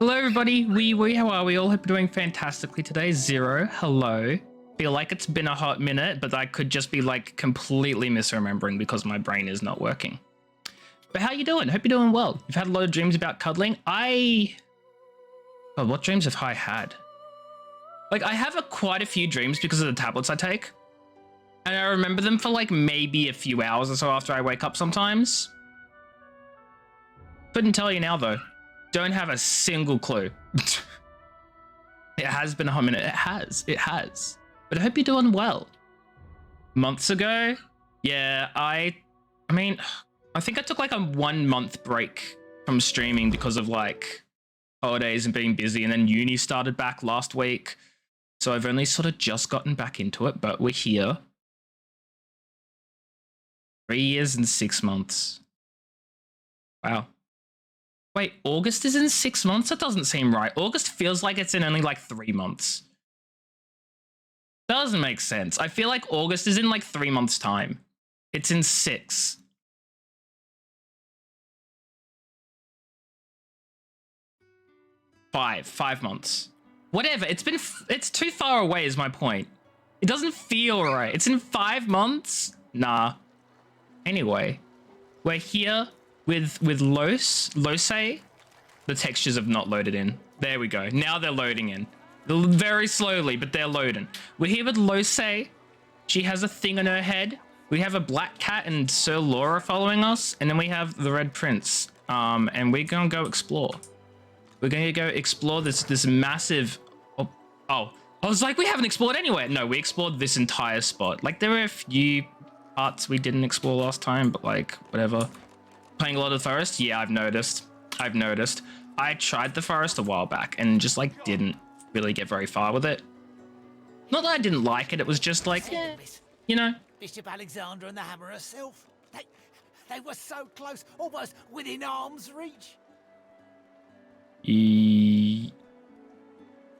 Hello everybody, how are we all? Hope you're doing fantastically today. Zero, hello. Feel like it's been a hot minute, but I could just be like completely misremembering because my brain is not working. But how you doing? Hope you're doing well. You've had a lot of dreams about cuddling. God, what dreams have I had? Like I have quite a few dreams because of the tablets I take. And I remember them for like maybe a few hours or so after I wake up sometimes. Couldn't tell you now though. Don't have a single clue. It has been a hot minute. It has. But I hope you're doing well. Months ago, yeah, I mean, I think I took like a 1 month break from streaming because of like holidays and being busy, and then uni started back last week. So I've only sort of just gotten back into it, but we're here. 3 years and 6 months. Wow. Wait, August is in 6 months? That doesn't seem right. August feels like it's in only like 3 months. Doesn't make sense. I feel like August is in like 3 months' time. It's in 6. Five months. Whatever. It's too far away is my point. It doesn't feel right. It's in 5 months? Nah. Anyway, we're here with Lose. The textures have not loaded in. There we go. Now they're loading in. Very slowly, but they're loading. We're here with Lose. She has a thing on her head. We have a black cat and Sir Laura following us. And then we have the Red Prince. And we're going to go explore. We're going to go explore this massive... Oh, I was like, we haven't explored anywhere. No, we explored this entire spot. Like, there were a few parts we didn't explore last time, but like, whatever. Playing a lot of the forest? Yeah, I've noticed. I tried the forest a while back and just like didn't really get very far with it. Not that I didn't like it, it was just like, you know. Bishop Alexander and the Hammer herself. They were so close, almost within arm's reach.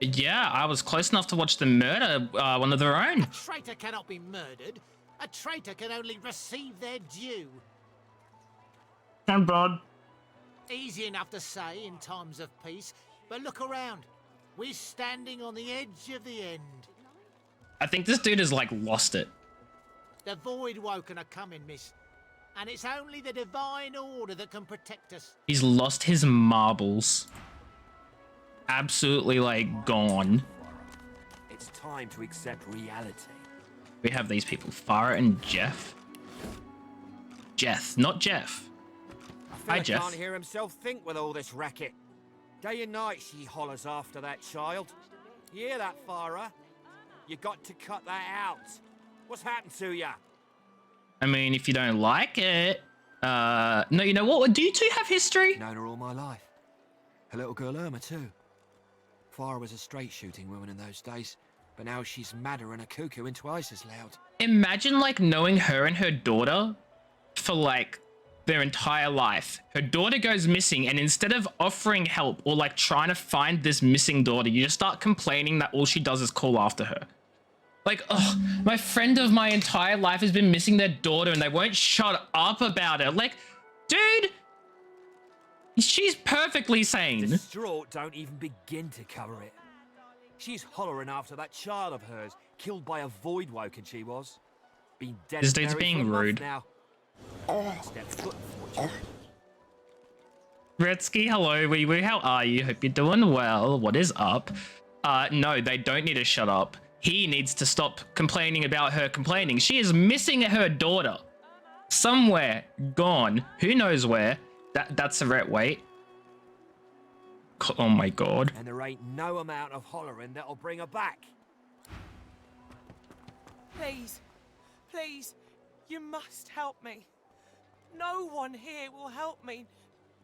Yeah, I was close enough to watch them murder one of their own. A traitor cannot be murdered. A traitor can only receive their due. And bud. Easy enough to say in times of peace, but look around. We're standing on the edge of the end. I think this dude has like lost it. The Void Woken are coming, miss. And it's only the divine order that can protect us. He's lost his marbles. Absolutely like gone. It's time to accept reality. We have these people, Farah and Jeff. Not Jeff. Hi, Jeff. Can't hear himself think with all this racket. Day and night she hollers after that child. You hear that, Farah? You got to cut that out. What's happened to ya? I mean, if you don't like it, no, you know what? Do you two have history? Known her all my life. Her little girl Irma too. Farah was a straight shooting woman in those days, but now she's madder and a cuckoo and twice as loud. Imagine like knowing her and her daughter for like their entire life. Her daughter goes missing, and instead of offering help or like trying to find this missing daughter, you just start complaining that all she does is call after her. Like, oh, my friend of my entire life has been missing their daughter and they won't shut up about it. Like, dude, she's perfectly sane. Distraught don't even begin to cover it. She's hollering after that child of hers, killed by a Void Woken she was. Been dead. This dude's being rude. Now. Step foot, Retsky, hello, wee wee, how are you? Hope you're doing well. What is up? No, they don't need to shut up. He needs to stop complaining about her complaining. She is missing her daughter. Somewhere. Gone. Who knows where? That's a ret. Wait. Oh my god. And there ain't no amount of hollering that'll bring her back. Please. Please. You must help me. No one here will help me.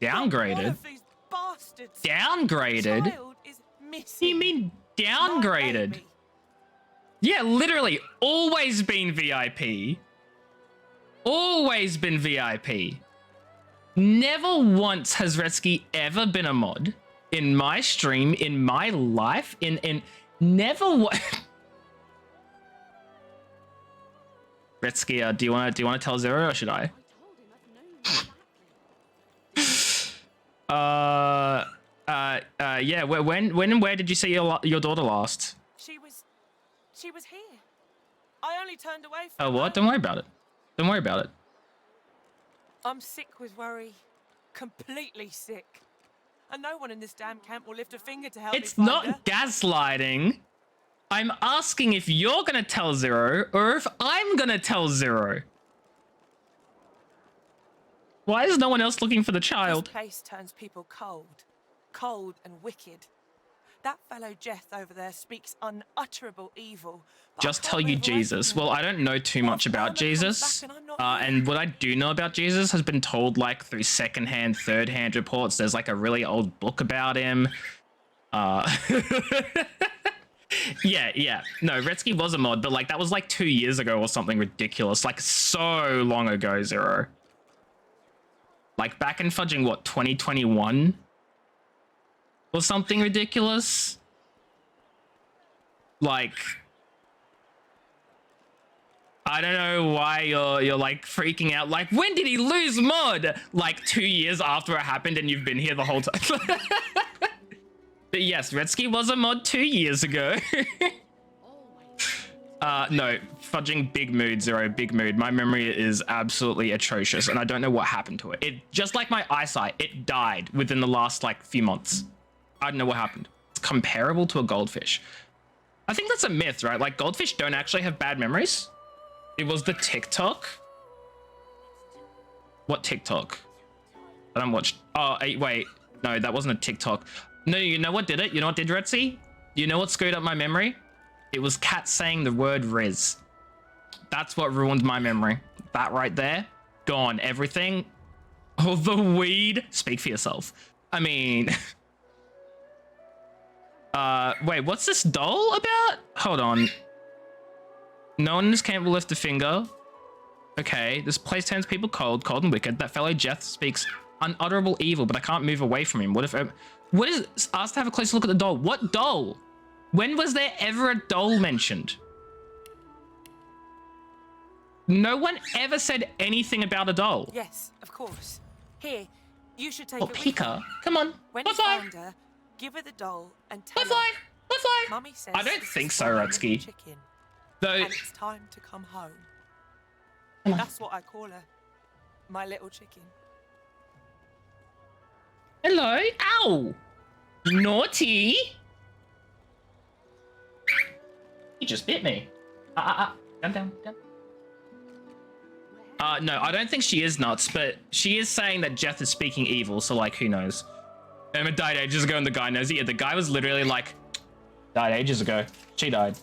Downgraded? One of these bastards. Downgraded? The child is missing. You mean downgraded? My baby. Yeah, literally, always been VIP. Always been VIP. Never once has Retsky ever been a mod in my stream, in my life, in never Retsky, do you want to tell Zero or should I? Yeah. When and where did you see your daughter last? She was here. I only turned away from Oh, what? her. Don't worry about it. Don't worry about it. I'm sick with worry. Completely sick. And no one in this damn camp will lift a finger to help It's me find not her. gaslighting. I'm asking if you're gonna tell Zero or if I'm gonna tell Zero. Why is no one else looking for the child? This place turns people cold. Cold and wicked. That fellow Jeth over there speaks unutterable evil. Just tell you Jesus. Well, I don't know too much about Jesus. And what I do know about Jesus has been told like through secondhand, third-hand reports. There's like a really old book about him. Yeah. No, Retsky was a mod, but like that was like 2 years ago or something ridiculous. Like so long ago, Zero. Like back in fudging what, 2021? or something ridiculous. Like, I don't know why you're like freaking out. Like, when did he lose mod? Like 2 years after it happened, and you've been here the whole time. But yes, Redsky was a mod 2 years ago. No, fudging big mood, Zero, big mood. My memory is absolutely atrocious, and I don't know what happened to it. It, just like my eyesight, it died within the last like few months. I don't know what happened. It's comparable to a goldfish. I think that's a myth, right? Like, goldfish don't actually have bad memories. It was the TikTok. What TikTok? I don't watch. Oh, wait. No, that wasn't a TikTok. No, you know what did it? You know what did, Retsy? You know what screwed up my memory? It was Kat saying the word Riz. That's what ruined my memory. That right there, gone. Everything. Oh, the weed. Speak for yourself. I mean, wait, what's this doll about? Hold on. No one in this camp will lift a finger. Okay, this place turns people cold and wicked. That fellow Jeff speaks unutterable evil, but I can't move away from him. What if? What is? Asked to have a closer look at the doll. What doll? When was there ever a doll mentioned? No one ever said anything about a doll. Yes, of course. Here, you should take Oh, it with Pika, you. come on. When Bye you bye. find her, give her the doll and tell Bye her. bye. Bye bye. Mummy says I don't this think is so, for my little Rutsky. chicken, Though. and it's time to come home. That's what I call her. My little chicken. Hello. Ow. Naughty. He just bit me. Down. No, I don't think she is nuts, but she is saying that Jeff is speaking evil, so like, who knows? Emma died ages ago and the guy knows it. Yeah, the guy was literally like, died ages ago. She died.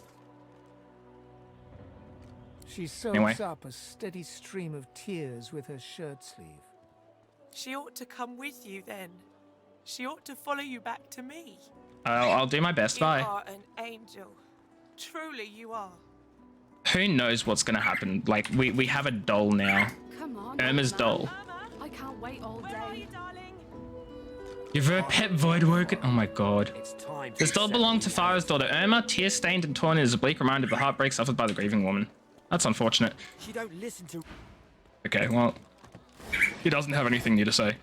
She soaks Anyway. up a steady stream of tears with her shirt sleeve. She ought to come with you then. She ought to follow you back to me. I'll do my best. You Bye. are an angel. Truly you are. Who knows what's gonna happen? Like, we have a doll now. Come on, Irma's Mum. doll. I can't wait all Where are day. you, darling? You've a pet void woken. Oh my god. It's time to This doll accept belonged to reality. Farah's daughter Irma, tear-stained and torn. It is a bleak reminder of the heartbreak suffered by the grieving woman. That's unfortunate. She don't listen to. Okay, well, he doesn't have anything new to say.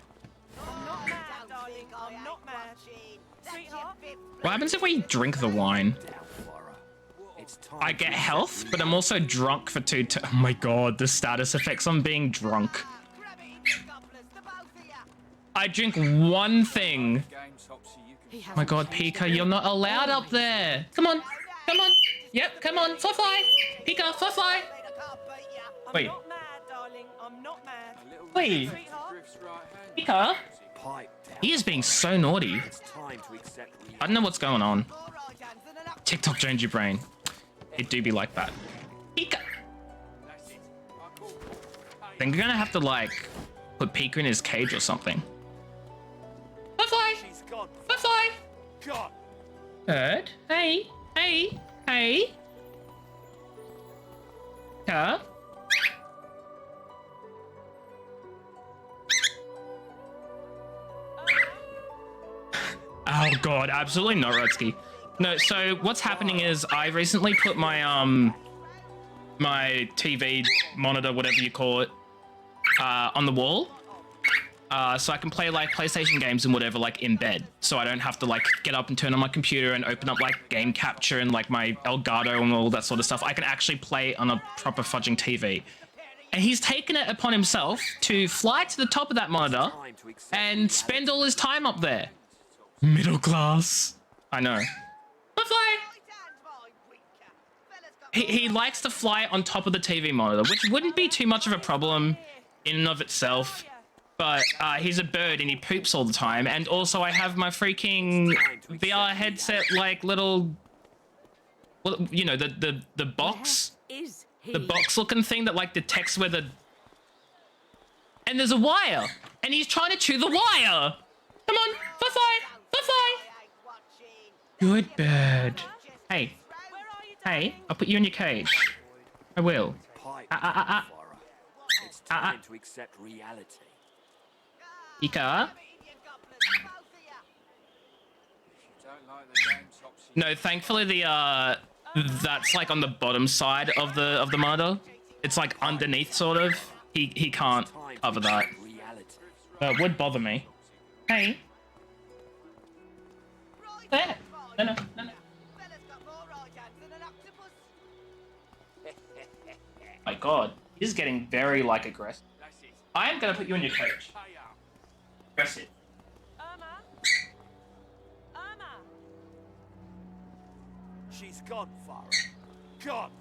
I'm not mad, darling. I'm not mad. Sweetheart, What happens if we drink the wine? It's time I to get accept health, but I'm reality. also drunk for oh my god, the status effects on being drunk. I drink one thing. He Oh my god, Pika, you're not allowed up there. Come on. Yep, come on. Fly. Pika, fly. I'm Wait. not mad, darling. I'm not mad. Wait, Sweetheart, Pika. Pipe down. He is being so naughty. It's time to accept reality. I don't know what's going on. TikTok joins your brain. It do be like that. Pika. I think we're gonna have to like put Pika in his cage or something. Fly. She's gone. Fly. God. Bird. Hey. Pika. Oh god, absolutely not, Rutsky. No, so what's happening is I recently put my my TV monitor, whatever you call it, on the wall. So I can play like PlayStation games and whatever like in bed. So I don't have to like get up and turn on my computer and open up like game capture and like my Elgato and all that sort of stuff. I can actually play on a proper fudging TV. And he's taken it upon himself to fly to the top of that monitor Time to accept and spend all his time up there. Middle class. I know. But fly. He likes to fly on top of the TV monitor, which wouldn't be too much of a problem in and of itself. But he's a bird and he poops all the time. And also I have my freaking VR headset, like little, well, you know, the box, Is he? the box looking thing that like detects where the, and there's a wire and he's trying to chew the wire. Come on, fly. Good bird. Hey, where are you, hey, darling? I'll put you in your cage. I will. Pipe Ah. down, Farah. It's time to accept reality. Pika. No, thankfully that's like on the bottom side of the monitor. It's like underneath, sort of. He can't cover that. It would bother me. Hey. There. No. My God, he's getting very like aggressive. I am gonna put you in your cage. Aggressive. Irma! She's gone, Farah. Gone.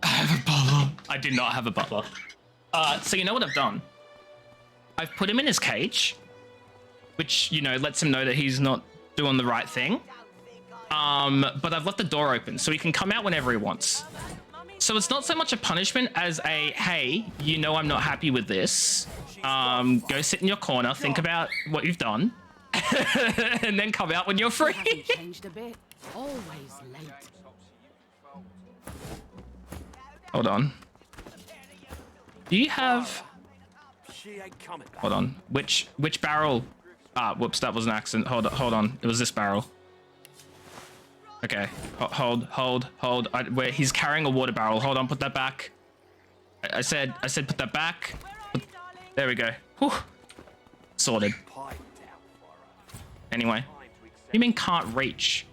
I have a butler. I do not have a butler. So you know what I've done? I've put him in his cage, which, you know, lets him know that he's not doing the right thing. But I've left the door open so he can come out whenever he wants. So it's not so much a punishment as a, hey, you know I'm not happy with this. Go sit in your corner, think about what you've done, and then come out when you're free. Hasn't changed a bit. Always late. Hold on. Do you have... She ain't coming back. Hold on. Which barrel? Ah, whoops, that was an accident. Hold on. It was this barrel. Okay. Hold. Where he's carrying a water barrel. Hold on, put that back. I said put that back. There we go. Whew. Sorted. Anyway. What do you mean can't reach?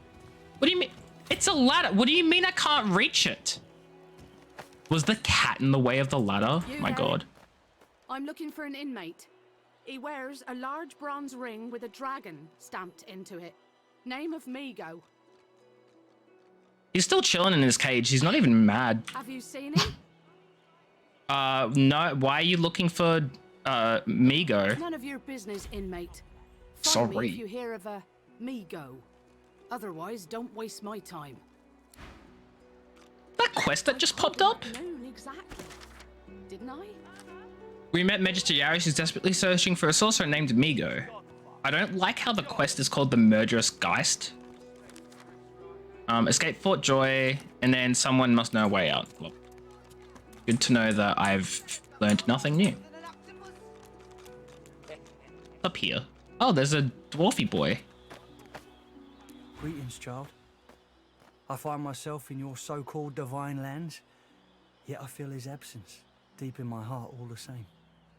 What do you mean? It's a ladder. What do you mean I can't reach it? Was the cat in the way of the ladder? You My there? God. I'm looking for an inmate. He wears a large bronze ring with a dragon stamped into it. Name of Migo. He's still chilling in his cage. He's not even mad. Have you seen him? No. Why are you looking for Migo? None of your business, inmate. Phone me Sorry. if you hear of a Migo. Otherwise, don't waste my time. That quest that just popped up? Noon exactly. Didn't I? We met Magister Yaris, who's desperately searching for a sorcerer named Migo. I don't like how the quest is called the Murderous Geist. Escape Fort Joy, and then someone must know a way out. Well, good to know that I've learned nothing new. Up here. Oh, there's a dwarfy boy. Greetings, child. I find myself in your so-called divine lands, yet I feel his absence deep in my heart all the same.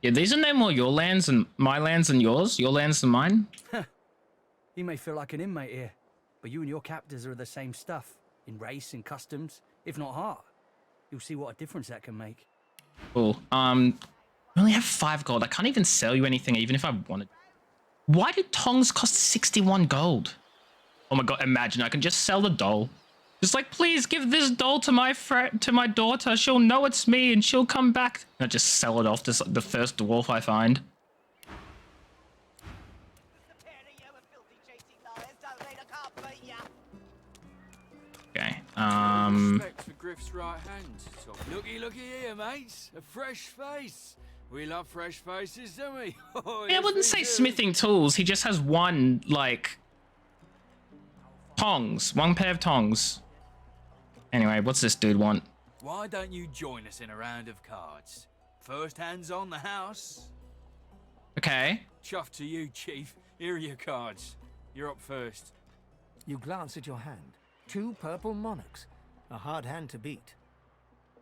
Yeah, these are no more your lands and my lands and yours, your lands and mine. You may feel like an inmate here, but you and your captors are the same stuff, in race and customs, if not heart. You'll see what a difference that can make. Cool. I only have 5 gold. I can't even sell you anything, even if I wanted. Why do tongs cost 61 gold? Oh my God, imagine I can just sell the doll. Just like, please give this doll to my daughter. She'll know it's me and she'll come back. And I just sell it off to the first dwarf I find. Okay. Respect for Griff's right hand. Looky here, mates. A fresh face. We love fresh faces, don't we? Oh, Yeah, I wouldn't say smithing tools. He just has one, like, tongs. One pair of tongs. Anyway, what's this dude want? Why don't you join us in a round of cards? First hands on the house. Okay. Chuff to you, Chief. Here are your cards. You're up first. You glance at your hand. 2 purple monarchs. A hard hand to beat.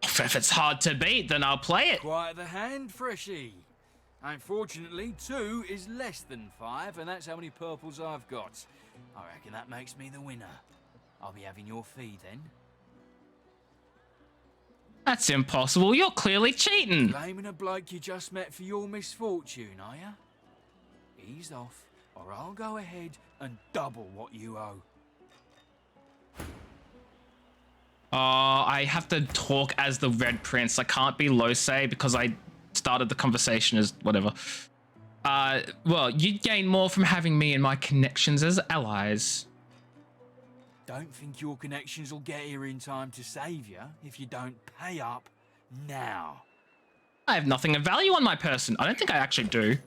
If it's hard to beat, then I'll play it. Quite the hand, Freshie. Unfortunately, 2 is less than 5, and that's how many purples I've got. I reckon that makes me the winner. I'll be having your fee then. That's impossible. You're clearly cheating. Blaming a bloke you just met for your misfortune, are ya? Ease off, or I'll go ahead and double what you owe. I have to talk as the Red Prince. I can't be Lose because I started the conversation as whatever. Well, you'd gain more from having me and my connections as allies. Don't think your connections will get here in time to save you if you don't pay up now. I have nothing of value on my person. I don't think I actually do.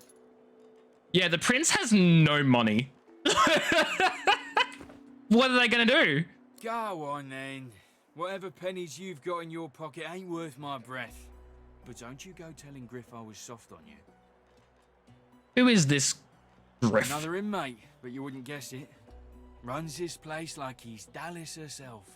Yeah, the prince has no money. What are they gonna do? Go on then. Whatever pennies you've got in your pocket ain't worth my breath. But don't you go telling Griff I was soft on you. Who is this Griff. Another inmate, but you wouldn't guess it. Runs this place like he's Dallas herself.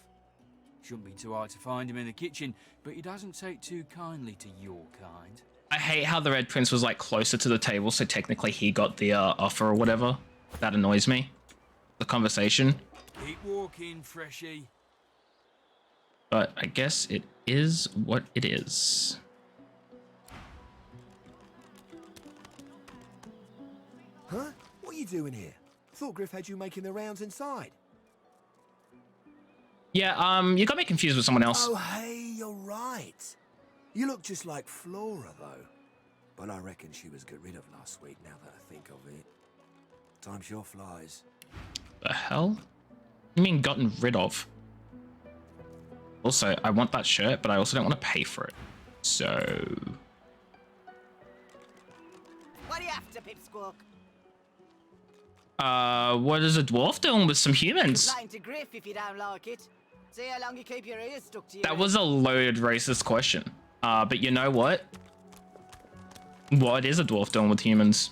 Shouldn't be too hard to find him in the kitchen, but he doesn't take too kindly to your kind. I hate how the Red Prince was like closer to the table, so technically he got the offer or whatever. That annoys me. The conversation. Keep walking, Freshie. But I guess it is what it is. Huh? What are you doing here? Thought Griff had you making the rounds inside. Yeah, you got me confused with someone else. Oh, hey, you're right. You look just like Flora, though. But I reckon she was got rid of last week, now that I think of it. Time sure flies. The hell? You mean gotten rid of? Also, I want that shirt, but I also don't want to pay for it. So... What are you after, Pipsqueak? What is a dwarf doing with some humans? Replying to Griff if you don't like it. See how long you keep your ears stuck to you. That was a loaded racist question. But you know what? What is a dwarf doing with humans?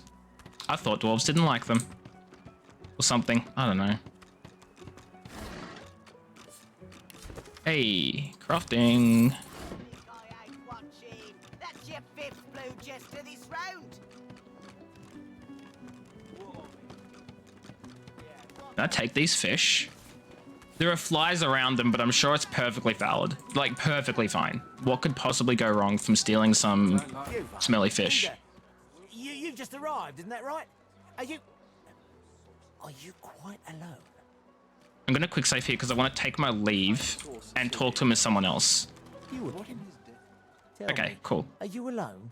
I thought dwarves didn't like them. Or something. I don't know. Hey, crafting. I ain't watching. That's your 5th blue jester this round. Can I take these fish? There are flies around them, but I'm sure it's perfectly valid. Like, perfectly fine. What could possibly go wrong from stealing some smelly fish? You've just arrived, isn't that right? Are you quite alone? I'm gonna quick save here because I want to take my leave and talk to him as someone else. You what? Tell Okay, me, cool. Are you alone?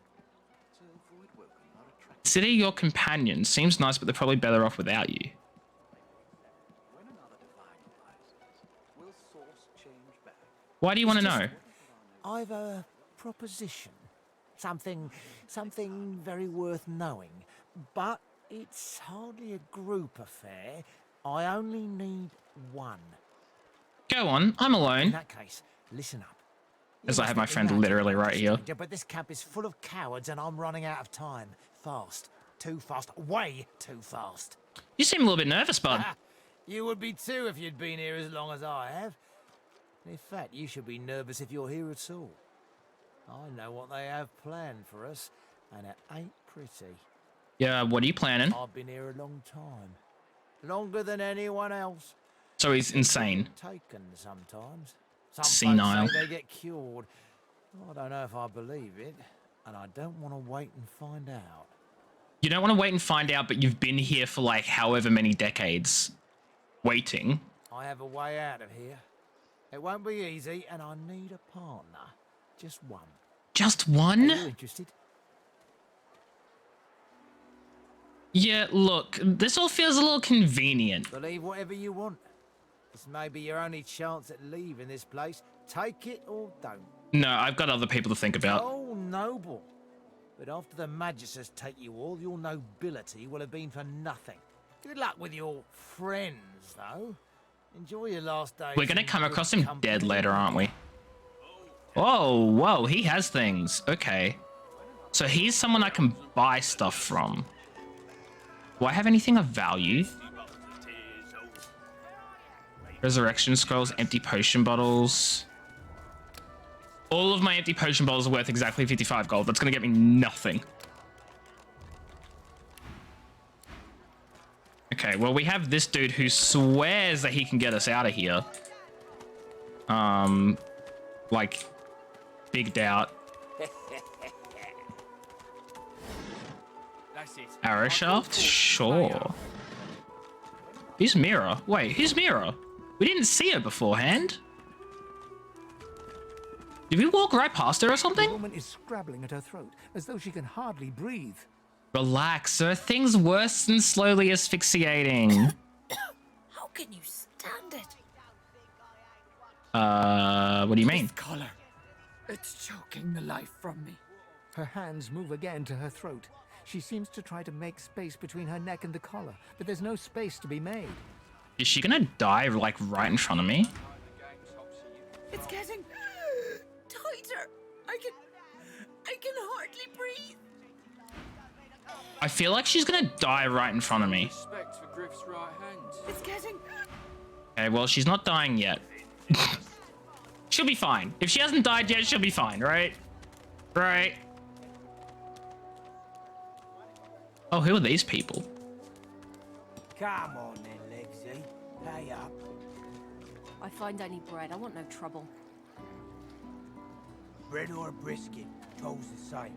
Consider your companion. Seems nice, but they're probably better off without you. Why do you want to know? I've a proposition. Something very worth knowing. But it's hardly a group affair. I only need one. Go on, I'm In alone. that case, listen up. As You I have must my friend imagine literally I'm a right here. stranger, but this camp is full of cowards and I'm running out of time. Fast. Too fast. Way too fast. You seem a little bit nervous, bud. You would be too if you'd been here as long as I have. In fact, you should be nervous if you're here at all. I know what they have planned for us, and it ain't pretty. Yeah, what are you planning? I've been here a long time. Longer than anyone else. So he's insane. Taken sometimes. Some Senile. folks say they get cured. I don't know if I believe it, and I don't want to wait and find out. You don't want to wait and find out, but you've been here for like however many decades. Waiting. I have a way out of here. It won't be easy, and I need a partner. Just one. Just Are one? you interested? Yeah, look, this all feels a little convenient. Believe whatever you want. This may be your only chance at leaving this place. Take it or don't. No, I've got other people to think about. Oh, noble. But after the Magisters take you, all your nobility will have been for nothing. Good luck with your friends, though. Enjoy your last days. We're gonna in come good across him company. dead later, aren't we? Oh, whoa, he has things. Okay. So he's someone I can buy stuff from. Do I have anything of value? Resurrection scrolls, empty potion bottles. All of my empty potion bottles are worth exactly 55 gold. That's gonna get me nothing. Okay, well, we have this dude who swears that he can get us out of here. Like, big doubt. That's it. Arrow shaft? Sure. Who's Mira? Wait, who's Mira? We didn't see her beforehand. Did we walk right past her or The something? woman is scrabbling at her throat, as though she can hardly breathe. Relax, there are things worse than slowly asphyxiating. How can you stand it? What do you mean? Collar. It's choking the life from me. Her hands move again to her throat. She seems to try to make space between her neck and the collar, but there's no space to be made. Is she gonna die, like, right in front of me? It's getting tighter. I can hardly breathe. I feel like she's gonna die right in front of me. Respect for Griff's right hand. It's getting... Okay, well, she's not dying yet. She'll be fine. If she hasn't died yet, she'll be fine, right? Right. Oh, who are these people? Come on then, Legsy. Pay up. I find only bread. I want no trouble. Bread or a brisket, toll's the same.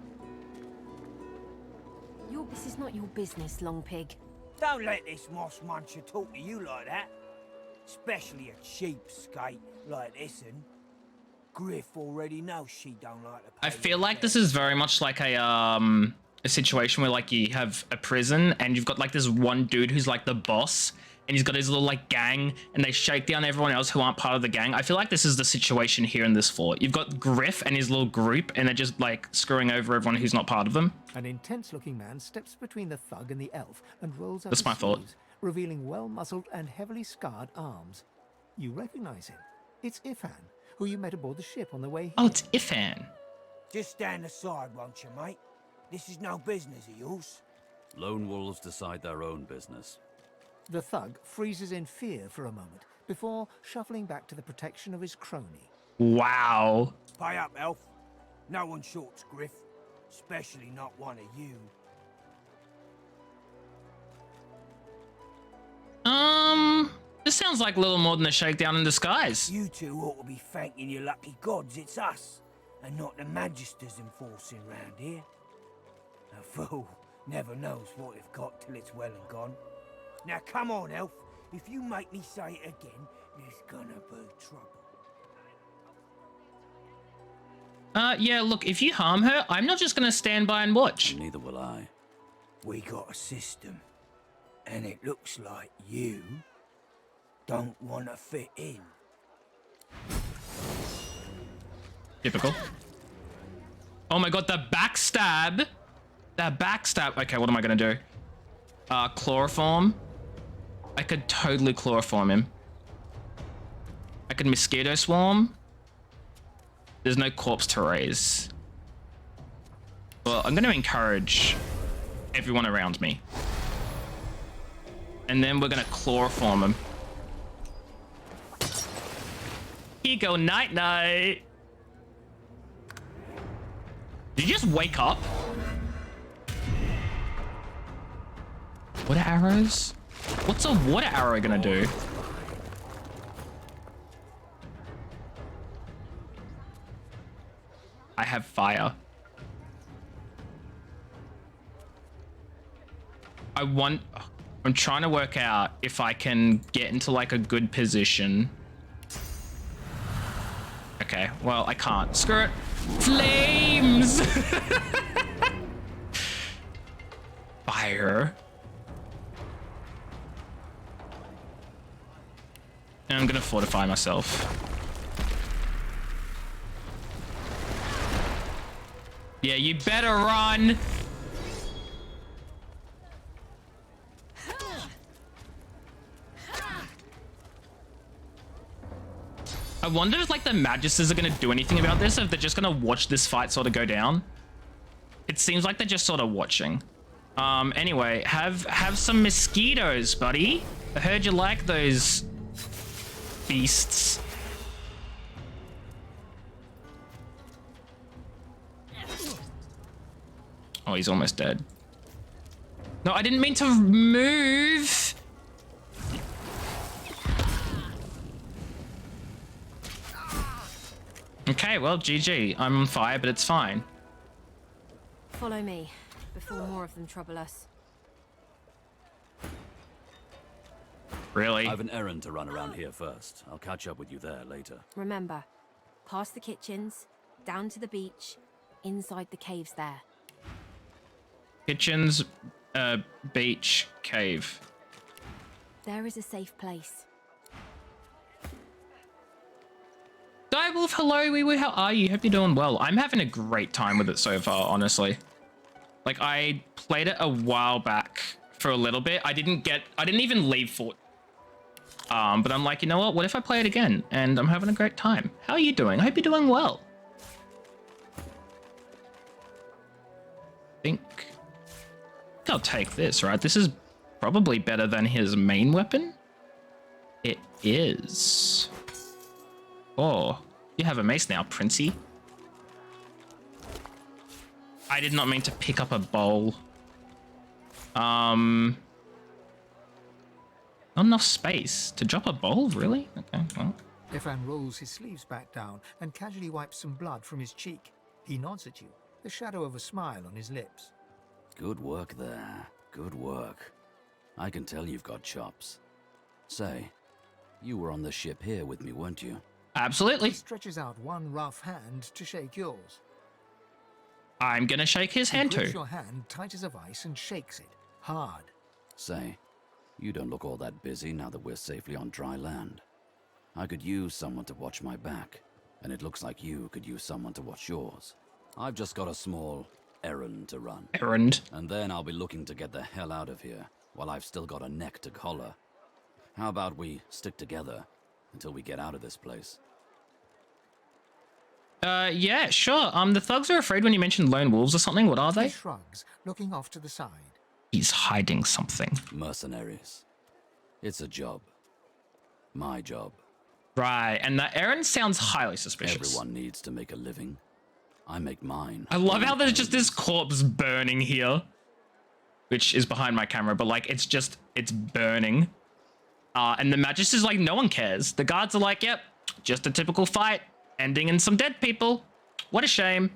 This is not your business, Long Pig. Don't let this moss muncher talk to you like that. Especially a cheapskate like this one. Griff already knows she don't like to pay. I feel like this is very much like a situation where like you have a prison and you've got like this one dude who's like the boss and he's got his little like gang and they shake down everyone else who aren't part of the gang. I feel like this is the situation here in this fort. You've got Griff and his little group and they're just like screwing over everyone who's not part of them. An intense-looking man steps between the thug and the elf and rolls up That's his my fault. sleeves, revealing well-muscled and heavily scarred arms. You recognize him. It's Ifan, who you met aboard the ship on the way here. Oh, it's Ifan. Just stand aside, won't you, mate? This is no business of yours. Lone wolves decide their own business. The thug freezes in fear for a moment before shuffling back to the protection of his crony. Wow. Pay up, elf. No one shorts Griff. Especially not one of you. This sounds like a little more than a shakedown in disguise. You two ought to be thanking your lucky gods it's us, and not the magisters enforcing round here. A fool never knows what they've got till it's well and gone. Now come on, elf. If you make me say it again, there's gonna be trouble. Yeah, look, if you harm her, I'm not just gonna stand by and watch. Neither will I. We got a system, and it looks like you don't want to fit in. Typical. Oh my god, the backstab. That backstab. Okay, what am I gonna do? Chloroform. I could totally chloroform him. I could mosquito swarm. There's no corpse to raise. Well, I'm gonna encourage everyone around me. And then we're gonna chloroform him. Here you go, night night. Did you just wake up? Water arrows? What's a water arrow gonna do? I have fire. I'm trying to work out if I can get into like a good position. Okay, well, I can't. Screw it. Flames! Fire. And I'm gonna fortify myself. Yeah, you better run. I wonder if like the magisters are gonna do anything about this, or if they're just gonna watch this fight sort of go down. It seems like they're just sort of watching. Anyway, have some mosquitoes, buddy. I heard you like those beasts. Oh, he's almost dead. No, I didn't mean to move. Okay, well, GG. I'm on fire, but it's fine. Follow me, before more of them trouble us. Really? I have an errand to run around here first. I'll catch up with you there later. Remember, past the kitchens, down to the beach, inside the caves there. Kitchens, beach, cave. There is a safe place. Direwolf, hello, wee wee, how are you? Hope you're doing well. I'm having a great time with it so far, honestly. Like, I played it a while back for a little bit. I didn't even leave Fort. But I'm like, you know what if I play it again? And I'm having a great time. How are you doing? I hope you're doing well. I'll take this, right? This is probably better than his main weapon. It is. Oh, you have a mace now, Princey. I did not mean to pick up a bowl. Not enough space to drop a bowl, really? Okay, well. Ifan rolls his sleeves back down and casually wipes some blood from his cheek. He nods at you, the shadow of a smile on his lips. Good work there. Good work. I can tell you've got chops. Say, you were on the ship here with me, weren't you? Absolutely. He stretches out one rough hand to shake yours. I'm gonna shake his hand He too. grips your hand tight as a vice and shakes it, hard. Say, you don't look all that busy now that we're safely on dry land. I could use someone to watch my back, and it looks like you could use someone to watch yours. I've just got a small errand to run. Errand? And then I'll be looking to get the hell out of here while I've still got a neck to collar. How about we stick together until we get out of this place? Yeah, sure. The thugs are afraid when you mentioned lone wolves or something. What are He they? shrugs, looking off to the side. He's hiding something. Mercenaries. It's a job. My job. Right, and that errand sounds highly suspicious. Everyone needs to make a living. I make mine. I love how there's just this corpse burning here, which is behind my camera, but like it's burning. And the Magister's like, no one cares. The guards are like, yep, just a typical fight, ending in some dead people. What a shame.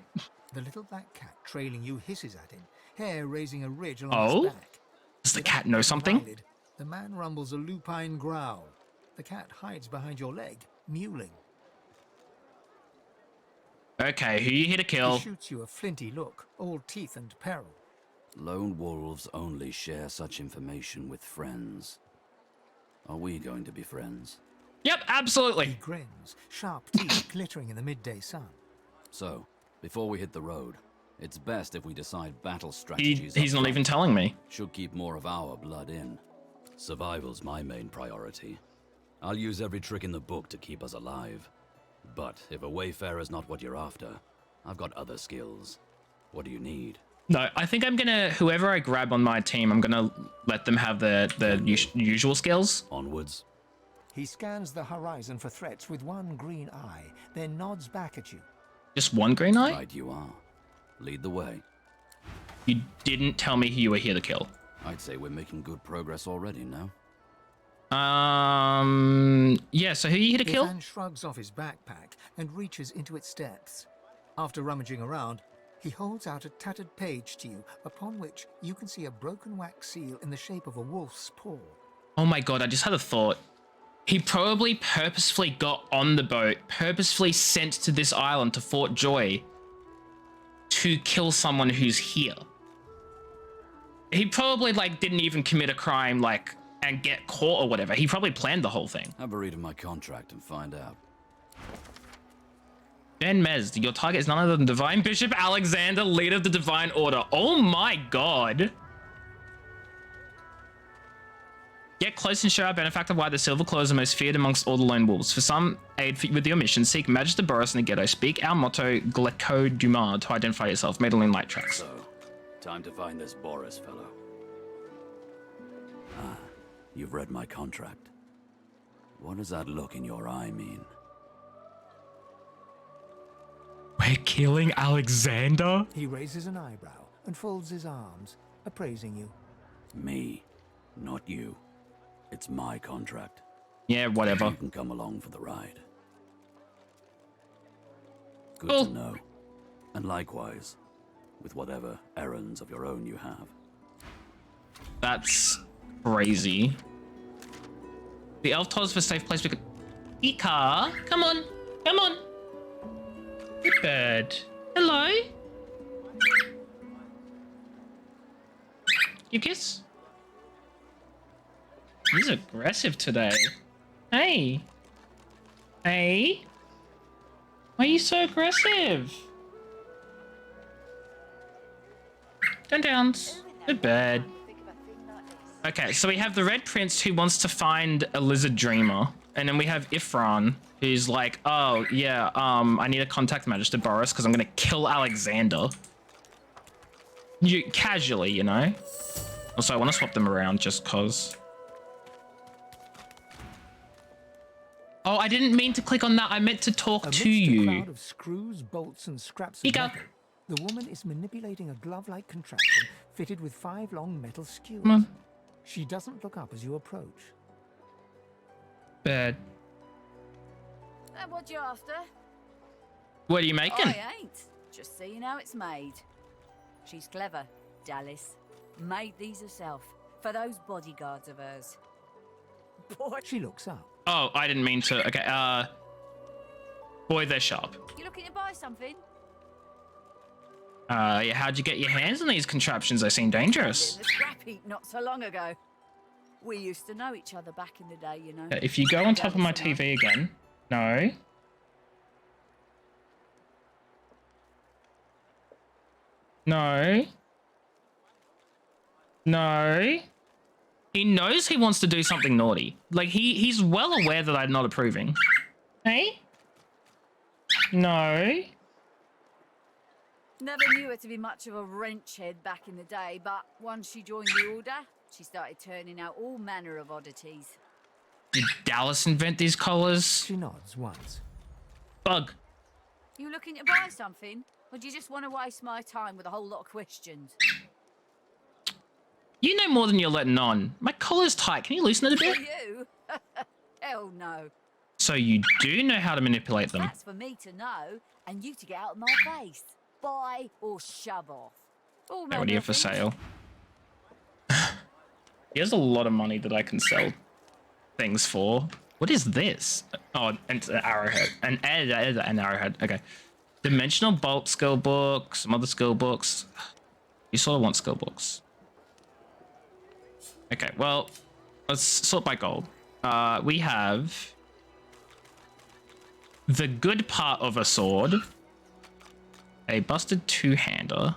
The little black cat trailing you hisses at him, hair raising a ridge along his back. Does the cat know something? The man rumbles a lupine growl. The cat hides behind your leg, mewling. Okay, who you here to kill? He shoots you a flinty look, all teeth and peril. Lone wolves only share such information with friends. Are we going to be friends? Yep, absolutely. He grins, sharp teeth glittering in the midday sun. So, before we hit the road, it's best if we decide battle strategies. He's not even telling me. Should keep more of our blood in. Survival's my main priority. I'll use every trick in the book to keep us alive. But if a wayfarer's not what you're after, I've got other skills. What do you need? No, I think I'm gonna, whoever I grab on my team, I'm gonna let them have the usual skills. Onwards. He scans the horizon for threats with one green eye, then nods back at you. Just one green eye? Right you are. Lead the way. You didn't tell me who you were here to kill. I'd say we're making good progress already, no? Yeah, so who are you here to kill? Ivan shrugs off his backpack and reaches into its depths. After rummaging around, he holds out a tattered page to you, upon which you can see a broken wax seal in the shape of a wolf's paw. Oh my god, I just had a thought. He probably purposefully got on the boat, purposefully sent to this island to Fort Joy to kill someone who's here. He probably like didn't even commit a crime like and get caught or whatever. He probably planned the whole thing. Have a read of my contract and find out. Ben Mez, your target is none other than Divine Bishop Alexander, leader of the Divine Order. Oh my god. Get close and show our benefactor why the Silver Claws are most feared amongst all the lone wolves. For some aid with your mission, seek Magister Boris in the ghetto. Speak our motto, Gleco Dumas, to identify yourself. Madeline Light Tracks. So, time to find this Boris fellow. Ah, you've read my contract. What does that look in your eye mean? We're killing Alexander? He raises an eyebrow and folds his arms, appraising you. Me, not you. It's my contract. Yeah, whatever. You can come along for the ride. Good Cool. to know. And likewise, with whatever errands of your own you have. That's crazy. The elf told us for a safe place we could... Ika, come on, come on. Good bird. Hello. You kiss? He's aggressive today. Hey. Hey. Why are you so aggressive? Downs. Good bird. Okay, so we have the Red Prince who wants to find a lizard dreamer. And then we have Ifran, who's like, oh, yeah, I need to contact Magister Boris because I'm going to kill Alexander. You casually, you know. Also, I want to swap them around just cause. Oh, I didn't mean to click on that. I meant to talk to you. Amidst a cloud of screws, bolts, and scraps of metal, the woman is manipulating a glove-like contraption fitted with 5 long metal skewers. She doesn't look up as you approach. Bad. What you after? What are you making? I ain't. Just seeing how it's made. She's clever, Dallas. Made these herself for those bodyguards of hers. Boy, she looks up. Oh, I didn't mean to. Okay, boy, they're sharp. You looking to buy something? Yeah, how'd you get your hands on these contraptions? They seem dangerous. The scrap heap not so long ago. We used to know each other back in the day, you know. If you go on top of my TV again. No. No. No. He knows he wants to do something naughty. Like, he's well aware that I'm not approving. Hey? No. Never knew her to be much of a wrench head back in the day, but once she joined the Order, she started turning out all manner of oddities. Did Dallas invent these collars? She nods once. Bug. You looking to buy something? Or do you just want to waste my time with a whole lot of questions? You know more than you're letting on. My collar's tight. Can you loosen it a bit? You? Hell no. So you do know how to manipulate them. That's for me to know, and you to get out of my face. Buy or shove off. Okay, what do you have for sale? He has a lot of money that I can sell things for. What is this? Oh, and an arrowhead. An arrowhead. Okay. Dimensional bolt skill book. Some other skill books. You sort of want skill books. Okay, well, let's sort by gold. We have the good part of a sword. A busted two-hander.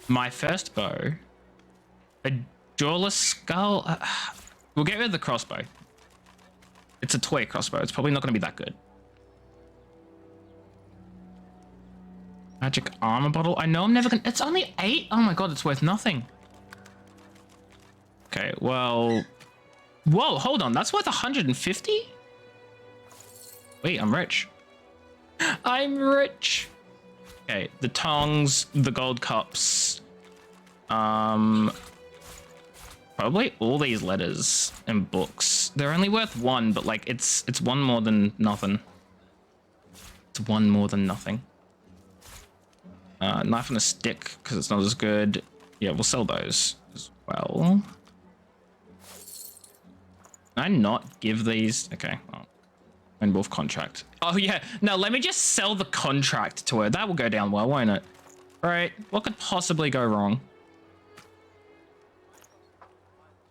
My first bow. A jawless skull. We'll get rid of the crossbow. It's a toy crossbow. It's probably not going to be that good. Magic armor bottle. I know I'm never going to... It's only 8? Oh my god, it's worth nothing. Okay, well... Whoa, hold on. That's worth 150? Wait, I'm rich. I'm rich. Okay, the tongs, the gold cups. Probably all these letters and books. They're only worth 1, but like it's 1 more than nothing. It's 1 more than nothing. Knife and a stick because it's not as good. Yeah, we'll sell those as well. Can I not give these? Okay. Well, and wolf contract. Oh yeah. Now let me just sell the contract to her. That will go down well, won't it? All right. What could possibly go wrong?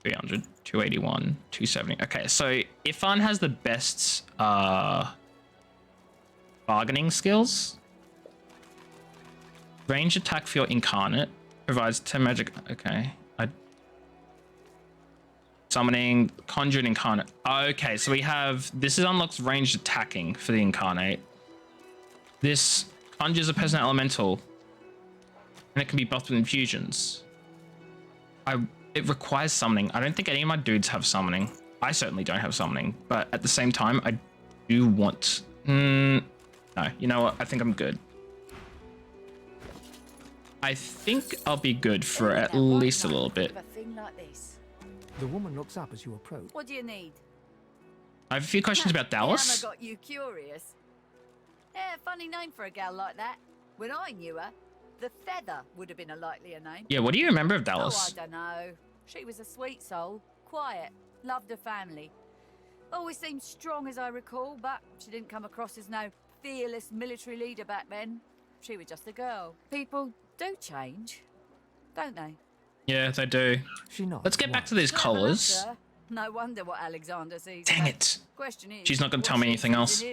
300, 281, 270. Okay, so Ifan has the best bargaining skills. Range attack for your incarnate. Provides 10 magic. Okay. Summoning, conjured incarnate. Okay, so we have... This is unlocks ranged attacking for the incarnate. This conjures a peasant elemental. And it can be buffed with infusions. It requires summoning. I don't think any of my dudes have summoning. I certainly don't have summoning. But at the same time, I do want... No, you know what? I think I'm good. I think I'll be good for at least a little bit. The woman looks up as you approach. What do you need? I have a few questions about Dallas. Emma got you curious. Yeah, funny name for a gal like that. When I knew her, the Feather would have been a likelier name. Yeah, what do you remember of Dallas? Oh, I don't know. She was a sweet soul, quiet, loved her family. Always seemed strong as I recall, but she didn't come across as no fearless military leader back then. She was just a girl. People do change, don't they? Yeah, they do. Let's get back to these collars. No wonder what Alexander sees. Dang it. Question is, she's not going to tell me anything else.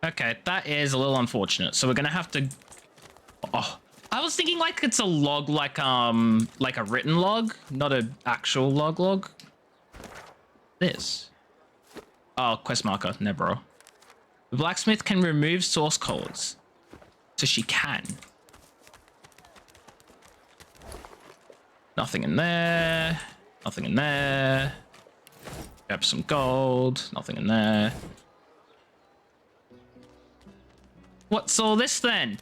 Okay, that is a little unfortunate. So we're going to have to... Oh, I was thinking like it's a log, like a written log, not an actual log. This. Oh, quest marker, Nebro. The blacksmith can remove source collars. So she can. Nothing in there. Nothing in there. Grab some gold. Nothing in there. What's all this then?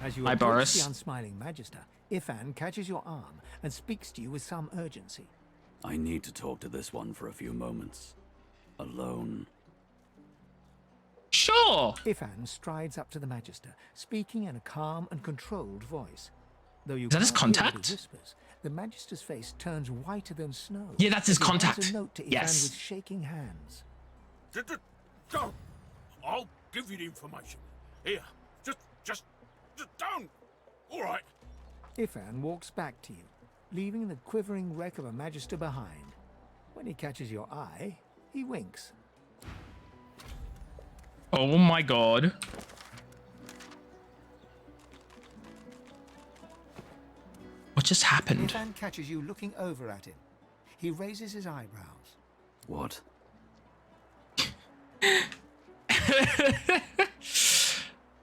As you Hi, approach Boris. the unsmiling Magister, Ifan catches your arm and speaks to you with some urgency. I need to talk to this one for a few moments. Alone. Sure. Ifan strides up to the Magister, speaking in a calm and controlled voice. Though you Is that his can't hear what contact? he whispers, the Magister's face turns whiter than snow. Yeah, that's his as he hands contact. a note to Ifan Yes. with shaking hands. Don't. I'll give you the information. Here, just don't. All right. Ifan walks back to you, leaving the quivering wreck of a Magister behind. When he catches your eye, he winks. Oh my god. What just happened? Ifan catches you looking over at him. He raises his eyebrows. What?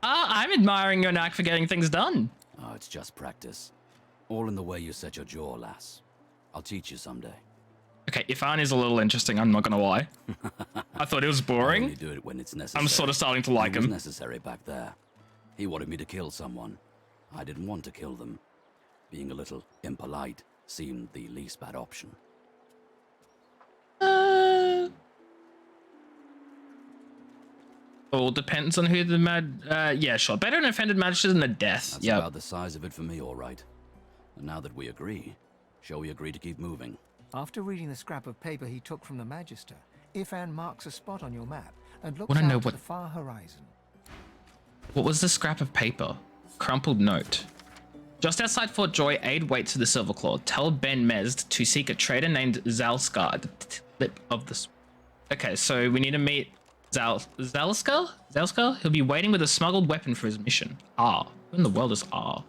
I'm admiring your knack for getting things done. Oh, it's just practice. All in the way you set your jaw, lass. I'll teach you someday. Okay, Ifan is a little interesting, I'm not gonna lie. I thought it was I boring. only do it when it's necessary. I'm sort of starting to like It was him. necessary back there. He wanted me to kill someone. I didn't want to kill them. Being a little impolite seemed the least bad option. All depends on who the yeah, sure. Better an offended magistrate than a death. That's Yeah. about the size of it for me, all right. And now that we agree, shall we agree to keep moving? After reading the scrap of paper he took from the Magister, Ifan marks a spot on your map and looks Wanna out know to what- the far horizon. What was the scrap of paper? Crumpled note. Just outside Fort Joy, Aid waits for the Silver Claw. Tell Ben Mezd to seek a trader named Zalskar at the tip of the... Okay, so we need to meet Zalskar? Zalskar? He'll be waiting with a smuggled weapon for his mission. R. Who in the world is R?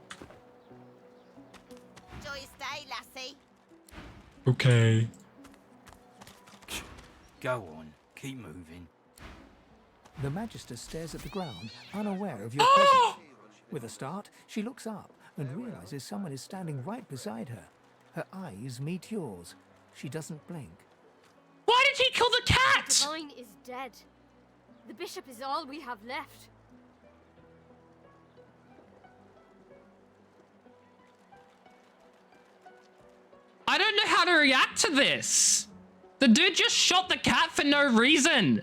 Enjoy your stay, lassie. Okay. Go on, keep moving. The Magister stares at the ground, unaware of your presence. With a start, she looks up and realizes someone is standing right beside her. Her eyes meet yours. She doesn't blink. Why did he kill the cat? Divine is dead. The bishop is all we have left. I don't know how to react to this. The dude just shot the cat for no reason.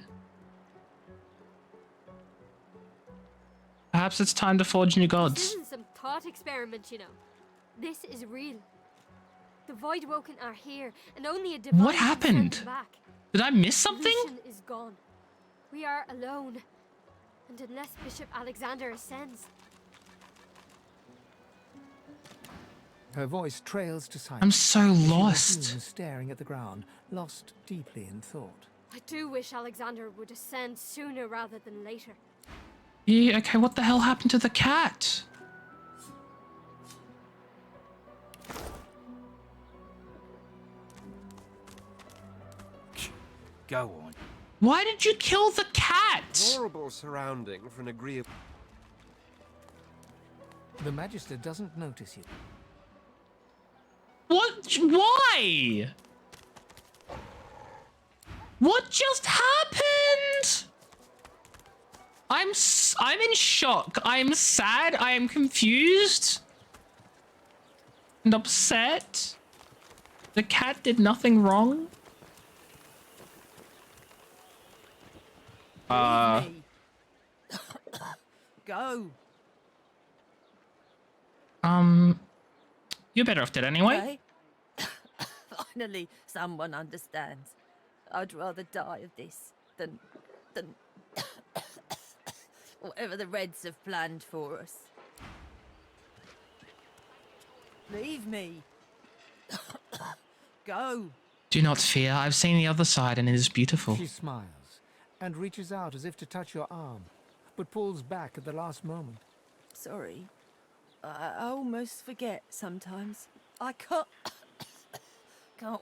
Perhaps it's time to forge new This gods. isn't some thought experiment, you know. This is real. The Void Woken are here, and only a divine What can send happened? them back. Did I miss something? Lucian is gone. We are alone. And unless Bishop Alexander ascends, Her voice trails to silence. I'm so She lost. resumes staring at the ground, lost deeply in thought. I do wish Alexander would ascend sooner rather than later. Yeah, okay, what the hell happened to the cat? Go on. Why did you kill the cat? Horrible surrounding for an agreeable... The Magister doesn't notice you. What? Why? What just happened? I'm in shock. I'm sad. I am confused and upset. The cat did nothing wrong. Go. You're better off dead anyway. Okay. Finally, someone understands. I'd rather die of this than whatever the Reds have planned for us. Leave me. Go. Do not fear. I've seen the other side and it is beautiful. She smiles and reaches out as if to touch your arm, but pulls back at the last moment. Sorry. I almost forget sometimes. I can't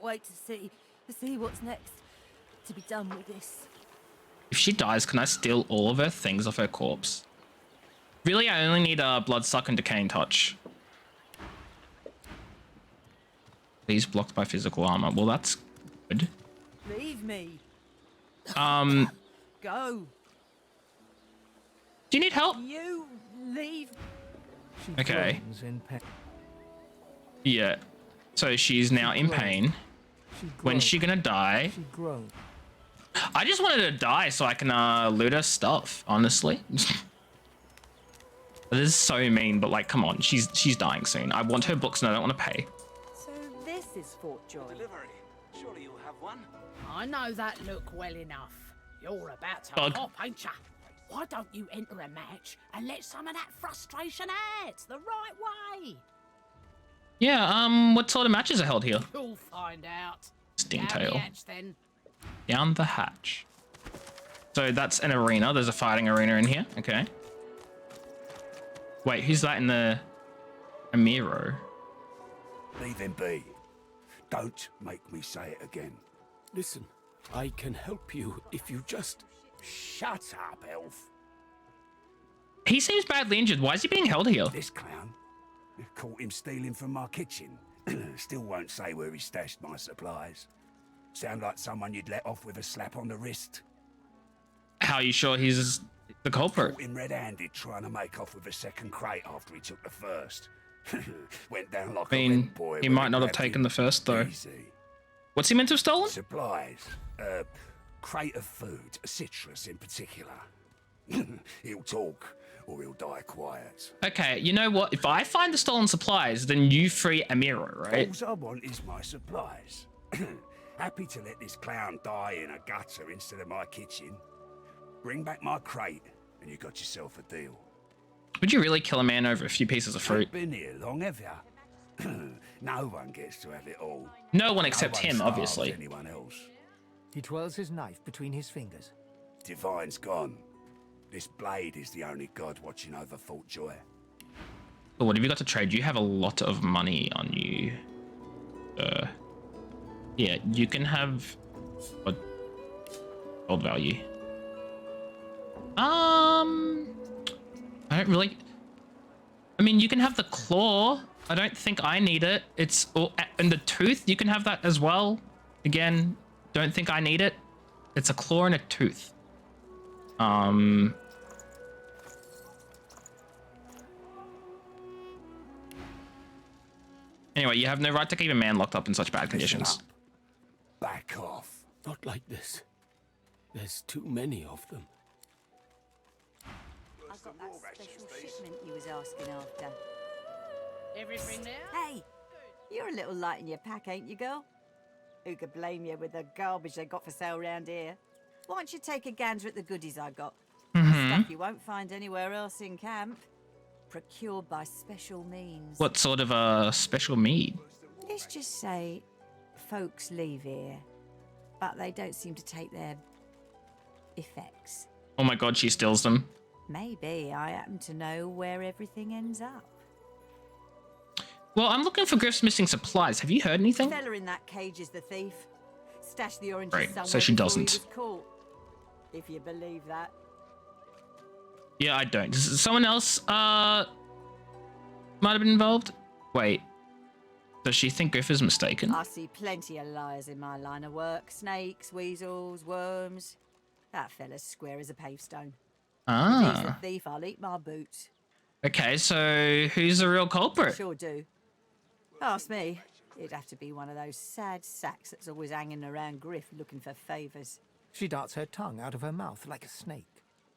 wait to see what's next. To be done with this. If she dies, can I steal all of her things off her corpse? Really, I only need a Bloodsuck and Decaying Touch. These blocked by physical armor. Well, that's good. Leave me. Go. Do you need help? You leave. Okay. Yeah. So she's now in pain. When's she gonna die? I just wanted to die so I can loot her stuff, honestly. This is so mean, but like, come on, she's dying soon. I want her books and I don't want to pay. So this is Fort Joy. Delivery. Surely you'll have one. I know that look well enough. You're about to Bug. pop, ain't ya? Why don't you enter a match and let some of that frustration out the right way? Yeah, what sort of matches are held here? You'll find out. Stingtail. Down the hatch, then. Down the hatch. So that's an arena. There's a fighting arena in here. Okay. Wait, who's that in the Amiro? Leave him be. Don't make me say it again. Listen, I can help you if you just... Shut up, elf. He seems badly injured. Why is he being held here? This clown. Caught him stealing from my kitchen. Still won't say where he stashed my supplies. Sound like someone you'd let off with a slap on the wrist. How are you sure he's the culprit? Caught him red-handed trying to make off with a second crate after he took the first. Went down like I mean, a red boy. he when might not have grabbed taken him. the first, though. Easy. What's he meant to have stolen? Supplies. Crate of food, citrus in particular. He'll talk, or he'll die quiet. Okay, you know what? If I find the stolen supplies, then you free Amiro, right? All I want is my supplies. Happy to let this clown die in a gutter instead of my kitchen. Bring back my crate, and you got yourself a deal. Would you really kill a man over a few pieces of fruit? Been here long, have ya? No one gets to have it all. No one except one him, starves obviously. Anyone else? He twirls his knife between his fingers. Divine's gone. This blade is the only god watching over Fort Joy. But what have you got to trade? You have a lot of money on you. Yeah, you can have what gold value. I don't really. I mean, you can have the claw. I don't think I need it. It's and the tooth. You can have that as well. Again, don't think I need it. It's a claw and a tooth. Anyway, you have no right to keep a man locked up in such bad conditions. Back off. Not like this. There's too many of them. I've got that special shipment you was asking after. Everything there? Hey, you're a little light in your pack, ain't you, girl? Who could blame you with the garbage they got for sale round here? Why don't you take a gander at the goodies I got? Stuff you won't find anywhere else in camp. Procured by special means. What sort of a special mead? Let's just say folks leave here, but they don't seem to take their effects. Oh my god, she steals them. Maybe I happen to know where everything ends up. Well, I'm looking for Griff's missing supplies. Have you heard anything? The fella in that cage is the thief. Stashed the oranges Right, somewhere so she before doesn't. He was caught. If you believe that. Yeah, I don't. Someone else might have been involved? Wait. Does she think Griff is mistaken? I see plenty of liars in my line of work. Snakes, weasels, worms. That fella's square as a pavestone. If he's the thief, I'll eat my boots. Okay, so who's the real culprit? Sure do. Ask me. It'd have to be one of those sad sacks that's always hanging around Griff looking for favours. She darts her tongue out of her mouth like a snake.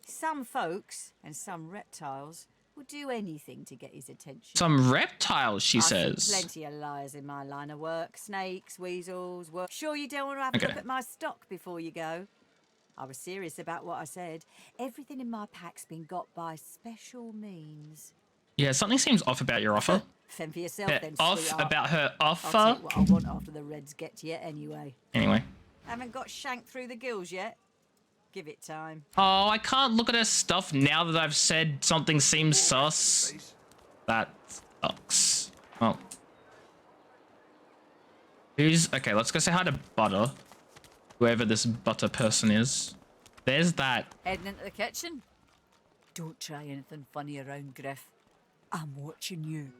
Some folks, and some reptiles, will do anything to get his attention. Some reptiles, she I've says. seen plenty of liars in my line of work. Snakes, weasels, Sure you don't want to have a look at my stock before you go? I was serious about what I said. Everything in my pack's been got by special means. Yeah, something seems off about your offer. Fend for yourself then, off sweetheart. about her offer? I'll take what I want after the Reds get to you anyway. Anyway. Haven't got shanked through the gills yet? Give it time. Oh, I can't look at her stuff now that I've said something seems sus. That sucks. Oh. Okay, let's go say hi to Butter. Whoever this Butter person is. There's that. Heading into the kitchen? Don't try anything funny around Griff. I'm watching you.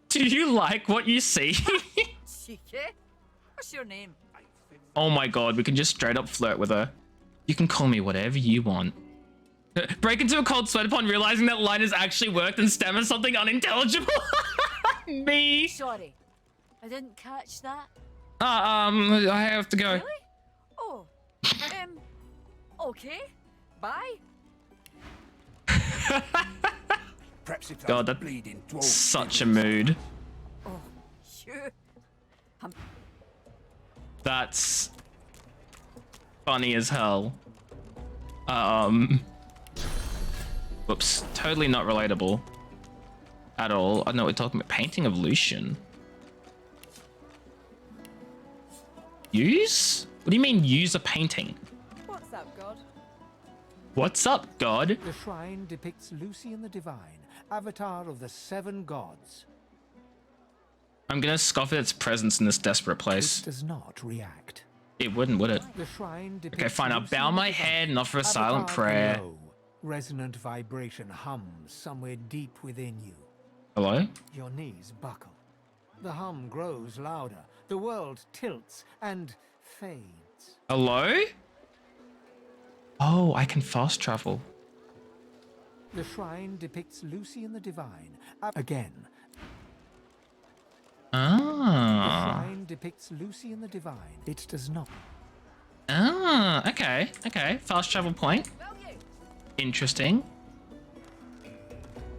Do you like what you see? Cheeky. What's your name? Oh my god, we can just straight up flirt with her. You can call me whatever you want. Break into a cold sweat upon realizing that line has actually worked and stammer something unintelligible. Me. Sorry, I didn't catch that. I have to go. Really? Oh, okay. Bye. Perhaps if God, those bleeding that's dwarves such a mood. Oh, sure. That's funny as hell. Whoops, totally not relatable at all. I know we're talking about painting of Lucian. Use? What do you mean use a painting? What's up, God? What's up, God? The shrine depicts Lucian the Divine, avatar of the 7 gods. I'm gonna scoff at its presence in this desperate place. It does not react. It wouldn't, would it? The shrine depicts Okay, fine. I'll Lucian bow the my Divine, head and offer a silent avatar prayer. below. Resonant vibration hums somewhere deep within you. Hello? Your knees buckle. The hum grows louder. The world tilts and fades. Hello? Oh, I can fast travel. The shrine depicts Lucian the Divine. Again. The Ah. shrine depicts Lucian the Divine. It does not. Ah, okay, okay. Fast travel point. Interesting.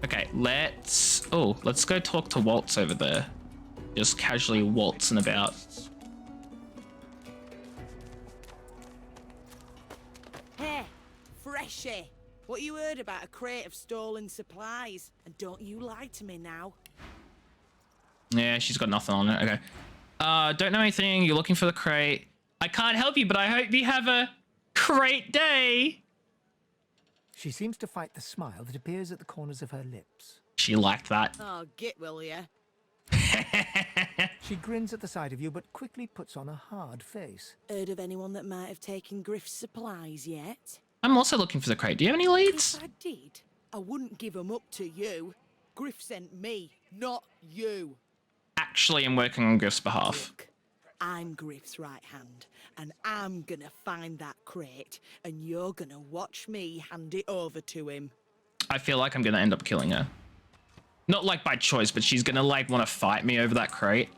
Okay, let's go talk to Waltz over there. Just casually waltzing about. Hey, Freshie. What you heard about a crate of stolen supplies? And don't you lie to me now. Yeah, she's got nothing on it. Okay. Don't know anything. You're looking for the crate. I can't help you, but I hope you have a great day. She seems to fight the smile that appears at the corners of her lips. She liked that. Oh, get will ya? She grins at the sight of you, but quickly puts on a hard face. Heard of anyone that might have taken Griff's supplies yet? I'm also looking for the crate. Do you have any leads? If I did, I wouldn't give them up to you. Griff sent me, not you. Actually, I'm working on Griff's behalf. I'm Griff's right hand, and I'm gonna find that crate, and you're gonna watch me hand it over to him. I feel like I'm gonna end up killing her. Not like by choice, but she's gonna like want to fight me over that crate.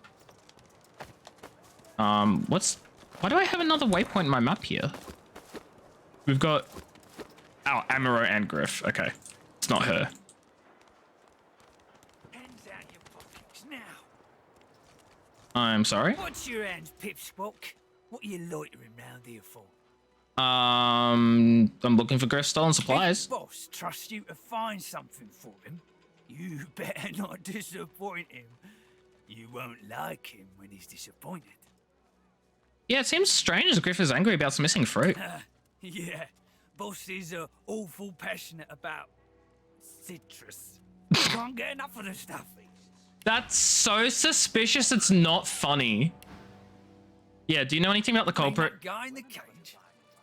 Why do I have another waypoint in my map here? We've got Amaro and Griff. Okay, it's not her. Hands out your pockets now. I'm sorry. What's your hands, Pipspock? What are you loitering round here for? I'm looking for Griff's stolen supplies. Big boss trusts you to find something for him. You better not disappoint him. You won't like him when he's disappointed. Yeah, it seems strange that Griff is angry about some missing fruit. Yeah, bosses are awful passionate about citrus. Can't get enough of the stuff. That's so suspicious, it's not funny. Yeah, do you know anything about the culprit? That guy in the cage?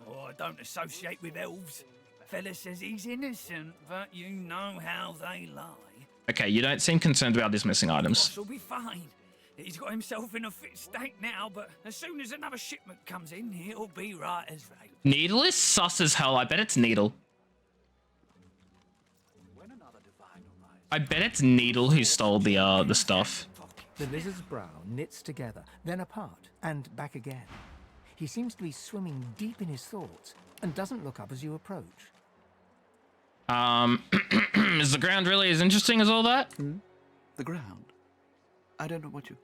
Oh, I don't associate with elves. Fella says he's innocent, but you know how they lie. Okay, you don't seem concerned about these missing items. Boss will be fine. He's got himself in a fit state now, but as soon as another shipment comes in, he'll be right as rain. Needle is sus as hell. I bet it's Needle. I bet it's Needle who stole the stuff. The lizard's brow knits together, then apart, and back again. He seems to be swimming deep in his thoughts, and doesn't look up as you approach. Is the ground really as interesting as all that? The ground? I don't know what you...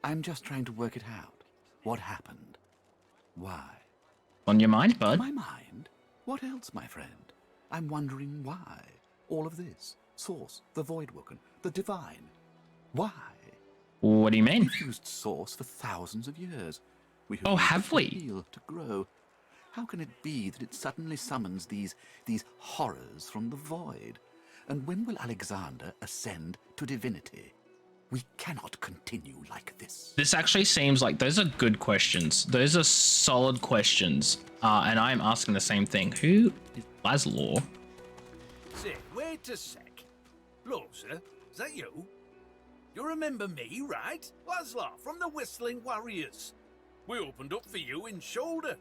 I'm just trying to work it out. What happened? Why? On your mind, bud? My mind? What else, my friend? I'm wondering why. All of this. Source, the Voidwoken, the Divine. Why? What do you mean? We've used Source for thousands of years. Have we? Heal to grow. How can it be that it suddenly summons these horrors from the void? And when will Alexander ascend to divinity? We cannot continue like this. This actually seems like those are good questions. Those are solid questions. And I'm asking the same thing. Who is Laszlo? Say, wait a sec. Losa, is that you? You remember me, right? Laszlo from the Whistling Warriors. We opened up for you in Shoulder.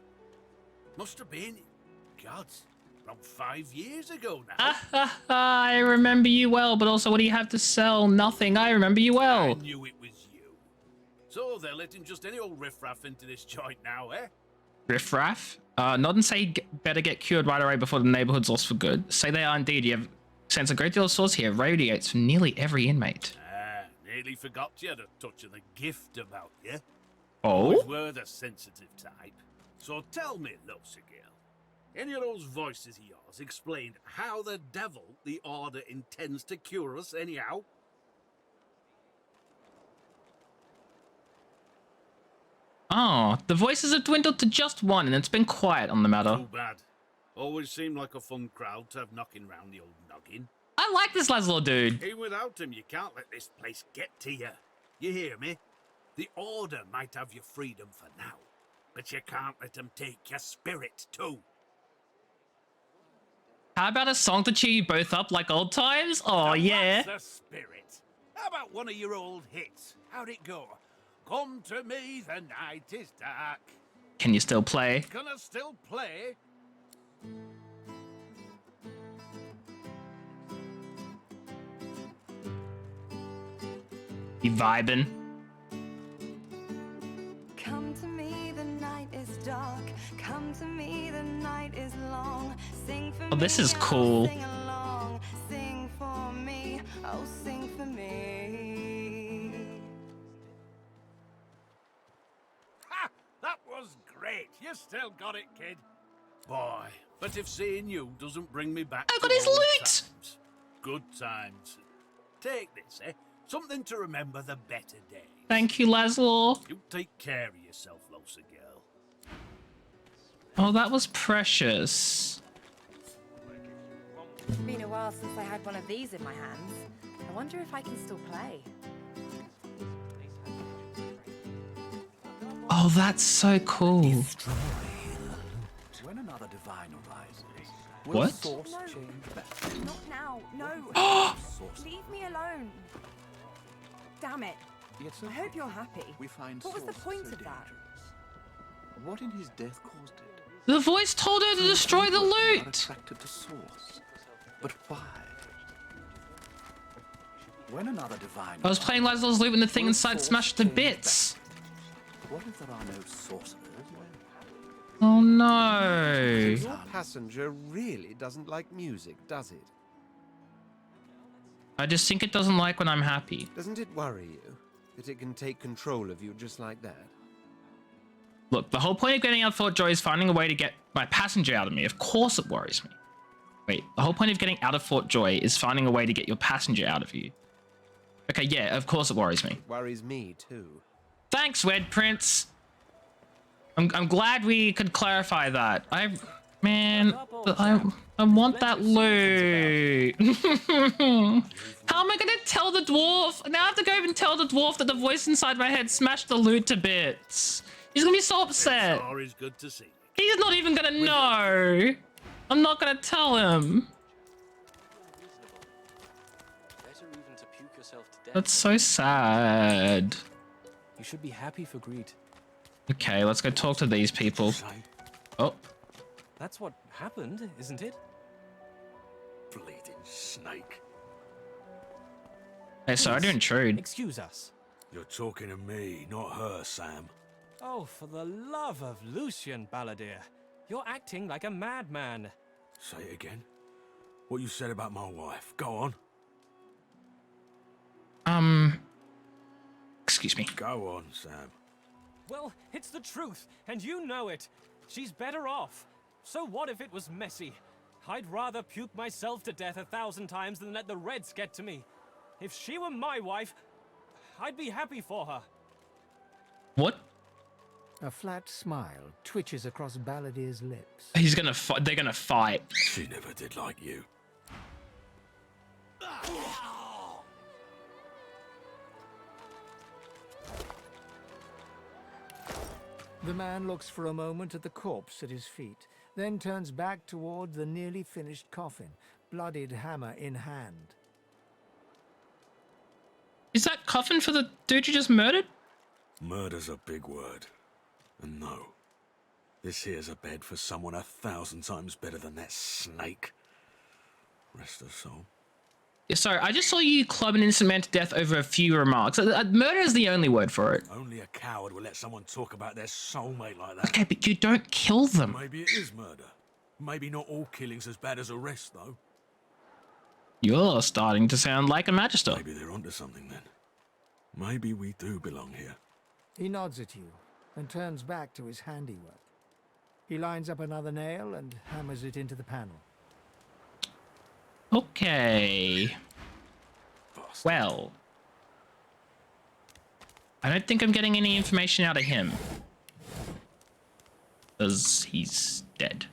Must have been, gods, around 5 years ago now. I remember you well, but also what do you have to sell? Nothing. I remember you well. I knew it was you. So they're letting just any old riffraff into this joint now, eh? Riffraff? Nod and say better get cured right away before the neighborhood's lost for good. Say they are indeed. You have sense a great deal of source here. Radiates from nearly every inmate. Nearly forgot you had a touch of the gift about you. Oh? Always were the sensitive type. So tell me, Losa girl, any of those voices of yours explained how the devil the Order intends to cure us anyhow? Oh, the voices have dwindled to just one, and it's been quiet on the matter. Too bad. Always seemed like a fun crowd to have knocking round the old noggin. I like this Laszlo dude. Even without him, you can't let this place get to you. You hear me? The Order might have your freedom for now, but you can't let them take your spirit too. How about a song to cheer you both up like old times? Oh, yeah. What's the spirit? How about one of your old hits? How'd it go? Come to me, the night is dark. Can you still play? Can I still play? You vibing? Come to me, the night is dark. Come to me, the night is long. Sing for me. Oh, this is cool. Sing along. Sing for me. Oh, sing for me. Ha! That was great. You still got it, kid. Boy, but if seeing you doesn't bring me back I got to his old loot! times, good times. Take this, eh? Something to remember the better days. Thank you, Laszlo. You take care of yourself, Losa girl. Oh, that was precious. It's been a while since I had one of these in my hands. I wonder if I can still play. Oh, that's so cool. When another divine arises, What? Source change back? Not now. No. Leave me alone. Damn it. Yet so I hope you're happy. We find What was the Source point so of that? dangerous. What in his death caused it? The voice told her to destroy the Are loot. attracted to Source, but why? When another divine I was playing Laszlo's loot when the thing inside smashed to bits. What if there are no sorcerers? Oh no. Your passenger really doesn't like music, does it? I just think it doesn't like when I'm happy. Doesn't it worry you that it can take control of you just like that? Look, the whole point of getting out of Fort Joy is finding a way to get my passenger out of me. Of course it worries me. Wait, the whole point of getting out of Fort Joy is finding a way to get your passenger out of you. Okay, yeah, of course it worries me. It worries me too. Thanks, Wed Prince. I'm glad we could clarify that. I want that loot. How am I gonna tell the dwarf? Now I have to go and tell the dwarf that the voice inside my head smashed the loot to bits. He's gonna be so upset. It's always good to see. He's not even gonna know. I'm not gonna tell him. That's so sad. You should be happy for Greed. Okay, let's go talk to these people. Oh. That's what happened, isn't it? Bleeding snake. Hey, sorry to intrude. Excuse us. You're talking to me, not her, Sam. Oh, for the love of Lucian, Balladeer. You're acting like a madman. Say it again. What you said about my wife. Go on. Excuse me. Go on, Sam. Well, it's the truth, and you know it. She's better off. So what if it was messy? I'd rather puke myself to death 1,000 times than let the Reds get to me. If she were my wife, I'd be happy for her. What? A flat smile twitches across Balladeer's lips. He's gonna fight. They're gonna fight. She never did like you. The man looks for a moment at the corpse at his feet, then turns back toward the nearly finished coffin, bloodied hammer in hand. Is that coffin for the dude you just murdered? Murder's a big word. And no, this here's a bed for someone 1,000 times better than that snake. Rest her soul. Sorry, I just saw you club an innocent man to death over a few remarks. Murder is the only word for it. Only a coward will let someone talk about their soulmate like that. Okay, but you don't kill them. Maybe it is murder. Maybe not all killing's as bad as arrest, though. You're starting to sound like a magister. Maybe they're onto something then. Maybe we do belong here. He nods at you and turns back to his handiwork. He lines up another nail and hammers it into the panel. Okay. Well, I don't think I'm getting any information out of him, because he's dead.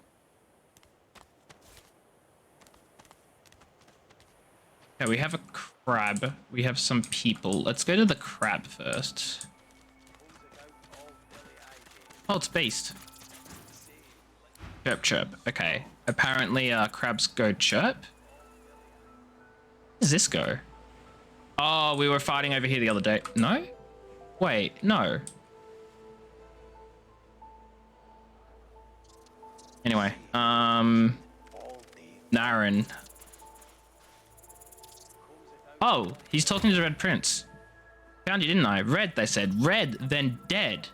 Okay, we have a crab. We have some people. Let's go to the crab first. Oh, it's beast. Chirp, chirp. Okay. Apparently, crabs go chirp. Where does this go? Oh, we were fighting over here the other day. No? Wait, no. Anyway, Naren. Oh, he's talking to the Red Prince. Found you, didn't I? Red, they said. Red, then dead.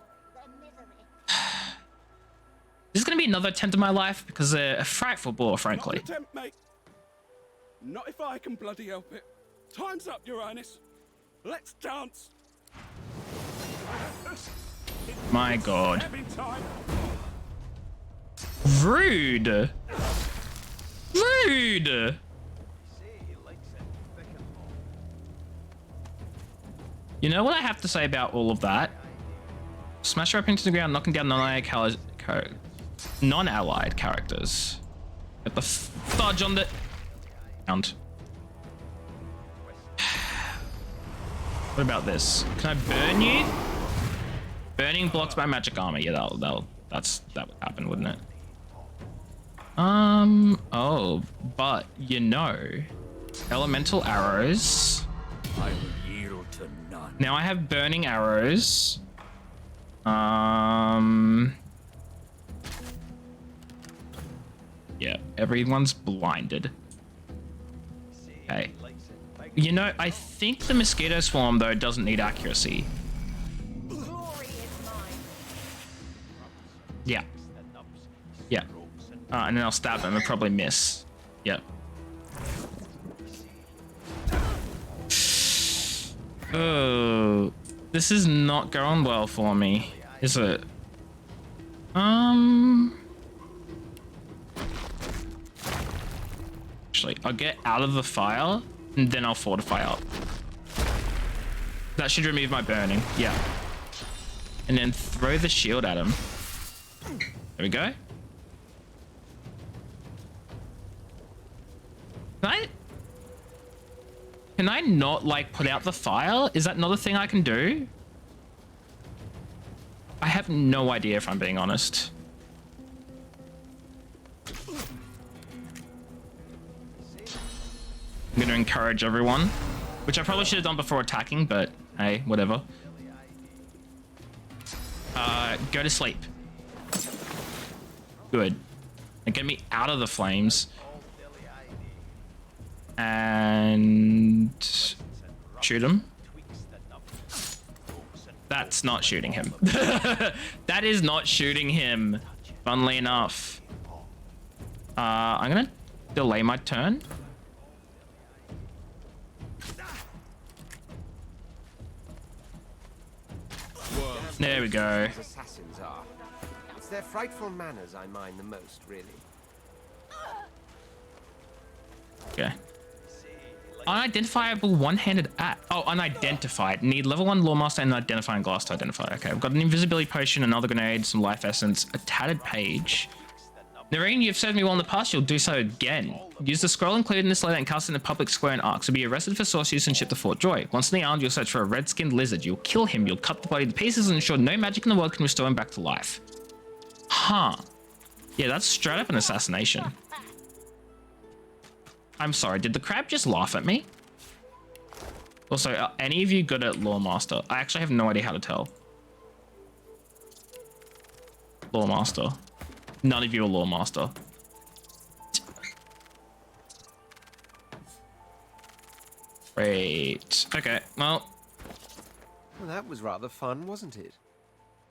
This is going to be another attempt of my life because they're a frightful bore, frankly. Not an attempt, mate. Not if I can bloody help it. Time's up, Your Highness. Let's dance. My God. Rude. Rude. You know what I have to say about all of that? Smash her up into the ground, knocking down non-allied characters. Get the fudge on the ground. What about this? Can I burn you? Burning blocks by magic armor. Yeah, that would happen, wouldn't it? Oh, but you know, elemental arrows. I will yield to none. Now I have burning arrows. Yeah, everyone's blinded. Okay. You know, I think the mosquito swarm though doesn't need accuracy. Yeah. Yeah. And then I'll stab him and probably miss. Yep. Oh, this is not going well for me, is it? Actually, I'll get out of the fire and then I'll fortify up. That should remove my burning. Yeah. And then throw the shield at him. There we go. Can I not, like, put out the fire? Is that not a thing I can do? I have no idea, if I'm being honest. I'm going to encourage everyone, which I probably should have done before attacking, but hey, whatever. Go to sleep. Good. And get me out of the flames. And shoot him. That's not shooting him. That is not shooting him, funnily enough. I'm gonna delay my turn. There we go. Assassins are. It's their frightful manners I mind the most, really. Okay. Unidentifiable one-handed oh, unidentified. Need level 1 Lawmaster and identifying glass to identify. Okay, I've got an invisibility potion, another grenade, some life essence, a tattered page, Noreen, you've served me well in the past, you'll do so again. Use the scroll included in this letter and cast it in a public square in Ark. So be arrested for source use and shipped to Fort Joy. Once in the island, you'll search for a red-skinned lizard. You'll kill him, you'll cut the body to pieces and ensure no magic in the world can restore him back to life. Huh. Yeah, that's straight up an assassination. I'm sorry, did the crab just laugh at me? Also, are any of you good at Lore Master? I actually have no idea how to tell. Lore Master. None of you are Lore Master. Great. Okay, well. Well, that was rather fun, wasn't it?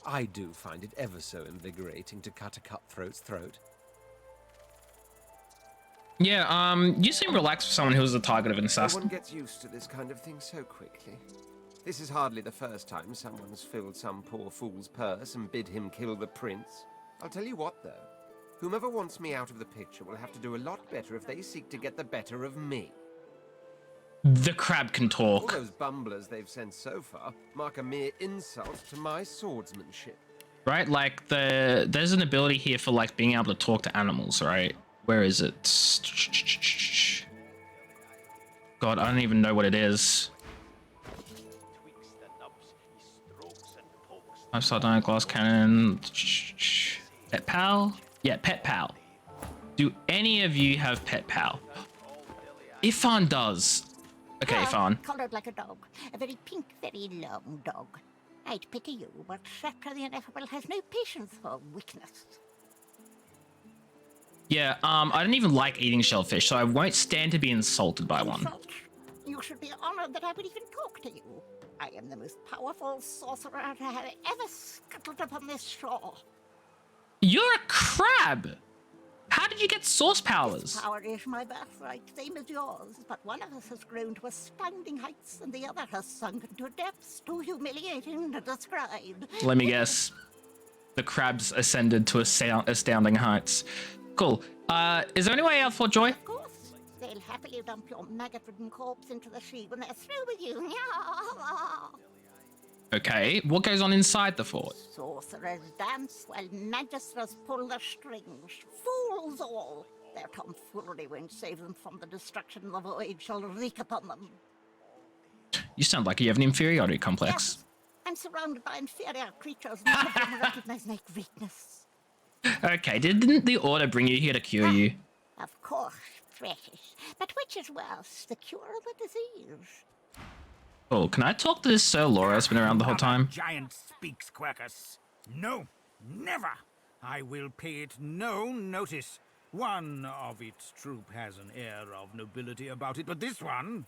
I do find it ever so invigorating to cut a cutthroat's throat. Yeah, you seem relaxed for someone who was the target of an No assassin. one gets used to this kind of thing so quickly. This is hardly the first time someone's filled some poor fool's purse and bid him kill the prince. I'll tell you what, though. Whomever wants me out of the picture will have to do a lot better if they seek to get the better of me. The crab can talk. All those bumblers they've sent so far mark a mere insult to my swordsmanship. Right, like there's an ability here for like being able to talk to animals, right? Where is it? God, I don't even know what it is. Upside down glass cannon. Pet pal? Yeah, pet pal. Do any of you have pet pal? Ifan does. Okay, Ifan. Coloured like a dog. A very pink, very long dog. I'd pity you, but Shepra the Ineffable has no patience for weakness. Yeah, I don't even like eating shellfish, so I won't stand to be insulted by one. You should be honored that I would even talk to you. I am the most powerful sorcerer to have ever scuttled upon this shore. You're a crab! How did you get source powers? This power is my birthright, same as yours, but one of us has grown to astounding heights and the other has sunken to depths too humiliating to describe. Let me guess. The crabs ascended to astounding heights. Cool. Is there any way out for Joy? Of course. They'll happily dump your maggot-ridden corpse into the sea when they're through with you. Okay, what goes on inside the fort? Sorcerers dance while magisters pull the strings. Fools all! Their tomfoolery won't save them from the destruction the void shall wreak upon them. You sound like you have an inferiority complex. Yes, I'm surrounded by inferior creatures, none of them recognize my greatness. Okay, didn't the order bring you here to cure you? Of course, precious. But which is worse, the cure or the disease? Oh, can I talk to this Sir Laura that's been around the whole time? Giant speaks, Quercus. No, never. I will pay it no notice. One of its troop has an air of nobility about it, but this one...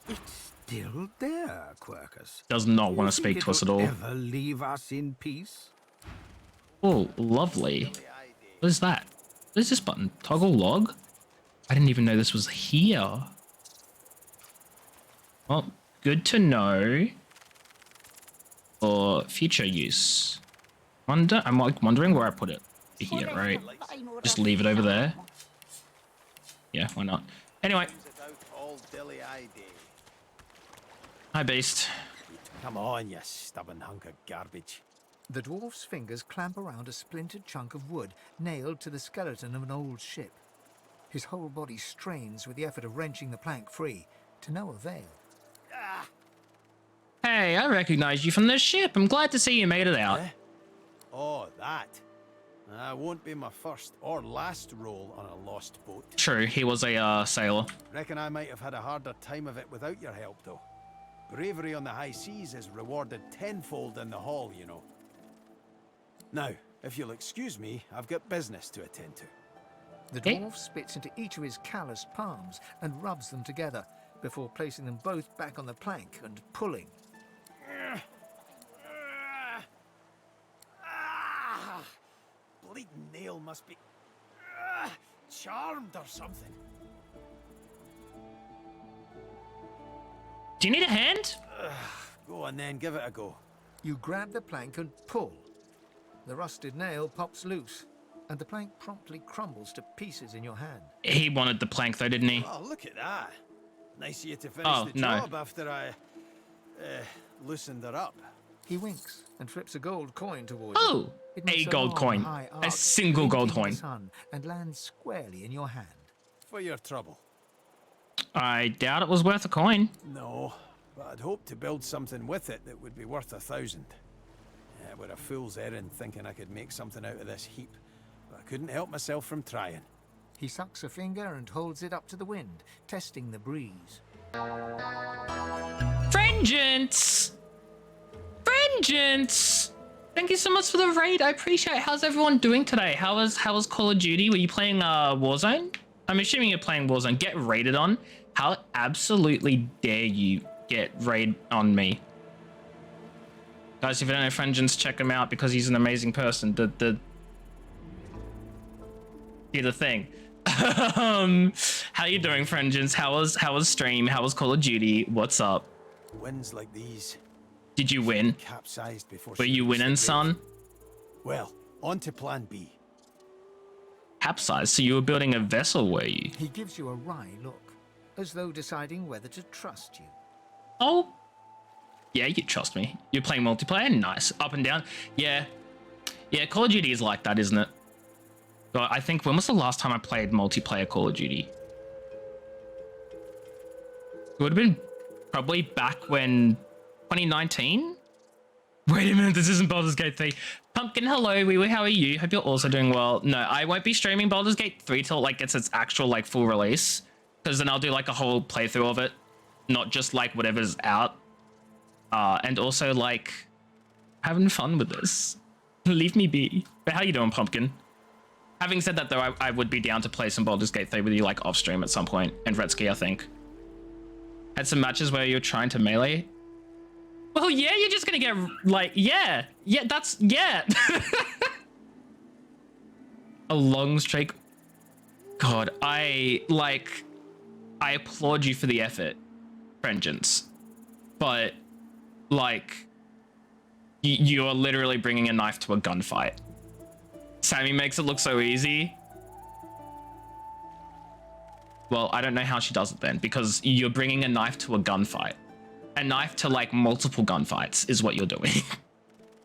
It's still there, Quercus. Does not want to speak to us at all. Ever leave us in peace? Oh, lovely. What is that? What is this button? Toggle log? I didn't even know this was here. Well, good to know for future use. I'm like wondering where I put it. Here, right? Just leave it over there. Yeah, why not? Anyway. Hi, Beast. Come on, you stubborn hunk of garbage. The dwarf's fingers clamp around a splintered chunk of wood nailed to the skeleton of an old ship. His whole body strains with the effort of wrenching the plank free, to no avail. Hey, I recognize you from this ship. I'm glad to see you made it out. Eh? Oh, that. Won't be my first or last roll on a lost boat. True, he was a sailor. Reckon I might have had a harder time of it without your help, though. Bravery on the high seas is rewarded tenfold in the hall, you know. Now, if you'll excuse me, I've got business to attend to. The dwarf spits into each of his calloused palms and rubs them together before placing them both back on the plank and pulling. Bleeding nail must be charmed or something. Do you need a hand? Go on then, give it a go. You grab the plank and pull. The rusted nail pops loose, and the plank promptly crumbles to pieces in your hand. He wanted the plank though, didn't he? Oh, look at that. Nice of you to finish the job after I loosened her up. He winks and flips a gold coin towards you. Oh, It A makes gold long, coin. high A arc single gold blinking in coin. the sun and lands squarely in your hand. For your trouble. I doubt it was worth a coin. No, but I'd hoped to build something with it that would be worth 1,000. Yeah, we're a fool's errand thinking I could make something out of this heap, but I couldn't help myself from trying. He sucks a finger and holds it up to the wind, testing the breeze. Vengeance! Vengeance! Thank you so much for the raid. I appreciate it. How's everyone doing today? How was Call of Duty? Were you playing Warzone? I'm assuming you're playing Warzone. Get raided on? How absolutely dare you get raid on me? Guys, if you don't know Vengeance, check him out because he's an amazing person. The thing. How you doing, Vengeance? How was stream? How was Call of Duty? What's up? Wins like these. Did you win? Capsized before. Were you winning, son? Well, on to plan B. Capsized? So you were building a vessel, were you? He gives you a wry look, as though deciding whether to trust you. Oh. Yeah, you trust me. You're playing multiplayer? Nice. Up and down? Yeah. Yeah, Call of Duty is like that, isn't it? But I think, when was the last time I played multiplayer Call of Duty? It would have been probably back when... 2019? Wait a minute, this isn't Baldur's Gate 3. Pumpkin, hello, Wee, how are you? Hope you're also doing well. No, I won't be streaming Baldur's Gate 3 till it like gets its actual like full release. Because then I'll do like a whole playthrough of it. Not just like whatever's out. And also like having fun with this. Leave me be. But how you doing, Pumpkin? Having said that though, I would be down to play some Baldur's Gate 3 with you like off stream at some point. And Retsky, I think. Had some matches where you're trying to melee. Well, yeah, you're just gonna get like, yeah, that's, yeah. A long streak. God, I applaud you for the effort, Vengeance. But like, you are literally bringing a knife to a gunfight. Sammy makes it look so easy. Well, I don't know how she does it then, because you're bringing a knife to a gunfight. A knife to like multiple gunfights is what you're doing.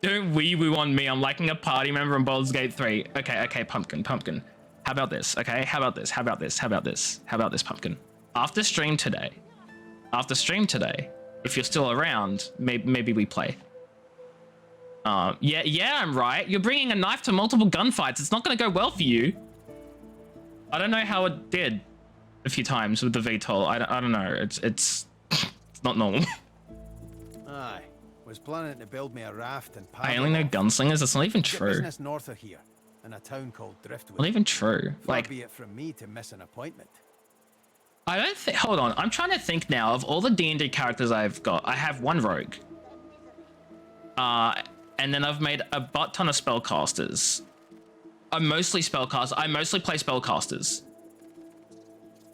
Don't wee-woo on me. I'm liking a party member in Baldur's Gate 3. Okay, Pumpkin. How about this? Okay, how about this, Pumpkin? After stream today, if you're still around, maybe we play. Yeah, I'm right. You're bringing a knife to multiple gunfights. It's not gonna go well for you. I don't know how it did a few times with the VTOL. I don't know. It's not normal. Aye, was planning to build me a raft and paddle. I only know gunslingers. That's not even true. Business north of here, in a town called Driftwood. Not even true. Far Like, be it from me to miss an appointment. I don't think. Hold on. I'm trying to think now of all the D&D characters I've got. I have one rogue. And then I've made a butt ton of spellcasters. I'm mostly spellcasters. I mostly play spellcasters.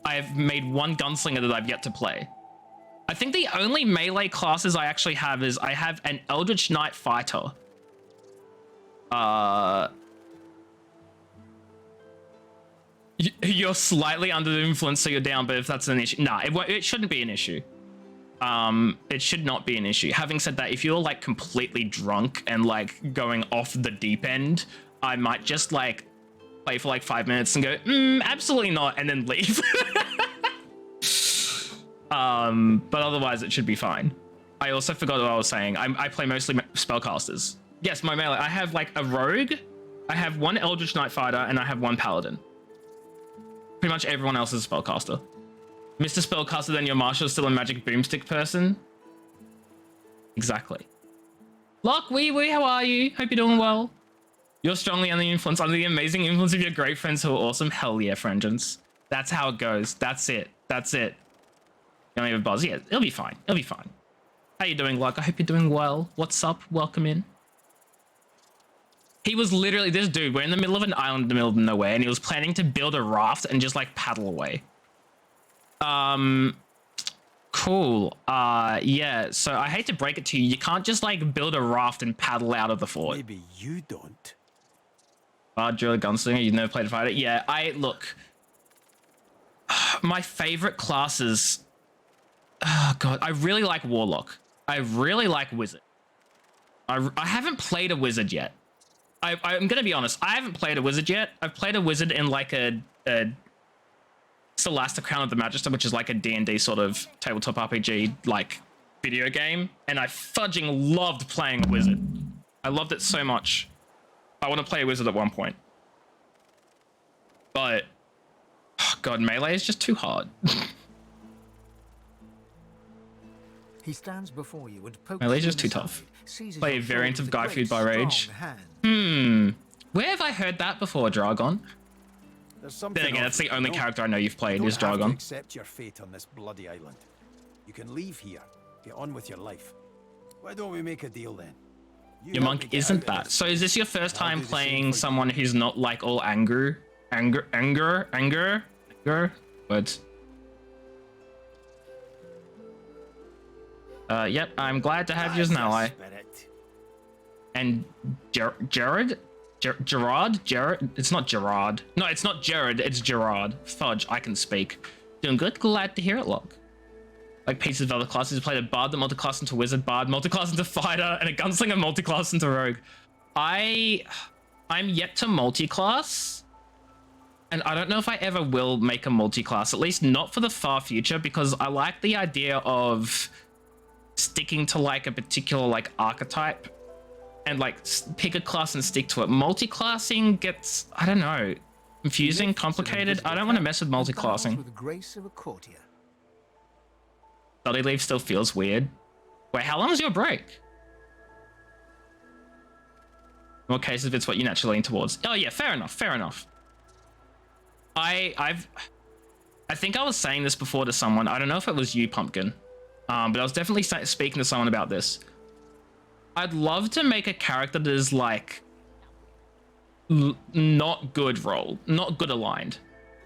I've made one gunslinger that I've yet to play. I think the only melee classes I actually have is I have an Eldritch Knight Fighter. You're slightly under the influence, so you're down, but if that's an issue... Nah, it shouldn't be an issue. It should not be an issue. Having said that, if you're like completely drunk and like going off the deep end, I might just like play for like 5 minutes and go, absolutely not, and then leave. But otherwise it should be fine. I also forgot what I was saying. I play mostly spellcasters. Yes, my melee. I have like a rogue, I have one Eldritch Knight Fighter, and I have one paladin. Pretty much everyone else is a spellcaster. Mr. Spellcaster, then your marshal is still a magic boomstick person. Exactly. Lock, wee, how are you? Hope you're doing well. You're strongly under the influence, under the amazing influence of your great friends who are awesome. Hell yeah, Vengeance. That's how it goes. That's it. You don't have a buzz. Yeah, it'll be fine. How you doing, Luck? I hope you're doing well. What's up? Welcome in. He was literally, this dude, we're in the middle of an island in the middle of nowhere, and he was planning to build a raft and just like paddle away. Cool. Yeah, so I hate to break it to you, you can't just like build a raft and paddle out of the fort. Maybe you don't. You're a gunslinger, you've never played a fighter. Yeah, look. My favorite classes. Oh god, I really like Warlock. I really like Wizard. I haven't played a Wizard yet. I'm gonna be honest. I haven't played a wizard yet. I've played a wizard in like a Celeste Crown of the Magister, which is like a D&D sort of tabletop RPG like video game, and I fudging loved playing a wizard. I loved it so much. I want to play a wizard at one point, but oh god, melee is just too hard. He stands before you and pokes Melee's you just in too the tough. side, seizes Play a your variant shoulder of with Guy a Food by great, Rage. strong hand. Where have I heard that before, Dragon? There's something Then again, that's the only character I know you've played You is don't have to Dragon. accept your fate on this bloody island. You can leave here, get on with your life. Why don't we make a deal then? You Your help monk me get isn't out of that. this, So is this your first and I'll time do the same playing for you. someone who's not like all anger? Words. Yep, I'm glad to have you as an ally. And Jared? Jared? It's not Gerard. No, it's not Jared, it's Gerard. Fudge, I can speak. Doing good? Glad to hear it, Locke. Like pieces of other classes, you played a bard that multiclass into wizard, bard multiclass into fighter, and a gunslinger multiclass into rogue. I'm yet to multiclass, and I don't know if I ever will make a multiclass, at least not for the far future, because I like the idea of sticking to like a particular like archetype and like pick a class and stick to it. Multiclassing gets, I don't know, confusing, complicated. I don't want to mess with multiclassing. With the grace of a courtier. Study leave still feels weird. Wait, how long is your break? In what cases if it's what you naturally lean towards? Oh yeah, fair enough, fair enough. I think I was saying this before to someone. I don't know if it was you, Pumpkin, but I was definitely speaking to someone about this. I'd love to make a character that is like not good roll, not good aligned.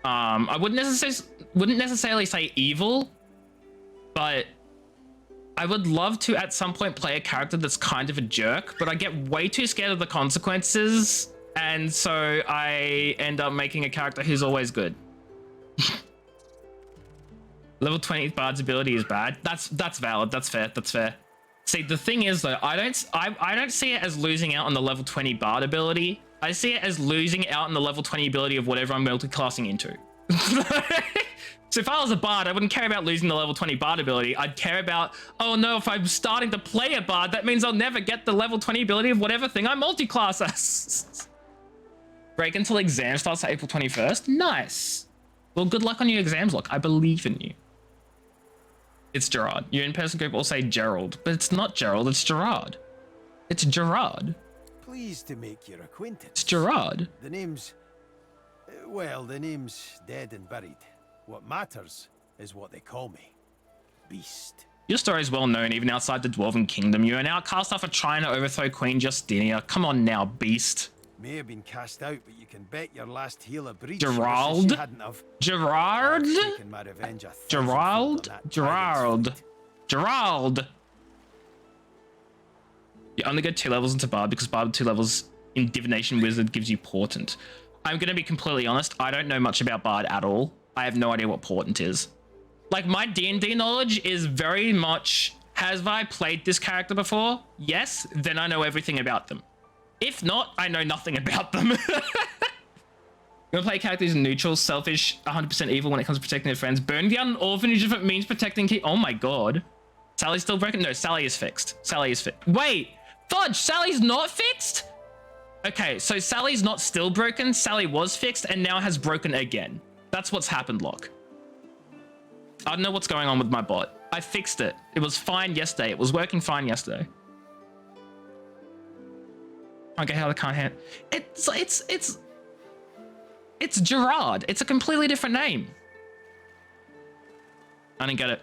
I wouldn't necessarily say evil, but I would love to at some point play a character that's kind of a jerk, but I get way too scared of the consequences, and so I end up making a character who's always good. Level 20 bard's ability is bad. That's valid. That's fair. That's fair. See, the thing is though, I don't see it as losing out on the level 20 bard ability. I see it as losing out on the level 20 ability of whatever I'm multiclassing into. So if I was a bard, I wouldn't care about losing the level 20 bard ability. I'd care about, oh no, if I'm starting to play a bard, that means I'll never get the level 20 ability of whatever thing I multiclass as. Break until exam starts April 21st? Nice. Well, good luck on your exams, look. I believe in you. It's Gerard. Your in-person group will say Gerald, but it's not Gerald, it's Gerard. It's Gerard. Pleased to make your acquaintance. It's Gerard. The name's... well, the name's dead and buried. What matters is what they call me. Beast. Your story is well known even outside the Dwarven Kingdom. You are an outcast after trying to overthrow Queen Justinia. Come on now, Beast. May have been cast out, but you can bet your last heel of breach Gerald? she hadn't have. Gerard? Taken my revenge 1,000 Gerald? on that Gerald? Gerald? You only get 2 levels into Bard because Bard 2 levels in Divination Wizard gives you Portent. I'm going to be completely honest. I don't know much about Bard at all. I have no idea what Portent is. Like, my D&D knowledge is very much, have I played this character before? Yes, then I know everything about them. If not, I know nothing about them. You're gonna play characters in neutral, selfish, 100% evil when it comes to protecting their friends. Burn down an orphanage if it means protecting kids. Oh my god. Sally's still broken? No, Sally is fixed. Sally is fixed. Wait, fudge, Sally's not fixed? Okay, so Sally's not still broken. Sally was fixed and now has broken again. That's what's happened, Locke. I don't know what's going on with my bot. I fixed it. It was fine yesterday. It was working fine yesterday. Okay, how I can't handle it's Gerard. It's a completely different name. I didn't get it.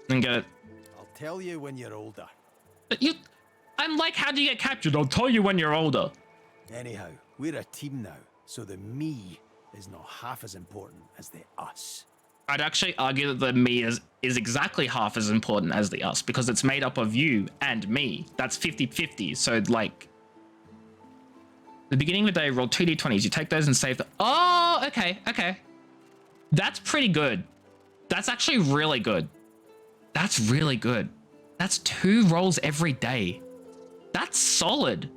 Didn't get it. I'll tell you when you're older. But I'm like, how do you get captured? I'll tell you when you're older. Anyhow, we're a team now, so the me is not half as important as the us. I'd actually argue that the me is exactly half as important as the us because it's made up of you and me. That's 50-50. So like, the beginning of the day, roll 2d20s. You take those and save the... Oh, okay, okay. That's pretty good. That's actually really good. That's really good. That's 2 rolls every day. That's solid.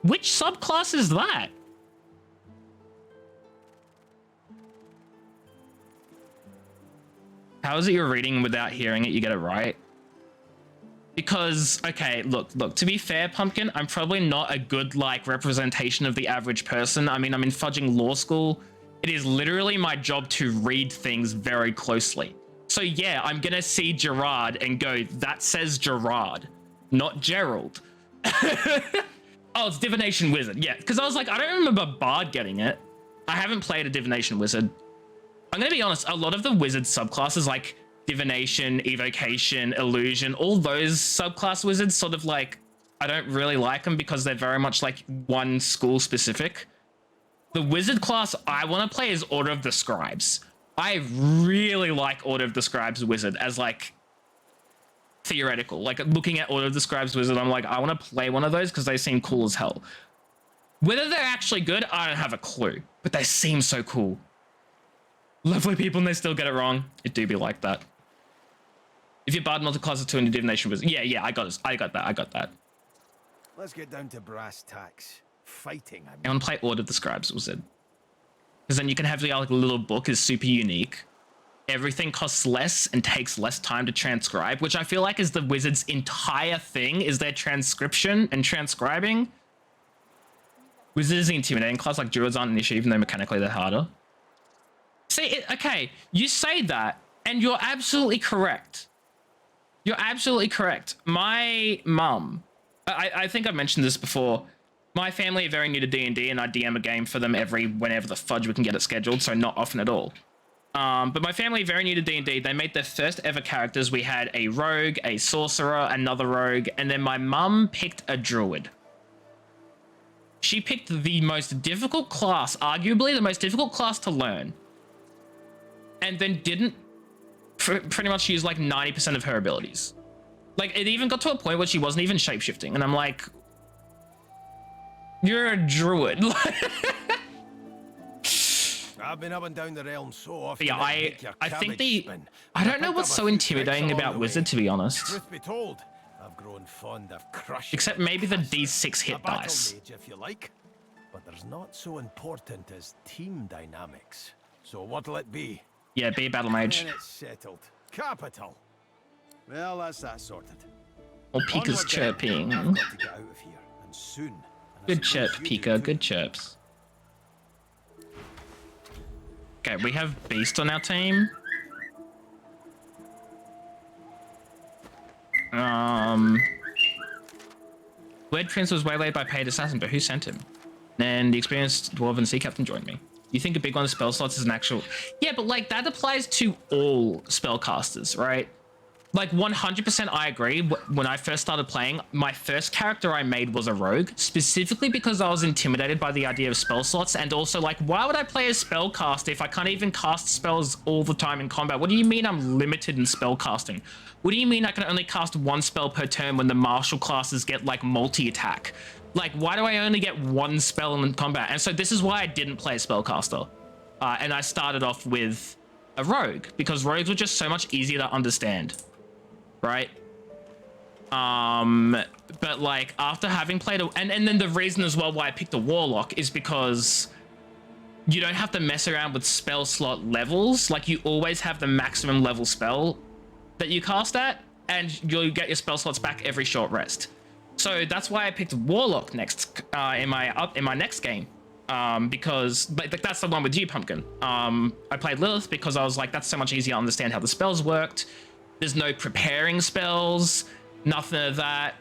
Which subclass is that? How is it you're reading without hearing it, you get it right? Because, okay, look, to be fair, Pumpkin, I'm probably not a good, like, representation of the average person. I mean, I'm in fudging law school. It is literally my job to read things very closely. So yeah, I'm gonna see Gerard and go, that says Gerard, not Gerald. Oh, it's Divination Wizard, yeah. Because I was like, I don't remember Bard getting it. I haven't played a Divination Wizard. I'm gonna be honest, a lot of the wizard subclasses like Divination, Evocation, Illusion, all those subclass wizards sort of like, I don't really like them because they're very much like one school specific. The wizard class I want to play is Order of the Scribes. I really like Order of the Scribes wizard as like theoretical. Like looking at Order of the Scribes wizard, I'm like, I want to play one of those because they seem cool as hell. Whether they're actually good, I don't have a clue, but they seem so cool. Lovely people and they still get it wrong. It do be like that. If you bard multi-class 2 into Divination Wizard. Yeah, I got that. Let's get down to brass tacks. Fighting, I mean. I want to play Order of the Scribes Wizard. Because then you can have the like, little book is super unique. Everything costs less and takes less time to transcribe, which I feel like is the wizard's entire thing, is their transcription and transcribing. Wizard is the intimidating class, like druids aren't an issue, even though mechanically they're harder. See, okay, you say that, and you're absolutely correct. You're absolutely correct. My mum, I think I've mentioned this before. My family are very new to D&D, and I DM a game for them whenever the fudge we can get it scheduled, so not often at all. But my family are very new to D&D. They made their first ever characters. We had a rogue, a sorcerer, another rogue, and then my mum picked a druid. She picked the most difficult class, arguably the most difficult class to learn. And then didn't pretty much use like 90% of her abilities. Like it even got to a point where she wasn't even shapeshifting. And I'm like, you're a druid. I've been up and down the realm so often. Yeah, I think I don't know what's so intimidating about Wizard, to be honest. Truth be told, I've grown fond of crushing. Except maybe the D6 hit dice. Mage, if you like. But there's not so important as team dynamics. So what'll it be? Yeah, be a battle mage. And it's settled. Capital. Well, that's that sorted. Or Pika's chirping. I've got to get out of here, and soon. Good chirp, Pika. Good chirps. Okay, we have Beast on our team. Wed Prince was waylaid by paid assassin, but who sent him? Then the experienced dwarven sea captain joined me. You think a big one of spell slots is an actual... Yeah, but like that applies to all spellcasters, right? Like 100% I agree. When I first started playing, my first character I made was a rogue, specifically because I was intimidated by the idea of spell slots, and also like, why would I play a spellcaster if I can't even cast spells all the time in combat? What do you mean I'm limited in spellcasting? What do you mean I can only cast one spell per turn when the martial classes get like multi-attack? Like, why do I only get one spell in combat? And so this is why I didn't play a spellcaster. And I started off with a rogue, because rogues were just so much easier to understand. Right? But like after having played and then the reason as well why I picked a warlock is because you don't have to mess around with spell slot levels. Like you always have the maximum level spell that you cast at, and you'll get your spell slots back every short rest. So that's why I picked warlock next in my next game. Because that's the one with you, Pumpkin. I played Lilith because I was like, that's so much easier to understand how the spells worked. There's no preparing spells, nothing of that.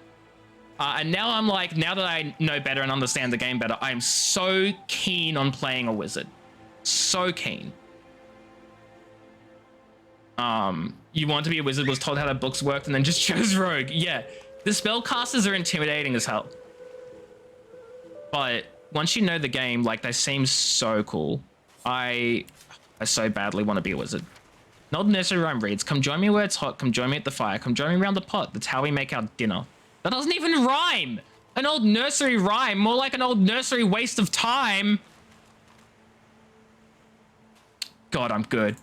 And now I'm like, now that I know better and understand the game better, I'm so keen on playing a wizard. So keen. You want to be a wizard, was told how the books worked, and then just chose rogue. Yeah, the spellcasters are intimidating as hell. But once you know the game, like, they seem so cool. I so badly want to be a wizard. An old nursery rhyme reads, come join me where it's hot, come join me at the fire, come join me around the pot, that's how we make our dinner. That doesn't even rhyme! An old nursery rhyme, more like an old nursery waste of time. God, I'm good.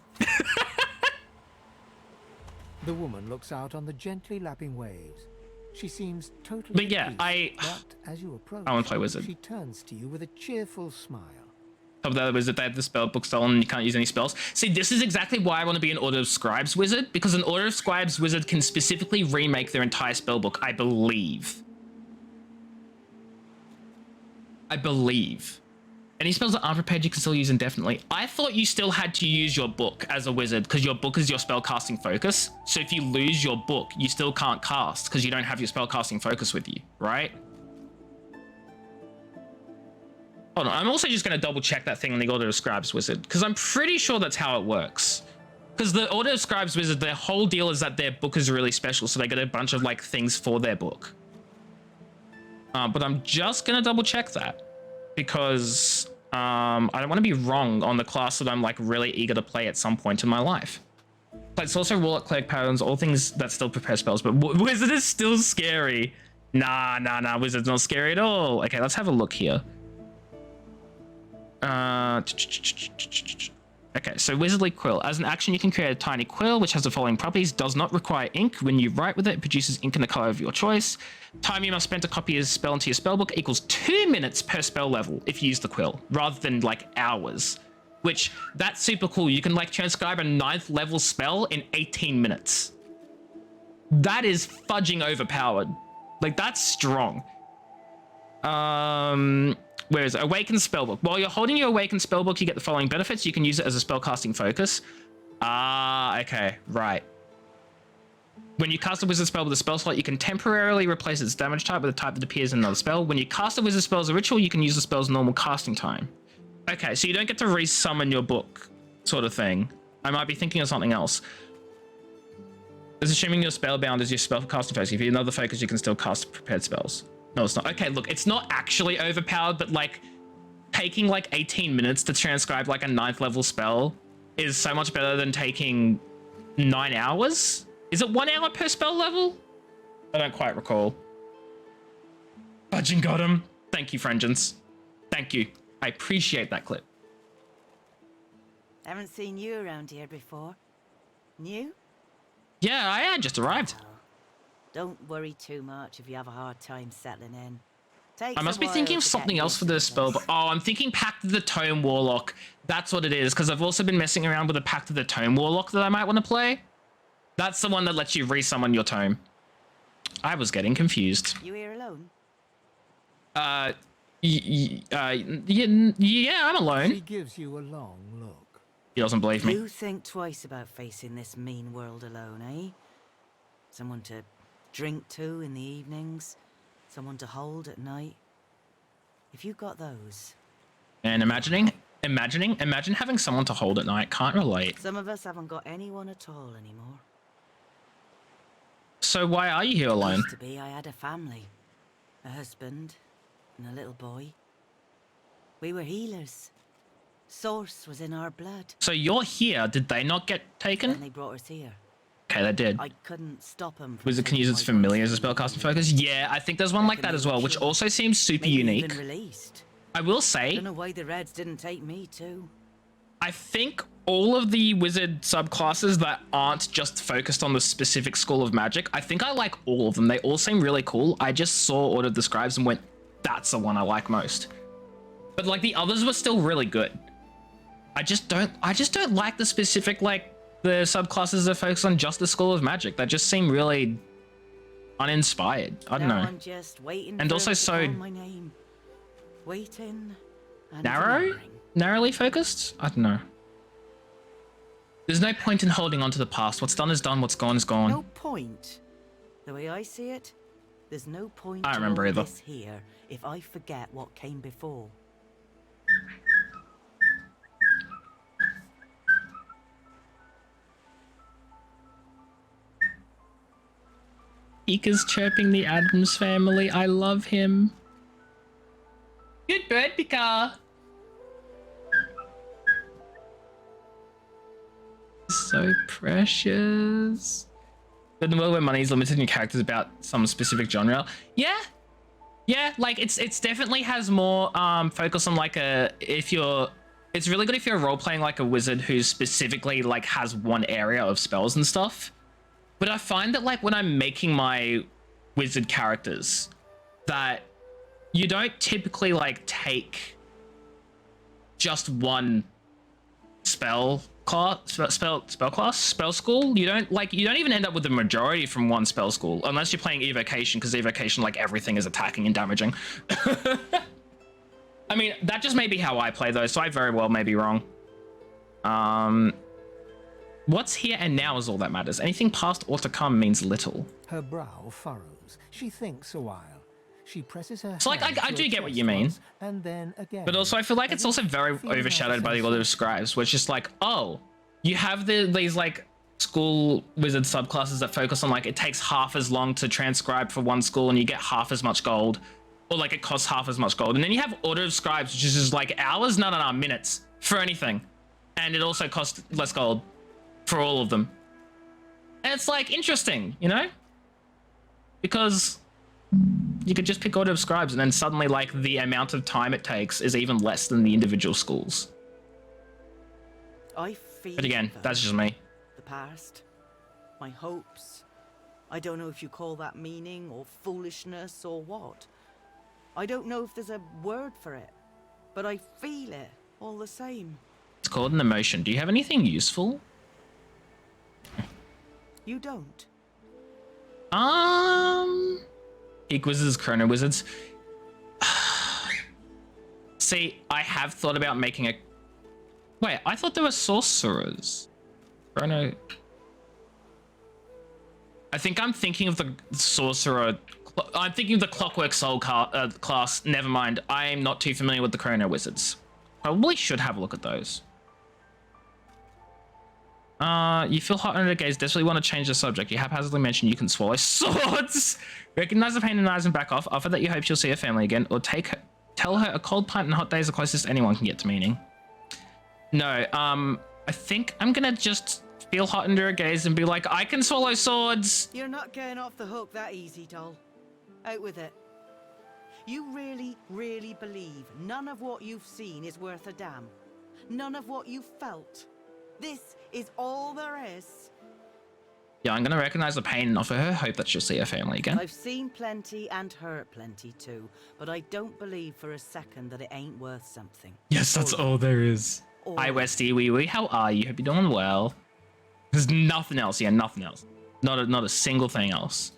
The woman looks out on the gently lapping waves. She seems totally But yeah, at peace, but as you approach, I want to play wizard. she turns to you with a cheerful smile. Top of that wizard, they have the spell book stolen and you can't use any spells. See, this is exactly why I want to be an Order of Scribes wizard, because an Order of Scribes wizard can specifically remake their entire spell book, I believe. Any spells that aren't prepared you can still use indefinitely. I thought you still had to use your book as a wizard because your book is your spellcasting focus. So if you lose your book, you still can't cast because you don't have your spellcasting focus with you, right? Hold on, I'm also just going to double check that thing on the Order of Scribes wizard because I'm pretty sure that's how it works. Because the Order of Scribes wizard, their whole deal is that their book is really special, so they get a bunch of like things for their book. But I'm just going to double check that. Because I don't want to be wrong on the class that I'm like really eager to play at some point in my life. But it's also Warlock, Cleric, Paladins, all things that still prepare spells. But Wizard is still scary. Nah, Wizard's not scary at all. Okay, let's have a look here. Okay, so Wizardly Quill. As an action, you can create a tiny quill, which has the following properties. Does not require ink. When you write with it, it produces ink in the color of your choice. Time you must spend to copy a spell into your spellbook equals 2 minutes per spell level if you use the quill, rather than like hours. Which, that's super cool. You can like transcribe a 9th level spell in 18 minutes. That is fudging overpowered. Like, that's strong. Where is it? Awaken Spellbook. While you're holding your Awaken Spellbook, you get the following benefits. You can use it as a spellcasting focus. Okay, right. When you cast a wizard spell with a spell slot, you can temporarily replace its damage type with a type that appears in another spell. When you cast a wizard spell as a ritual, you can use the spell's normal casting time. Okay, so you don't get to resummon your book, sort of thing. I might be thinking of something else. It's assuming you're spellbound as your spellcasting focus. If you have another focus, you can still cast prepared spells. No, it's not. Okay, look, it's not actually overpowered, but like taking like 18 minutes to transcribe like a 9th level spell is so much better than taking 9 hours. Is it 1 hour per spell level? I don't quite recall. Fudging got him. Thank you, Frengens. Thank you. I appreciate that clip. Haven't seen you around here before. New? Yeah, I just arrived. Don't worry too much if you have a hard time settling in. I must be thinking of something else for this spell, but oh, I'm thinking Pact of the Tome Warlock. That's what it is, because I've also been messing around with a Pact of the Tome Warlock that I might want to play. That's the one that lets you resummon your tome. I was getting confused. You here alone? Yeah, I'm alone. She gives you a long look. He doesn't believe me. You think twice about facing this mean world alone, eh? Someone to drink to in the evenings, someone to hold at night. If you got those. And imagine having someone to hold at night. Can't relate. Some of us haven't got anyone at all anymore. So why are you here alone? Used to be, I had a family, a husband, and a little boy. We were healers. Source was in our blood. So you're here. Did they not get taken? And they brought us here. Okay, they did. I couldn't stop them. Wizard can use its familiar as a spellcasting focus. Yeah, I think there's one like that as well, which also seems super unique. I will say, I don't know why the Reds didn't take me too. I think all of the wizard subclasses that aren't just focused on the specific school of magic, I think I like all of them. They all seem really cool. I just saw Order of the Scribes and went, that's the one I like most. But like the others were still really good. I just don't like the specific, like, the subclasses that focus on just the school of magic. That just seem really uninspired. I don't know. I'm just waiting and for also to so call my name. Waiting and narrowly focused. I don't know. There's no point in holding on to the past. What's done is done. What's gone is gone. No point. The way I see it, there's no point. I don't remember to all either. this here if I forget what came before. Ika's chirping the Addams family. I love him. Good bird, Pika. So precious. But in the world where money is limited and your character's about some specific genre. Yeah. Yeah, like it's definitely has more focus on like it's really good if you're role playing like a wizard who specifically like has one area of spells and stuff. But I find that like when I'm making my wizard characters that you don't typically like take just one spell school. You don't even end up with the majority from one spell school unless you're playing evocation, because evocation, like, everything is attacking and damaging. I mean, that just may be how I play though, so I very well may be wrong. What's here and now is all that matters. Anything past or to come means little. Her brow furrows. She thinks a while. She presses her. So, like, I do get what you mean. And then again. But also, I feel like it's also very overshadowed by the Order of Scribes, which is like, oh, you have these like school wizard subclasses that focus on, like, it takes half as long to transcribe for one school and you get half as much gold, or like it costs half as much gold. And then you have Order of Scribes, which is just like hours, no, minutes for anything, and it also costs less gold for all of them. And it's like interesting, you know, because you could just pick Order of Scribes and then suddenly, like, the amount of time it takes is even less than the individual schools. I feel But again, that's just me. the past, my hopes. I don't know if you call that meaning or foolishness or what. I don't know if there's a word for it, but I feel it all the same. It's called an emotion. Do you have anything useful? You don't? Geek Wizards, Chrono Wizards. See, I have thought about making a... Wait, I thought there were sorcerers. Chrono... I think I'm thinking of the sorcerer... I'm thinking of the Clockwork Soul class. Never mind. I'm not too familiar with the Chrono Wizards. Probably should have a look at those. You feel hot under the gaze, desperately want to change the subject. You haphazardly mention you can swallow swords. Recognize the pain in the eyes and back off. Offer that you hope she'll see her family again, or tell her a cold pint and hot day is the closest anyone can get to meaning. No, I think I'm gonna just feel hot under her gaze and be like, I can swallow swords. You're not getting off the hook that easy, doll. Out with it. You really, really believe none of what you've seen is worth a damn? None of what you've felt? This is all there is? Yeah, I'm gonna recognize the pain and offer her hope that she'll see her family again. I've seen plenty and heard plenty too, but I don't believe for a second that it ain't worth something. Yes, that's all there is. Hi, Westy, wee wee. How are you? Hope you're doing well. There's nothing else. Yeah, nothing else. Not a single thing else.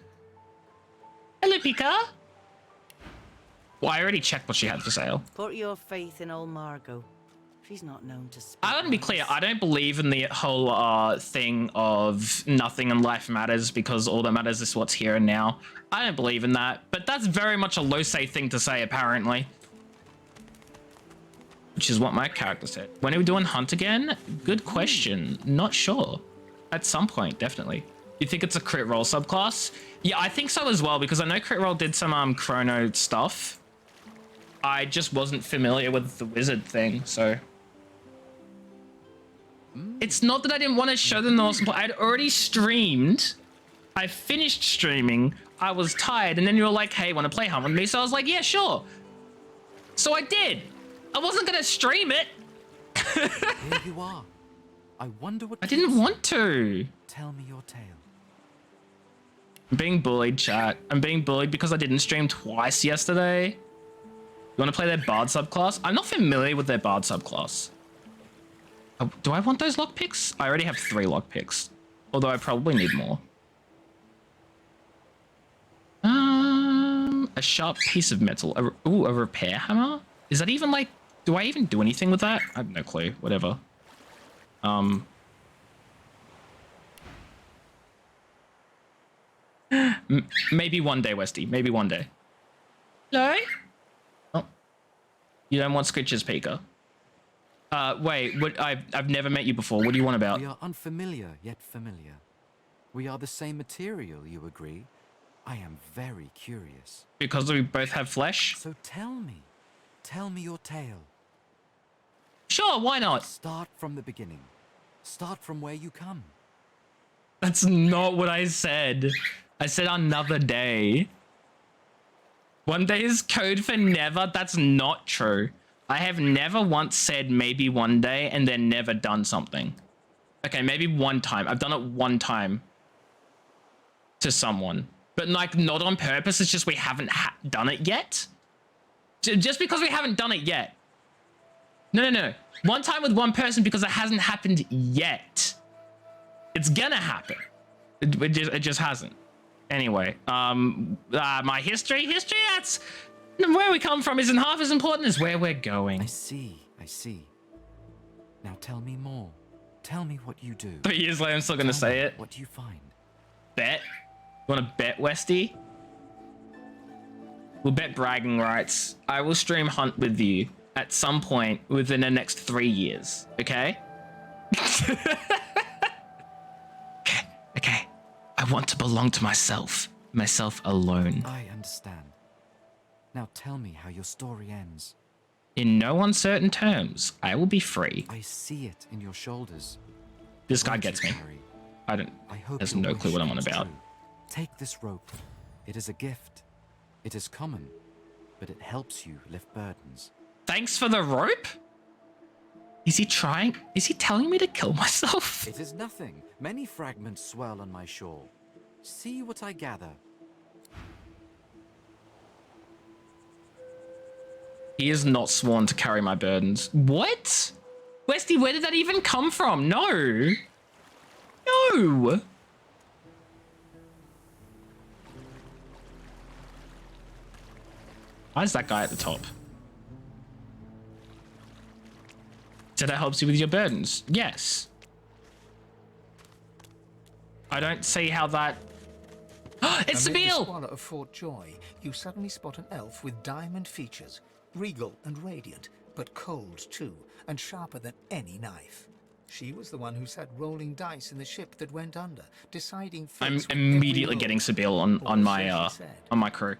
Hello, Pika. Well, I already checked what she had for sale. Put your faith in old Margot. She's not known to speak. I want to be clear. I don't believe in the whole thing of nothing in life matters because all that matters is what's here and now. I don't believe in that, but that's very much a low-say thing to say, apparently. Which is what my character said. When are we doing Hunt again? Good question. Not sure. At some point, definitely. You think it's a crit roll subclass? Yeah, I think so as well, because I know crit roll did some chrono stuff. I just wasn't familiar with the wizard thing, so... It's not that I didn't want to show them the awesome play. I'd already streamed. I finished streaming. I was tired, and then you were like, hey, want to play Hunt with me? So I was like, yeah, sure. So I did. I wasn't going to stream it. Here you are. I wonder what... I didn't want to. Tell me your tale. I'm being bullied, chat. I'm being bullied because I didn't stream twice yesterday. You want to play their Bard subclass? I'm not familiar with their Bard subclass. Do I want those lockpicks? I already have 3 lockpicks. Although I probably need more. A sharp piece of metal. Ooh, a repair hammer? Is that even like... Do I even do anything with that? I have no clue. Whatever. Maybe one day, Westy. Maybe one day. No? Oh. You don't want Scritches, Pika. Wait, I've never met you before. What do you want about? We are unfamiliar, yet familiar. We are the same material, you agree? I am very curious. Because we both have flesh? So tell me your tale. Sure, why not? Start from the beginning. Start from where you come. That's not what I said. I said another day. One day is code for never. That's not true. I have never once said maybe one day and then never done something. Okay, maybe one time. I've done it one time to someone. but like not on purpose. It's just we haven't done it yet. Just because we haven't done it yet. No. One time with one person because it hasn't happened yet. It's gonna happen. It just hasn't. Anyway, my history, that's where we come from isn't half as important as where we're going. I see. Now tell me more. Tell me what you do. 3 years later, I'm still gonna say it. What do you find? Bet? Wanna bet, Westy? We'll bet bragging rights. I will stream Hunt with you at some point within the next 3 years, okay? Okay. I want to belong to myself alone. I understand. Now tell me how your story ends. In no uncertain terms, I will be free. I see it in your shoulders. This guy gets me. I hope has no clue what I'm on about. Take this rope. It is a gift. It is common, but it helps you lift burdens. Thanks for the rope? Is he telling me to kill myself? It is nothing. Many fragments swirl on my shore. See what I gather. He is not sworn to carry my burdens. What? Westy, where did that even come from? No. No. Why is that guy at the top? So that helps you with your burdens. Yes. I don't see how that... It's Amid the Sabine! squalor of Fort Joy, you suddenly spot an elf with diamond features, regal and radiant, but cold too, and sharper than any knife. She was the one who sat rolling dice in the ship that went under, deciding fates I'm with immediately every getting roll. Sabine on my crew.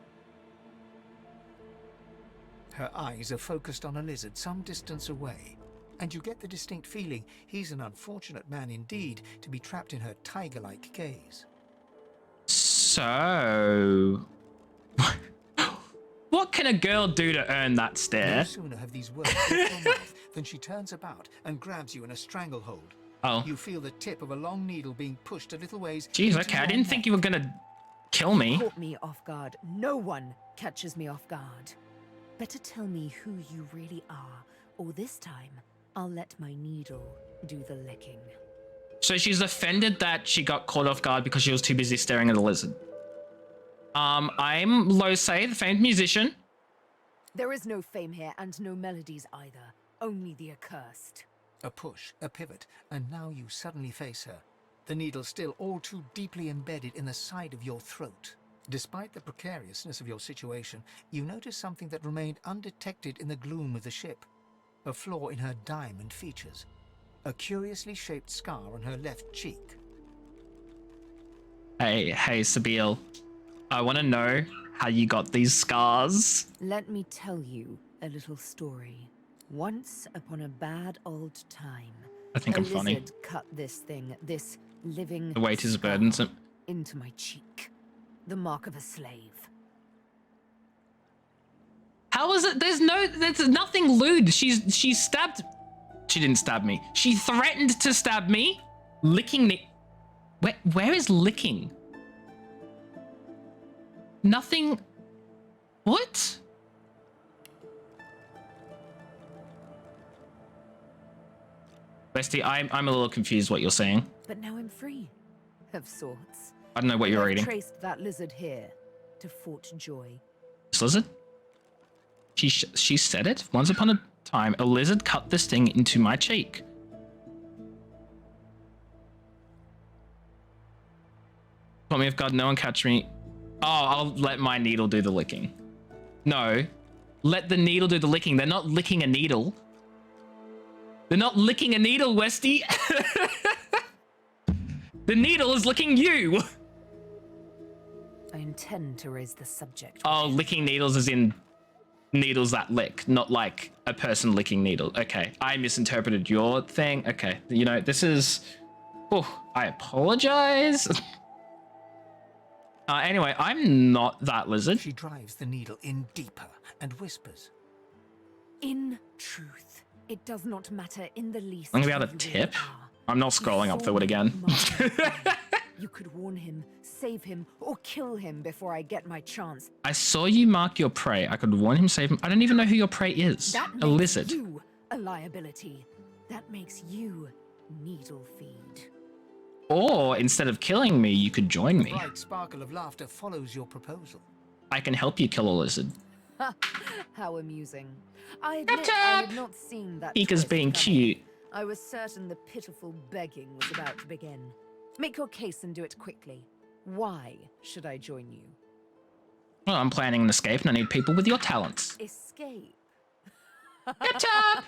Her eyes are focused on a lizard some distance away, and you get the distinct feeling he's an unfortunate man indeed to be trapped in her tiger-like gaze. So... What can a girl do to earn that stare? No sooner have these words hit your mouth than she turns about and grabs you in a stranglehold. Oh. You feel the tip of a long needle being pushed a little ways. Jeez, okay, I didn't think you were gonna kill me. Caught me off guard. No one catches me off guard. Better tell me who you really are, or this time I'll let my needle do the licking. So she's offended that she got caught off guard because she was too busy staring at a lizard. I'm Lose, the famed musician. There is no fame here and no melodies either. Only the accursed. A push, a pivot, and now you suddenly face her. The needle still all too deeply embedded in the side of your throat. Despite the precariousness of your situation, you notice something that remained undetected in the gloom of the ship. A flaw in her diamond features. A curiously shaped scar on her left cheek. Hey, Sabine. I want to know how you got these scars. Let me tell you a little story. Once upon a bad old time, I think I'm funny. Lizard cut this thing, this living The weight is scar burdensome. into my cheek. The mark of a slave. How is it? There's nothing lewd. She stabbed. She didn't stab me. She threatened to stab me. Licking me. Where is licking? Nothing. What? Bestie, I'm a little confused what you're saying. But now I'm free, of sorts. I don't know what you're I've reading. Traced that lizard here to Fort Joy. This lizard? She said it. Once upon a time, a lizard cut this thing into my cheek. Caught me off guard. No one catch me. Oh, I'll let my needle do the licking. No, let the needle do the licking. They're not licking a needle. They're not licking a needle, Westy. The needle is licking you. I intend to raise the subject. Oh, licking needles as in needles that lick, not like a person licking needle. Okay, I misinterpreted your thing. Okay, you know, this is... Oh, I apologize. Anyway, I'm not that lizard. She drives the needle in deeper and whispers. In truth, it does not matter in the least. I'm gonna be able to tip. I'm not scrolling up through it again. You could warn him save him or kill him before I get my chance. I saw you mark your prey. I could warn him, save him. I don't even know who your prey is. That A makes lizard. you a liability. That makes you needle feed. Or instead of killing me, you could join The me. bright sparkle of laughter follows your proposal. I can help you kill a lizard. How amusing. I admit I had not seen that. Pika's twist being coming. cute. I was certain the pitiful begging was about to begin. Make your case and do it quickly. Why should I join you? Well, I'm planning an escape and I need people with your talents. Escape. Ketchup!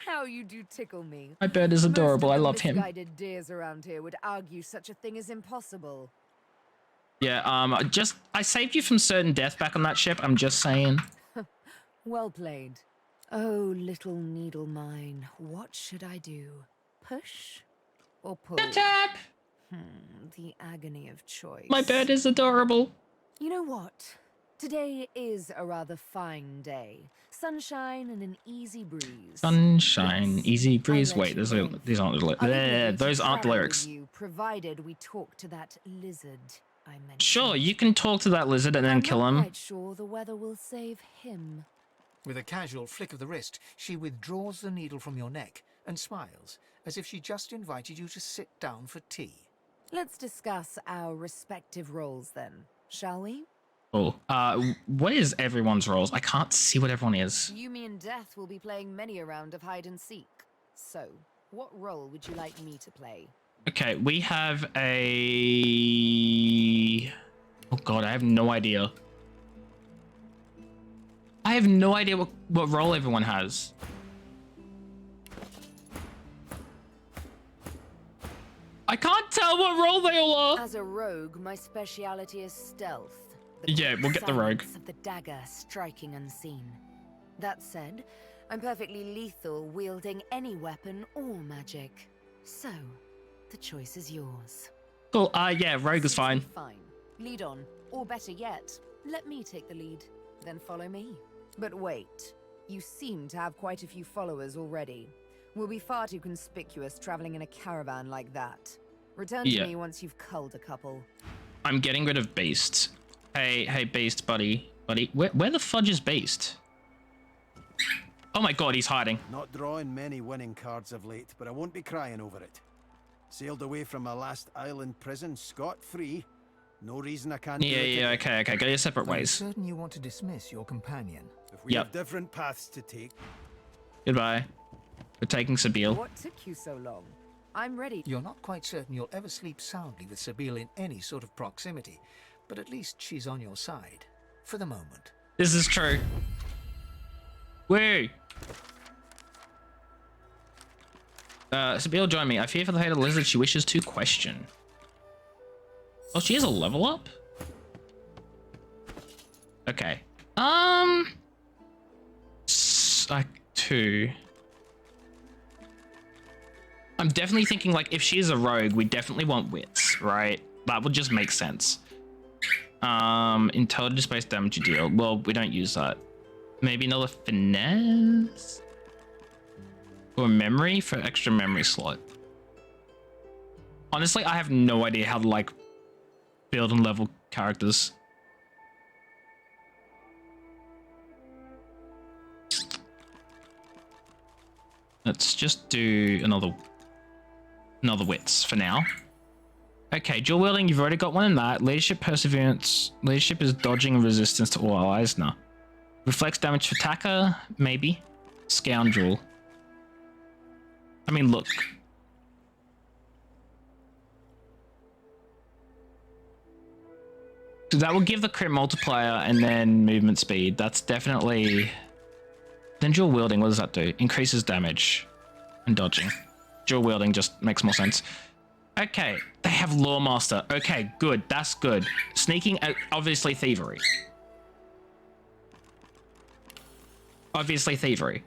How you do tickle me. My bird is adorable. Most I of the love him. misguided deers around here would argue such a thing is impossible. Yeah, I saved you from certain death back on that ship. I'm just saying. Well played. Oh, little needle mine, what should I do? Push or pull? Ketchup! The agony of choice. My bird is adorable. You know what? Today is a rather fine day. Sunshine and an easy breeze. Sunshine, easy breeze. I'll let Wait, you in. these aren't the I'll be willing to those aren't the travel lyrics. with you, provided we talk to that lizard I mentioned. Sure, you can talk to that lizard and then I'm kill not him. quite sure the weather will save him. With a casual flick of the wrist, she withdraws the needle from your neck and smiles, as if she just invited you to sit down for tea. Let's discuss our respective roles then, shall we? Oh, what is everyone's roles? I can't see what everyone is. You, me, and Death will be playing many a round of hide and seek. So, what role would you like me to play? Okay, we have a... Oh god, I have no idea. I have no idea what role everyone has. I can't tell what role they all are. As a rogue, my speciality is stealth. Yeah, we'll get the rogue. Silence of the dagger striking unseen. That said, I'm perfectly lethal wielding any weapon or magic. So, the choice is yours. Cool, yeah, rogue is fine. Fine. Lead on. Or better yet, let me take the lead. Then follow me. But wait. You seem to have quite a few followers already. We'll be far too conspicuous traveling in a caravan like that. Return to me once you've culled a couple. I'm getting rid of Beast. Hey, Beast, buddy. Where the fudge is Beast? Oh my god, he's hiding. Not drawing many winning cards of late, but I won't be crying over it. Sailed away from my last island prison scot-free. No reason I can't do it Yeah, again. okay, go your separate Are you ways. certain you want to dismiss your companion? If we have different paths to take. Goodbye. We're taking Sabine. What took you so long? I'm ready. You're not quite certain you'll ever sleep soundly with Sabine in any sort of proximity, but at least she's on your side. For the moment. This is true. Woo! Sabine, join me. I fear for the hated lizard she wishes to question. Oh, she has a level up? Okay. Two. I'm definitely thinking, like, if she's a rogue, we definitely want wits, right? That would just make sense. Intelligence-based damage you deal. Well, we don't use that. Maybe another finesse? Or memory for extra memory slot. Honestly, I have no idea how to, like, build and level characters. Let's just do another wits for now. Okay, dual wielding, you've already got one in that. Leadership, perseverance. Leadership is dodging and resistance to all allies. No. Reflects damage for attacker, maybe. Scoundrel. I mean, look. So that will give the crit multiplier and then movement speed. That's definitely... Then dual wielding, what does that do? Increases damage and dodging. Dual wielding just makes more sense. Okay, they have Lawmaster. Okay, good. That's good. Sneaking, obviously thievery. Obviously thievery.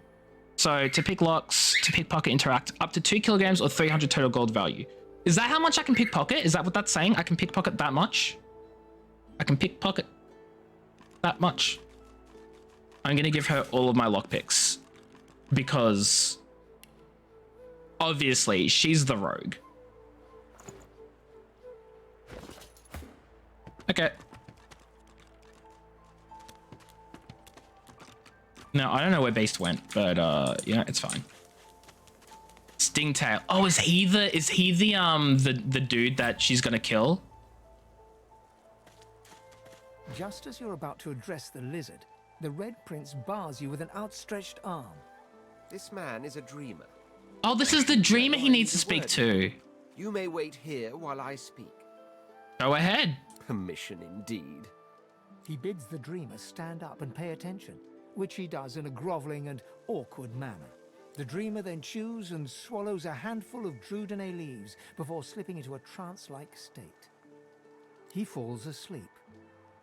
So to pick locks, to pickpocket, interact, up to 2 kilograms or 300 total gold value. Is that how much I can pickpocket? Is that what that's saying? I can pickpocket that much? I can pickpocket that much. I'm gonna give her all of my lockpicks because obviously she's the rogue. Okay. No, I don't know where Beast went, but yeah, it's fine. Stingtail. Oh, is he the dude that she's gonna kill? Just as you're about to address the lizard, the Red Prince bars you with an outstretched arm. This man is a dreamer. Oh, this is the dreamer he needs to speak to. You may wait here while I speak. Go ahead. Permission indeed. He bids the dreamer stand up and pay attention, which he does in a groveling and awkward manner. The dreamer then chews and swallows a handful of Drudenay leaves before slipping into a trance-like state. He falls asleep.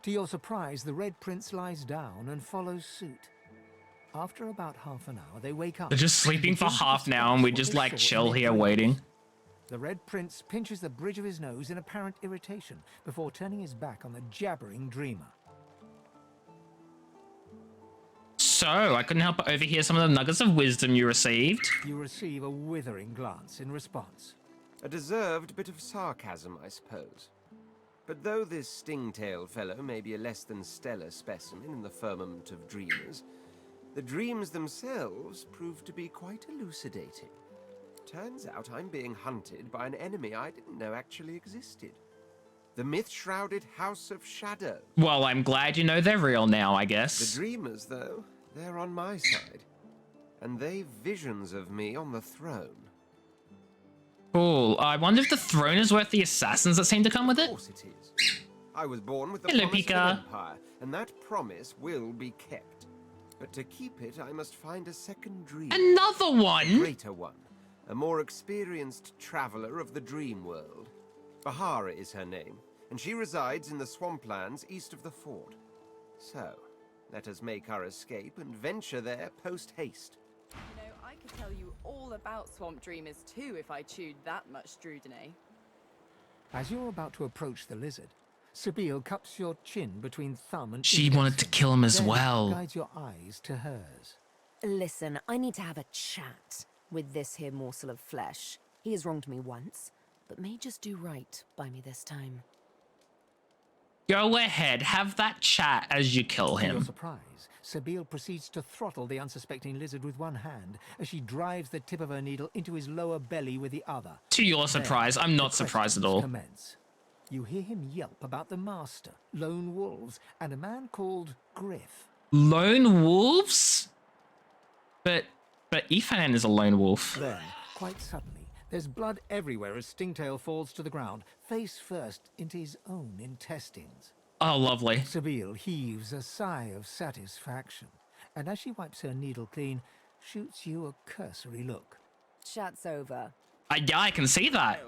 To your surprise, the Red Prince lies down and follows suit. After about half an hour, they wake up. They're just sleeping for half now, and we just like chill here waiting. The Red Prince pinches the bridge of his nose in apparent irritation before turning his back on the jabbering dreamer. So, I couldn't help but overhear some of the nuggets of wisdom you received. You receive a withering glance in response. A deserved bit of sarcasm, I suppose. But though this Stingtail fellow may be a less than stellar specimen in the firmament of dreamers, the dreams themselves prove to be quite elucidating. Turns out I'm being hunted by an enemy I didn't know actually existed. The myth-shrouded House of Shadow. Well, I'm glad you know they're real now, I guess. The dreamers, though, they're on my side. And they've visions of me on the throne. Cool. I wonder if the throne is worth the assassins that seem to come with it? Of course it is. I was born with the Hello, promise Pika. of an empire, and that promise will be kept. But to keep it, I must find a second dream. Another one? A greater one. A more experienced traveler of the dream world. Bahara is her name, and she resides in the swamplands east of the fort. So, let us make our escape and venture there post-haste. You know, I could tell you all about swamp dreamers too if I chewed that much Drudenay. As you're about to approach the lizard, Sabine cups your chin between thumb and She index wanted to finger, kill him as then well. guides your eyes to hers. Listen, I need to have a chat with this here morsel of flesh. He has wronged me once, but may just do right by me this time. Go ahead, have that chat as you kill To your him. surprise, Sabine proceeds to throttle the unsuspecting lizard with one hand as she drives the tip of her needle into his lower belly with the other. To your Then, surprise, I'm not the surprised at questions all. Commence. You hear him yelp about the master, lone wolves, and a man called Griff. Lone wolves? But Ethan is a lone wolf. Then, quite suddenly, there's blood everywhere as Stingtail falls to the ground, face first into his own intestines. Oh, lovely. Sabine heaves a sigh of satisfaction, and as she wipes her needle clean, shoots you a cursory look. Chat's over. Yeah, I can see that.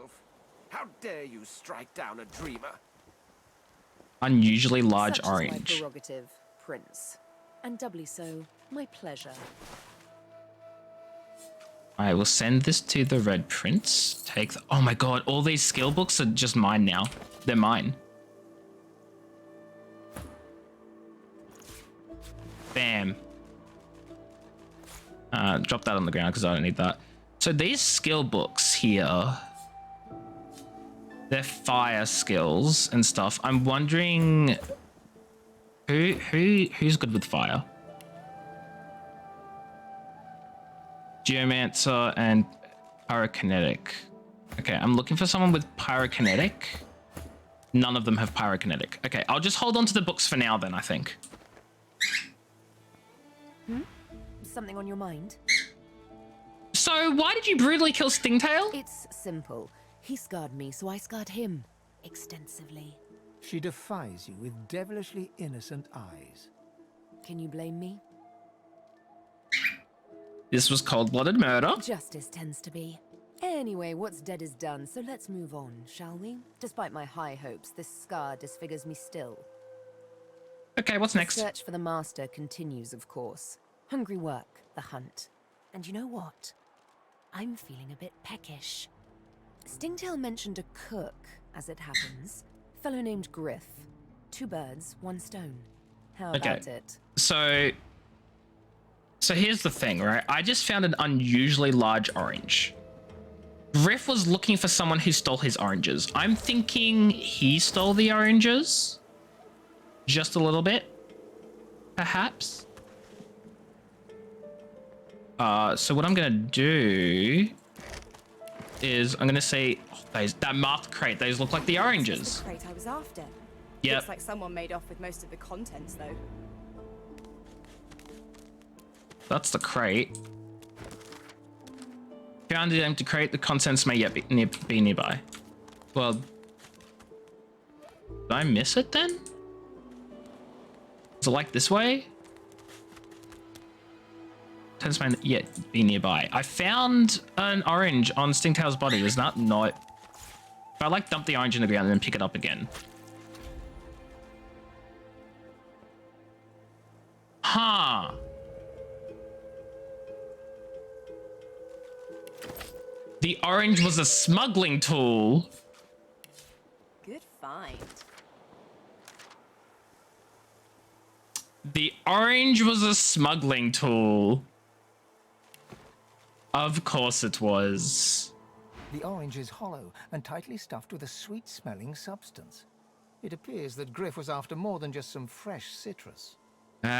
How dare you strike down a dreamer? Unusually large Such is my orange. prerogative, Prince. And doubly so, my pleasure. I will send this to the Red Prince. Take the... Oh my god, all these skill books are just mine now. They're mine. Bam. Drop that on the ground because I don't need that. So these skill books here, they're fire skills and stuff. I'm wondering who's good with fire? Geomancer and pyrokinetic. Okay, I'm looking for someone with pyrokinetic. None of them have pyrokinetic. Okay, I'll just hold on to the books for now then, I think. Something on your mind? So why did you brutally kill Stingtail? It's simple. He scarred me, so I scarred him extensively. She defies you with devilishly innocent eyes. Can you blame me? This was cold-blooded murder. Justice tends to be. Anyway, what's dead is done, so let's move on, shall we? Despite my high hopes, this scar disfigures me still. Okay, what's next? The search for the master continues, of course. Hungry work, the hunt. And you know what? I'm feeling a bit peckish. Stingtail mentioned a cook, as it happens. Fellow named Griff. 2 birds, 1 stone. How about it? So here's the thing, right? I just found an unusually large orange. Griff was looking for someone who stole his oranges. I'm thinking he stole the oranges. just a little bit, perhaps. So what I'm gonna do is I'm gonna say that marked crate. Those look like the oranges. The crate I was after. Yep. Looks like someone made off with most of the contents, though. That's the crate. Found the empty crate. The contents may yet be nearby. Well, did I miss it then? Is it like this way? Contents may yet be nearby. I found an orange on Stingtail's body. Is that not? If I like dump the orange in the ground and then pick it up again. Huh. The orange was a smuggling tool. Good find. The orange was a smuggling tool. Of course it was. The orange is hollow and tightly stuffed with a sweet-smelling substance. It appears that Griff was after more than just some fresh citrus.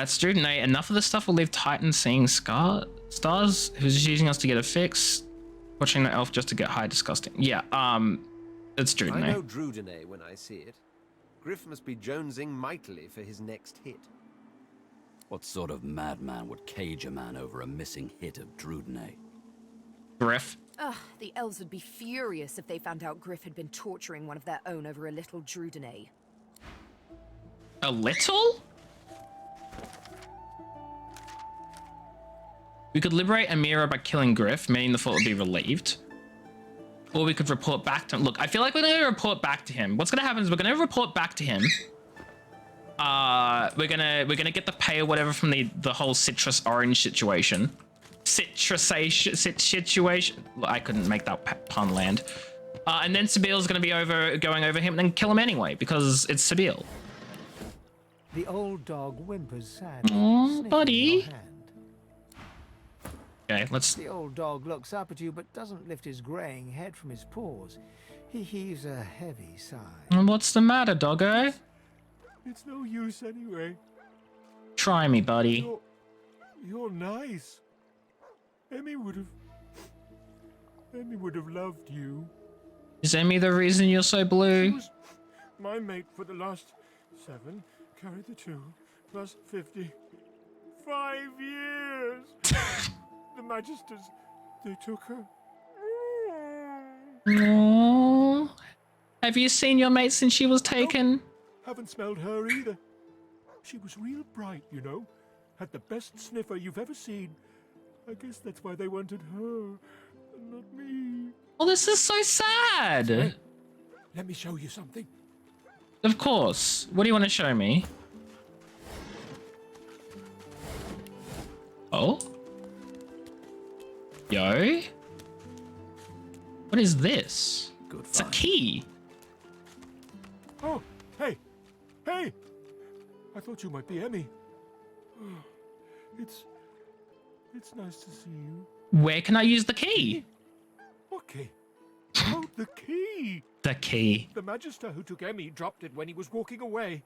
Student A, enough of the stuff will leave Titan seeing stars, who's just using us to get a fix. Watching the elf just to get high, disgusting. Yeah, it's Student I A. know Drudene when I see it. Griff must be jonesing mightily for his next hit. What sort of madman would cage a man over a missing hit of Drudene? Griff. Ugh, the elves would be furious if they found out Griff had been torturing one of their own over a little Drudene. A little? We could liberate Amira by killing Griff, meaning the fault would be relieved. Or we could report back to him. Look, I feel like we're going to report back to him. What's going to happen is we're going to report back to him. We're gonna get the pay or whatever from the whole citrus orange situation. Situation. I couldn't make that pun land. And then Sabiel's gonna be going over him and then kill him anyway because it's Sabiel. The old dog whimpers sadly. Oh, buddy. Your hand. Okay, let's. The old dog looks up at you but doesn't lift his graying head from his paws. He heaves a heavy sigh. What's the matter, doggo? It's no use anyway. Try me, buddy. You're nice. Emmy would have loved you. Is Emmy the reason you're so blue? She was my mate for the last 7. Carry the 2 plus 50. 5 years. The Magisters, they took her. Aww. Have you seen your mate since she was taken? Haven't smelled her either. She was real bright, you know. Had the best sniffer you've ever seen. I guess that's why they wanted her, and not me. Well, this is so sad. Hey, let me show you something. Of course. What do you want to show me? Oh? Yo? What is this? Good it's a key. Oh, hey! Hey! I thought you might be Emmy. It's nice to see you. Where can I use the key? What key? Oh, the key! The key. The Magister who took Emmy dropped it when he was walking away.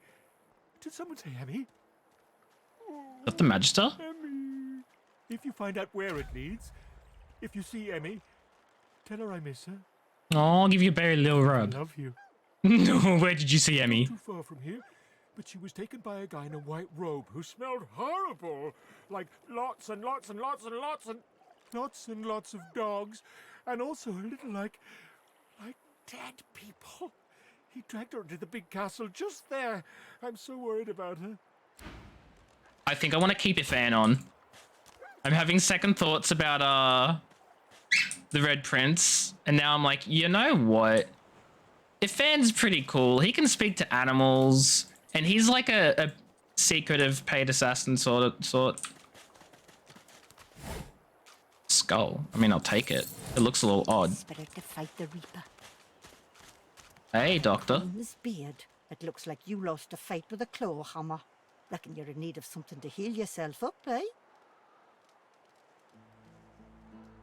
Did someone say Emmy? Is that the Magister? Emmy. If you find out where it leads, if you see Emmy, tell her I miss her. Oh, I'll give you a very little rub. I love you. No, where did you see Emmy? Not too far from here, but she was taken by a guy in a white robe who smelled horrible. Like lots and lots and lots and lots and lots and lots of dogs. And also a little like dead people. He dragged her into the big castle just there. I'm so worried about her. I think I want to keep your fan on. I'm having second thoughts about the Red Prince, and now I'm like, you know what? If Fan's pretty cool, he can speak to animals, and he's like a secretive paid assassin sort. Skull. I mean, I'll take it. It looks a little odd. Better to fight the Reaper. Hey, Doctor. In this beard, it looks like you lost a fight with a claw hammer. Reckon you're in need of something to heal yourself up, eh?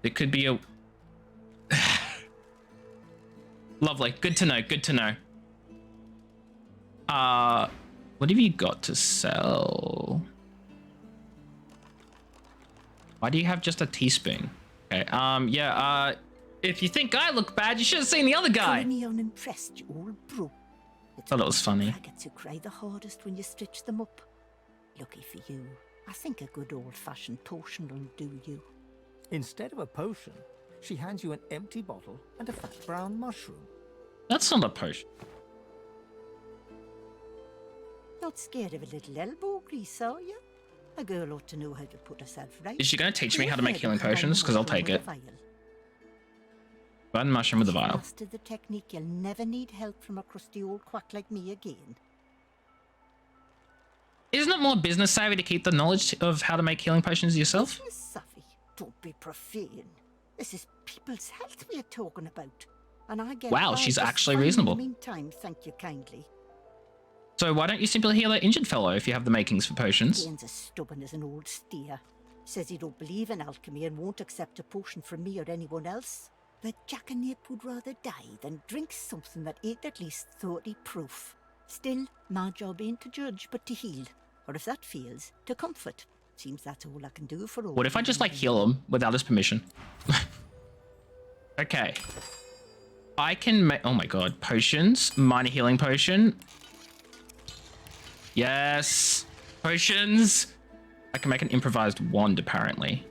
It could be a... Lovely. Good to know. Good to know. What have you got to sell? Why do you have just a teaspoon? Okay, yeah, if you think I look bad, you should have seen the other guy. Calling me unimpressed, you old bro. Thought it was funny. Faggots who cry the hardest when you stitch them up. Lucky for you, I think a good old-fashioned potion will do you. Instead of a potion, she hands you an empty bottle and a fat brown mushroom. That's not a potion. Not scared of a little elbow grease, are you? A girl ought to know how to put herself right. Is she going to teach me how to make healing potions? Because I'll take it. One mushroom with a vial. Master the technique, you'll never need help from a crusty old quack like me again. Isn't it more business savvy to keep the knowledge of how to make healing potions yourself? Business savvy? Don't be profane. This is people's health we are talking about. And I get Wow, by she's just actually fine reasonable. In the meantime, thank you kindly. So why don't you simply heal that injured fellow if you have the makings for potions? Ian's as stubborn as an old steer. Says he don't believe in alchemy and won't accept a potion from me or anyone else. But Jackanape would rather die than drink something that ain't at least 30 proof. Still, my job ain't to judge, but to heal. Or if that fails, to comfort. Seems that's all I can do for old. What if I just like heal him without his permission? Okay. I can make, oh my god, potions, minor healing potion. Yes, potions. I can make an improvised wand apparently.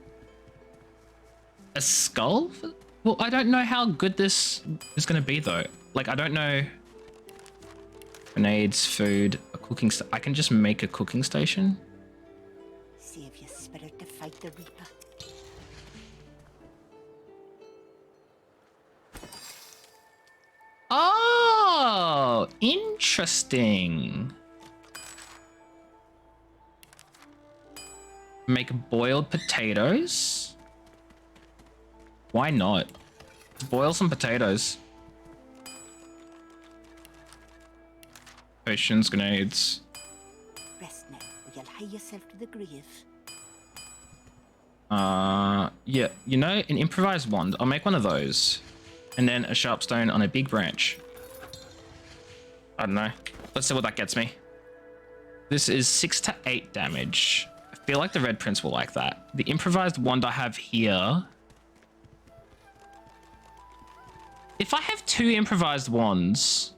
A skull? Well, I don't know how good this is going to be though. Like, I don't know. Grenades, food, a cooking I can just make a cooking station. Save your spirit to fight the Reaper. Oh, interesting. Make boiled potatoes. Why not? Boil some potatoes. Potions, grenades. Rest now, or you'll hie yourself to the grave. Yeah, you know, an improvised wand. I'll make one of those. And then a sharp stone on a big branch. I don't know. Let's see what that gets me. This is 6 to 8 damage. I feel like the Red Prince will like that. The improvised wand I have here. If I have 2 improvised wands,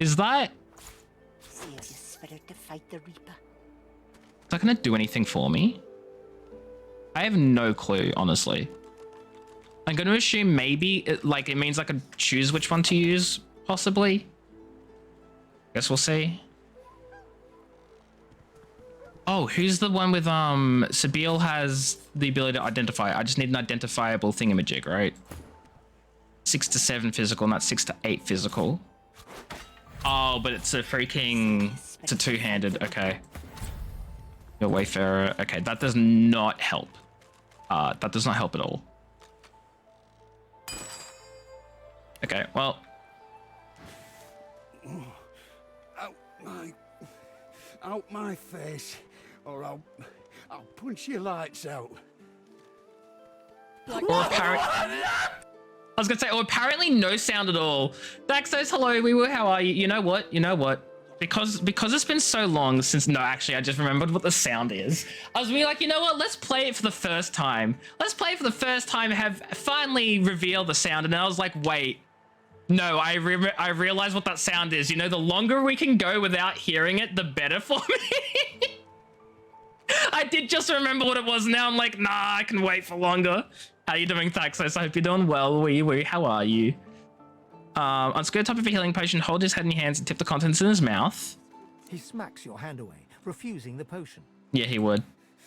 is that... Save your spirit to fight the Reaper. Is that going to do anything for me? I have no clue, honestly. I'm going to assume maybe it means I could choose which one to use, possibly. Guess we'll see. Oh, who's the one with Sabine has the ability to identify. I just need an identifiable thingamajig, right? 6 to 7 physical, not 6 to 8 physical. Oh, but it's a freaking... It's a two-handed, okay. Your Wayfarer. Okay, that does not help. That does not help at all. Okay, well... Out my face, or I'll punch your lights out. Or apparently... I was gonna say, or apparently no sound at all. Dax says hello, how are you? You know what? Because it's been so long since, no, actually, I just remembered what the sound is. I was really like, you know what? Let's play it for the first time. Let's play it for the first time and have finally revealed the sound. And then I was like, wait, no, I realized what that sound is. You know, the longer we can go without hearing it, the better for me. I did just remember what it was. Now I'm like, nah, I can wait for longer. How you doing, Thaxos? I hope you're doing well. How are you? On square top of a healing potion, hold his head in your hands and tip the contents in his mouth. He smacks your hand away, refusing the potion. Yeah, he would.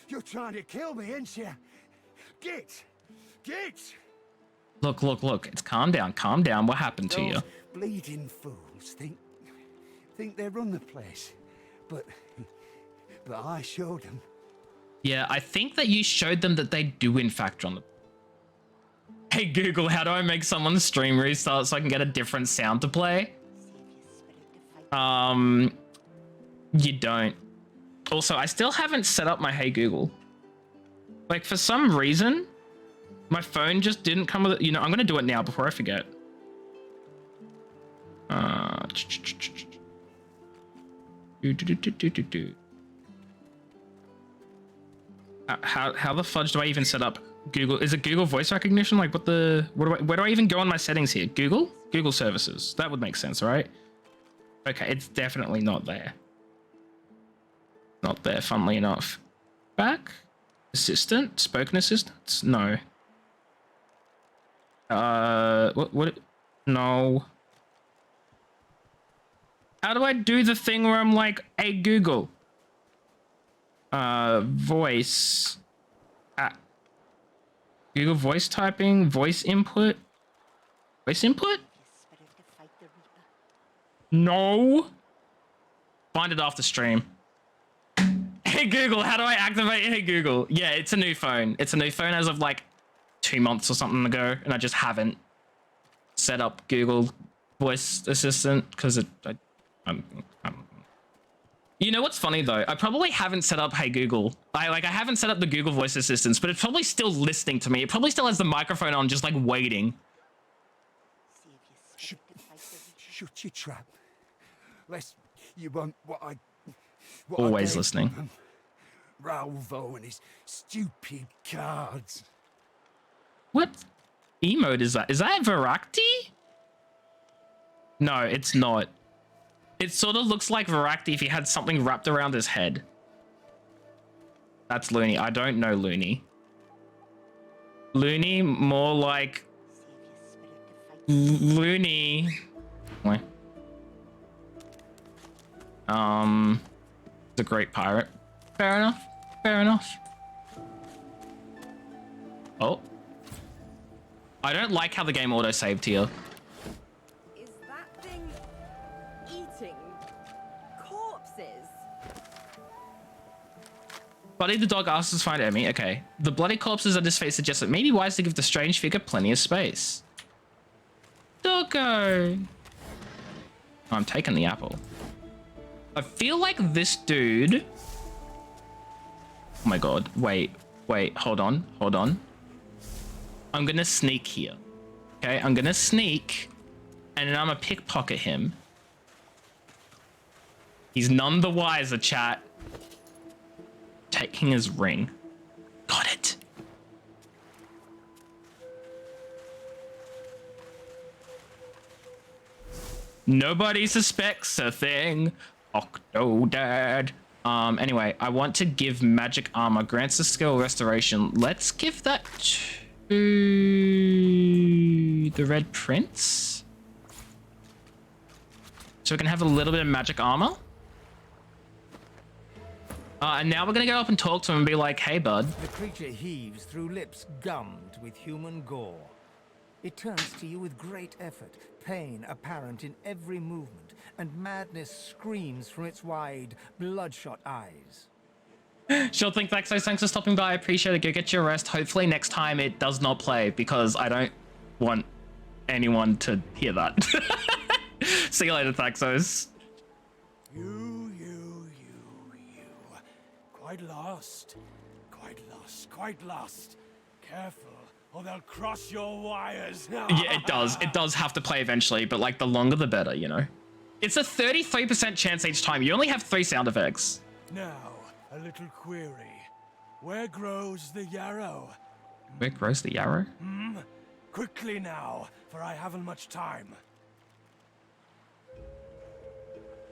You're trying to kill me, ain't you? Get! Look. It's calm down. What happened to you? Bleeding fools think they run the place, but I showed them. Yeah, I think that you showed them that they do in fact run the... Hey Google, how do I make someone's stream restart so I can get a different sound to play? You don't. Also, I still haven't set up my Hey Google. Like, for some reason, my phone just didn't come with it. You know, I'm gonna do it now before I forget. How the fudge do I even set up Google? Is it Google voice recognition? Like where do I even go on my settings here? Google services. That would make sense, right? Okay, it's definitely not there. Not there, funnily enough. Back? Assistant? Spoken assistants? No. What? No. How do I do the thing where I'm like, hey, Google? Voice. Google voice typing, voice input. Voice input? No. Find it after stream. Hey Google, how do I activate Hey Google? Yeah, it's a new phone. It's a new phone as of like 2 months or something ago, and I just haven't set up Google voice assistant because you know what's funny though? I probably haven't set up Hey Google. I haven't set up the Google voice assistants, but it's probably still listening to me. It probably still has the microphone on, just like waiting. Shut your trap. Lest you want what I Always listening. Ralvo and his stupid cards. What emote is that? Is that Varakti? No, it's not. It sort of looks like Varakti if he had something wrapped around his head. That's Looney. I don't know Looney. Looney, more like Looney. Wait. He's a great pirate. Fair enough. Fair enough. Oh. I don't like how the game auto-saved here. Is that thing eating corpses? Buddy the dog asks us to find Emmy. Okay. The bloody corpses at his face suggest it may be wise to give the strange figure plenty of space. Doggo! I'm taking the apple. I feel like this dude... Oh my god. Wait, hold on. I'm gonna sneak here. Okay, I'm gonna sneak, and then I'm gonna pickpocket him. He's none the wiser, chat. Taking his ring. Got it. Nobody suspects a thing. Octodad. Anyway, I want to give magic armor. Grants the skill restoration. Let's give that to the Red Prince. So we can have a little bit of magic armor. And now we're gonna go up and talk to him and be like, hey, bud. The creature heaves through lips gummed with human gore. It turns to you with great effort, pain apparent in every movement, and madness screams from its wide, bloodshot eyes. Sure thing, Thaxos. Thanks for stopping by. I appreciate it. Go get your rest. Hopefully next time it does not play, because I don't want anyone to hear that. See you later, Thaxos. You. Quite lost. Careful, or they'll cross your wires. Yeah, it does. It does have to play eventually, but like the longer the better, you know? It's a 33% chance each time. You only have 3 sound effects. Now, a little query. Where grows the yarrow? Where grows the yarrow? Quickly now, for I haven't much time.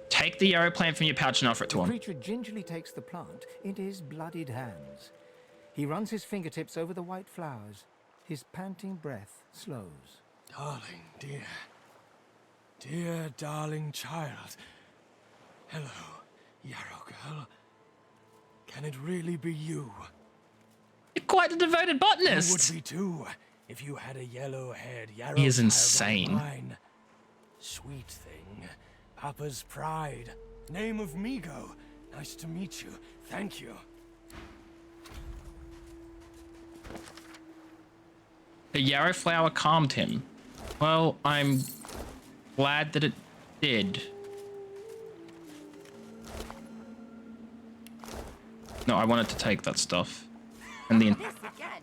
Take the yarrow plant from your pouch and offer it to him. The creature gingerly takes the plant into his bloodied hands. He runs his fingertips over the white flowers. His panting breath slows. Darling, dear darling child. Hello, yarrow girl. Can it really be you? You're quite a devoted botanist. I would be too, if you had a yellow-haired yarrow. He is child insane. like mine. Sweet thing, Papa's pride. Name of Migo. Nice to meet you. Thank you. The yarrow flower calmed him. Well, I'm glad that it did. No, I wanted to take that stuff. And the... This again.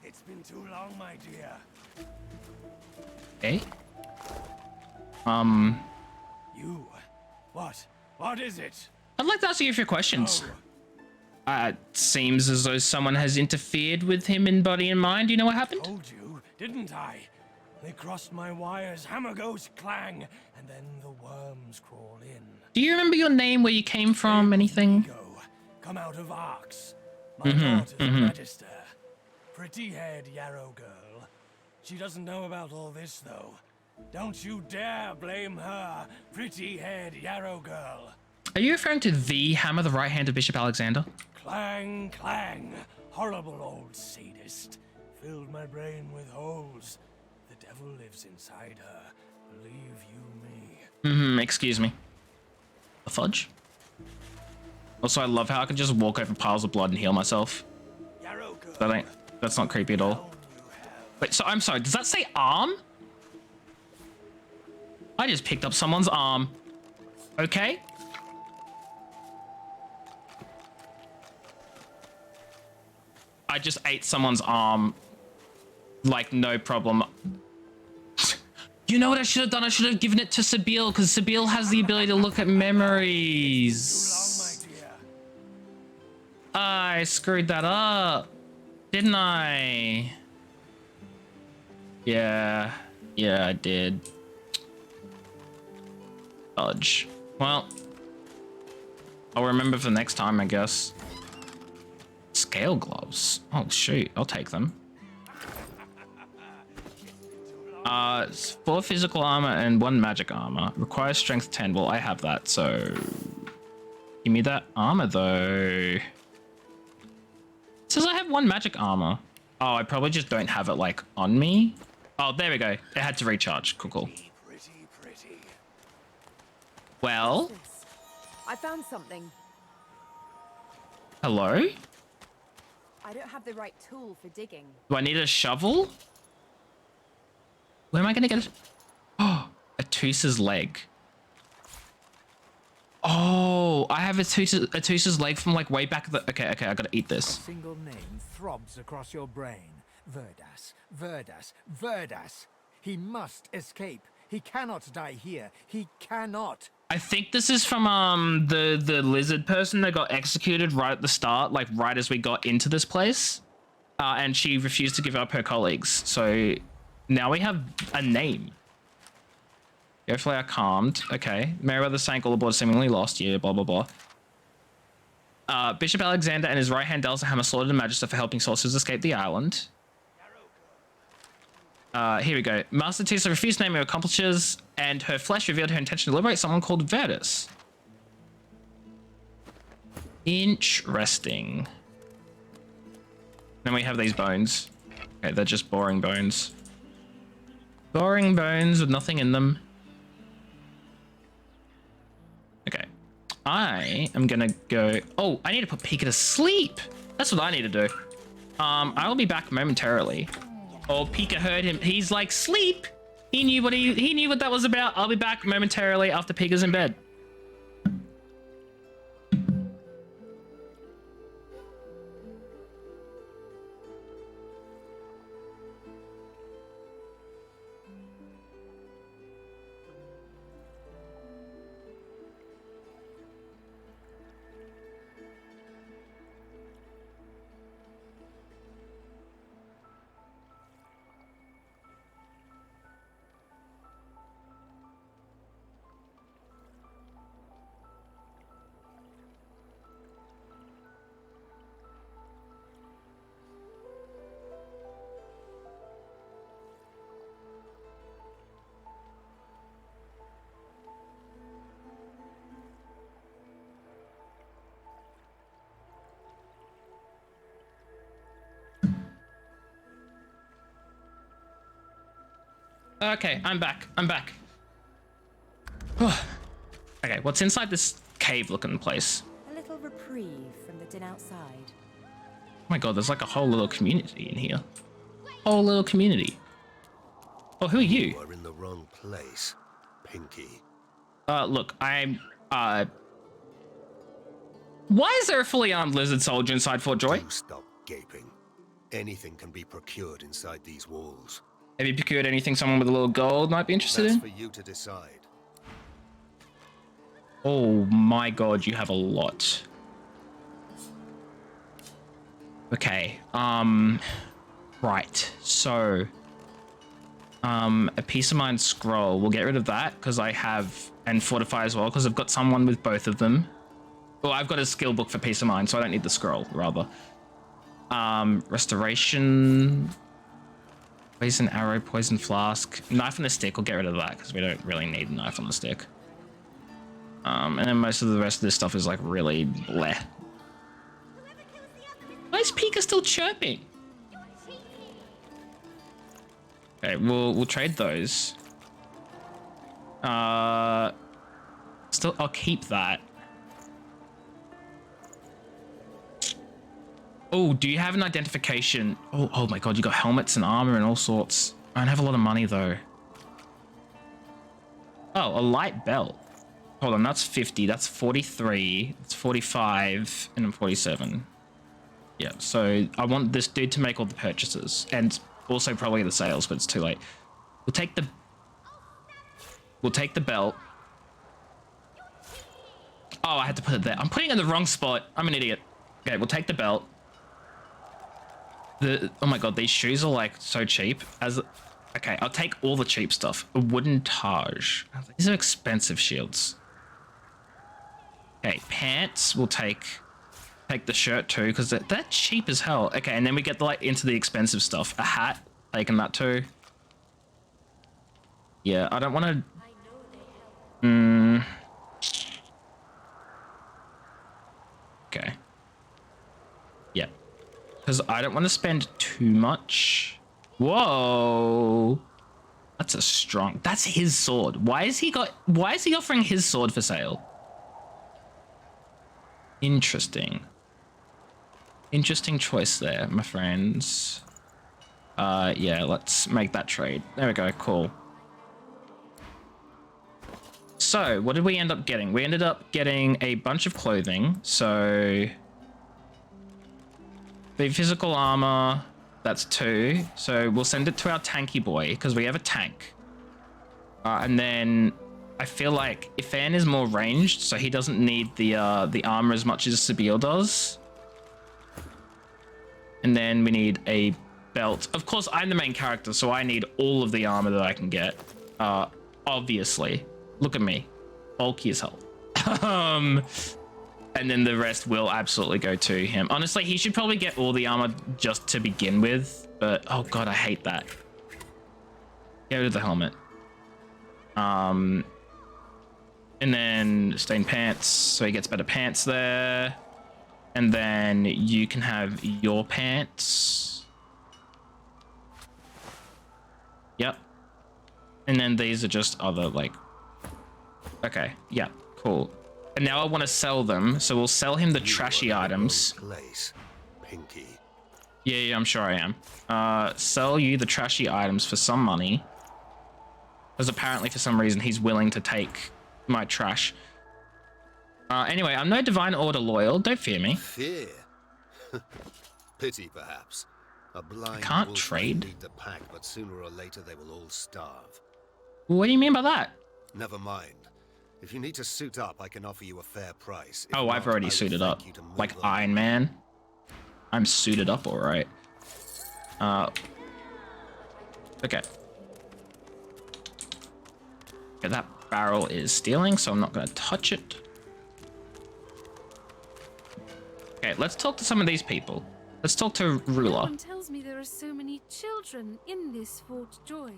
It's been too long, my dear. Okay. You? What? What is it? I'd like to ask you a few questions. It seems as though someone has interfered with him in body and mind. Do you know what happened? Told you, didn't I? They crossed my wires, hammer goes clang, and then the worms crawl in. Do you remember your name, where you came from, anything? Come out of Arx. My daughter's Magister. Pretty-haired Yarrow girl. She doesn't know about all this, though. Don't you dare blame her, pretty-haired Yarrow girl. Are you referring to the Hammer, the right hand of Bishop Alexander? Clang, clang. Horrible old sadist. Filled my brain with holes. The devil lives inside her. Believe you me. Excuse me. A fudge? Also, I love how I can just walk over piles of blood and heal myself. That's not creepy at all. Wait, so I'm sorry, does that say arm? I just picked up someone's arm. Okay. I just ate someone's arm. Like, no problem. You know what I should have done? I should have given it to Sabine, because Sabine has the ability to look at memories. I screwed that up, didn't I? Yeah, I did. Fudge. Well, I'll remember for next time, I guess. Scale gloves. Oh shoot, I'll take them. 4 physical armor and 1 magic armor. Requires strength 10. Well, I have that, so give me that armor though. It says I have 1 magic armor. Oh, I probably just don't have it like on me. Oh, there we go. It had to recharge. Cool. Well, I found something. hello? I don't have the right tool for digging. Do I need a shovel? Where am I gonna get it? Oh, a Tusa's leg. Oh, I have a Tusa's leg from like way back. Okay, I gotta eat this. A single name throbs across your brain. Verdas, Verdas, Verdas. He must escape. He cannot die here. He cannot. I think this is from the lizard person that got executed right at the start, like right as we got into this place, and she refused to give up her colleagues. So now we have a name. Hopefully I calmed. Okay. Meriwether sank all aboard seemingly lost. Yeah, blah, blah, blah. Bishop Alexander and his right hand Delta Hammer slaughtered the Magister for helping sorcerers escape the island. Here we go. Master Tusa refused to name her accomplices, and her flesh revealed her intention to liberate someone called Verdus. Interesting. Then we have these bones. Okay, they're just boring bones. Boring bones with nothing in them. Okay. I am gonna go... Oh, I need to put Pika to sleep. That's what I need to do. I will be back momentarily. Oh, Pika heard him. He's like, sleep. He knew what that was about. I'll be back momentarily after Pika's in bed. Okay, I'm back. Okay, what's inside this cave-looking place? A little reprieve from the din outside. Oh my god, there's like a whole little community in here. Whole little community. Oh, who are you? You are in the wrong place, Pinky. Look, I'm, Why is there a fully armed lizard soldier inside Fort Joy? Do stop gaping. Anything can be procured inside these walls. Have you procured anything someone with a little gold might be interested in? That's for you to decide. Oh my god, you have a lot. Okay, right, so, a Peace of Mind scroll, we'll get rid of that, because I have, and Fortify as well, because I've got someone with both of them. Well, I've got a skill book for Peace of Mind, so I don't need the scroll, rather. Restoration, poison arrow, poison flask, knife on the stick, we'll get rid of that, because we don't really need a knife on the stick. And then most of the rest of this stuff is, like, really bleh. Why is Pika still chirping? Okay, we'll trade those. Still, I'll keep that. Oh, do you have an identification? Oh my god, you got helmets and armor and all sorts. I don't have a lot of money though. Oh, a light belt. Hold on, that's 50. That's 43. That's 45, and I'm 47. Yeah, so I want this dude to make all the purchases and also probably the sales, but it's too late. We'll take the belt. Oh, I had to put it there. I'm putting it in the wrong spot. I'm an idiot. Okay, we'll take the belt. Oh my god, these shoes are like so cheap. Okay, I'll take all the cheap stuff. A wooden Taj. These are expensive shields. Okay, pants. We'll take the shirt too, because they're cheap as hell. Okay, and then we get into the expensive stuff. A hat, taking that too. Yeah, I don't want to. Okay. Yeah, because I don't want to spend too much. Whoa, that's a strong. That's his sword. Why is he offering his sword for sale? Interesting. Interesting choice there, my friends. Yeah, let's make that trade. There we go, cool. So, what did we end up getting? We ended up getting a bunch of clothing. So, the physical armor, that's 2. So, we'll send it to our tanky boy, because we have a tank. And then, I feel like Ifan is more ranged, so he doesn't need the armor as much as Sabille does. And then we need a belt. Of course, I'm the main character, so I need all of the armor that I can get. Obviously. Look at me. Bulky as hell. And then the rest will absolutely go to him. Honestly, he should probably get all the armor just to begin with. But, oh god, I hate that. Get rid of the helmet. And then stained pants, so he gets better pants there. And then you can have your pants. Yep. And then these are just other, like... Okay, yeah, cool. And now I want to sell them, so we'll sell him the trashy items. Pinky. Yeah, I'm sure I am. Sell you the trashy items for some money. Because apparently, for some reason, he's willing to take my trash. Anyway, I'm no Divine Order loyal. Don't fear me. Fear? Pity, perhaps. A blind I can't wolf trade. may lead the pack, but sooner or later they will all starve. What do you mean by that? Never mind. If you need to suit up, I can offer you a fair price. If Oh, not, I've already I will suited thank up. you to move Like on. Iron Man. I'm suited up, all right. Okay. Okay, that barrel is stealing, so I'm not going to touch it. Okay, let's talk to some of these people. Let's talk to No Ruler. one tells me there are so many children in this Fort Joy.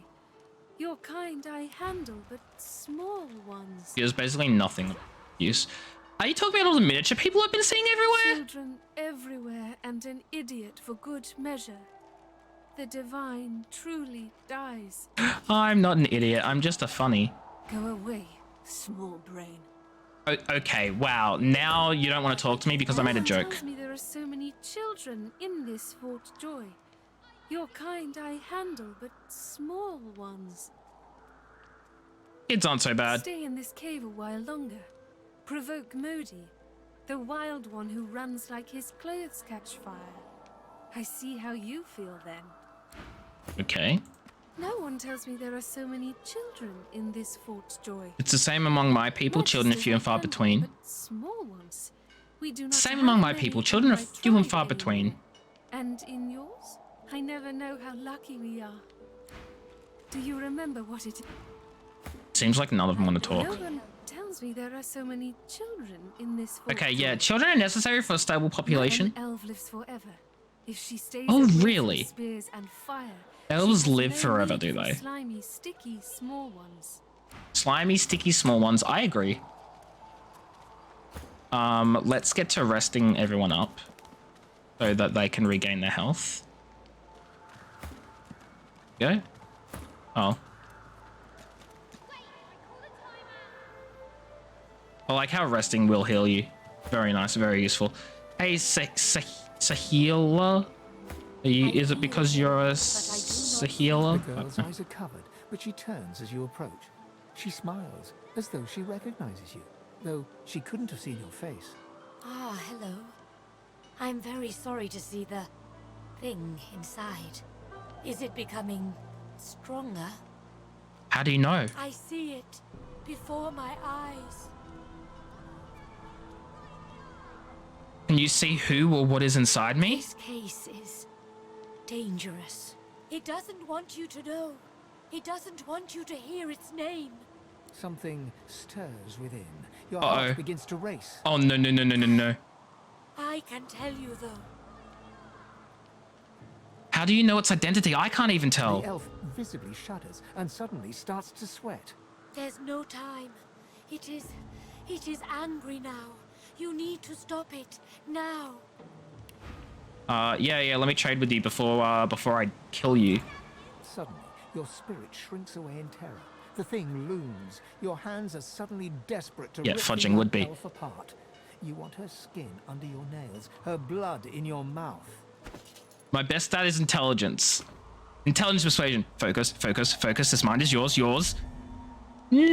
Your kind I handle, but small ones. There's basically nothing of use. Are you talking about all the miniature people I've been seeing everywhere? Children everywhere, and an idiot for good measure. The divine truly dies. I'm not an idiot. I'm just a funny. Go away, small brain. Okay, wow. Now you don't want to talk to me because I made a No one joke. tells me there are so many children in this Fort Joy. Your kind I handle, but small ones. Kids aren't so bad. Stay in this cave a while longer. Provoke Modi, the wild one who runs like his clothes catch fire. I see how you feel then. Okay. No one tells me there are so many children in this Fort Joy. It's the same among my people, children are few and far between. But small ones. We do not Same have among my many people, in children are my few and tribe far between. anymore. And in yours? I never know how lucky we are. Do you remember what it is? Seems like none of them want to No talk. one tells me there are so many children in this Fort Okay, yeah, Joy. children are necessary for a stable population. An elf lives forever. If she stays Oh, at risk of really? spears and fire, Elves she has live no forever, need do for they? Slimy, sticky, small ones. Slimy, sticky, small ones. I agree. Let's get to resting everyone up so that they can regain their health. Go. Oh. I like how resting will heal you. Very nice, very useful. Hey, Sahila? Is it because you're a Sahila? The girl's eyes are covered, but she turns as you approach. She smiles, as though she recognizes you, though she couldn't have seen your face. Ah, hello. I'm very sorry to see the thing inside. Is it becoming stronger? How do you know? I see it before my eyes. Can you see who or what is inside me? This case is dangerous. It doesn't want you to know. It doesn't want you to hear its name. Something stirs within. Your Uh-oh. heart begins to race. Oh, no, no, no, no, no, no. I can tell you, though. How do you know its identity? I can't even tell. The elf visibly shudders and suddenly starts to sweat. There's no time. It is angry now. You need to stop it now. Yeah, let me trade with you before I kill you. Suddenly, your spirit shrinks away in terror. The thing looms. Your hands are suddenly desperate to Yeah, rip fudging the young would be. elf apart. You want her skin under your nails, her blood in your mouth. My best stat is intelligence. Intelligence persuasion. Focus, focus, focus. This mind is yours, yours. No!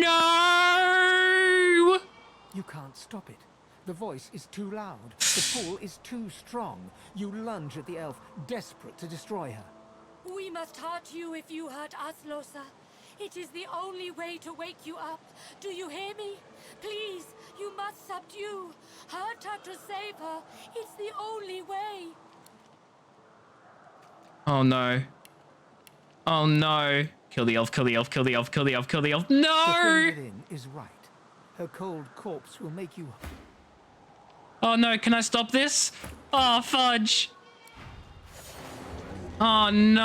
You can't stop it. The voice is too loud. The pull is too strong. You lunge at the elf, desperate to destroy her. We must hurt you if you hurt us, Losa. It is the only way to wake you up. Do you hear me? Please, you must subdue. Hurt her to save her. It's the only way. Oh no. Oh no. Kill the elf, kill the elf, kill the elf, kill the elf, kill the elf. The No! thing within is right. Her cold corpse will make you... Oh no, can I stop this? Oh, fudge. Oh no.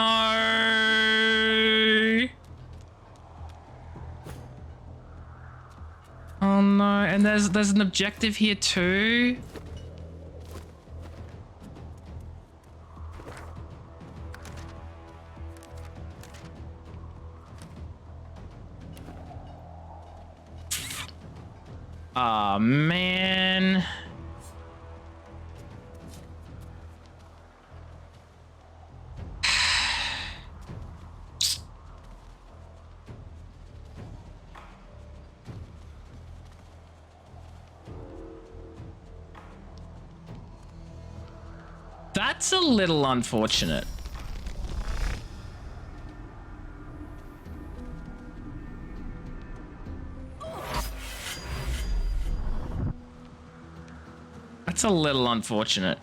Oh no, and there's an objective here too. Aw, man. That's a little unfortunate. That's a little unfortunate.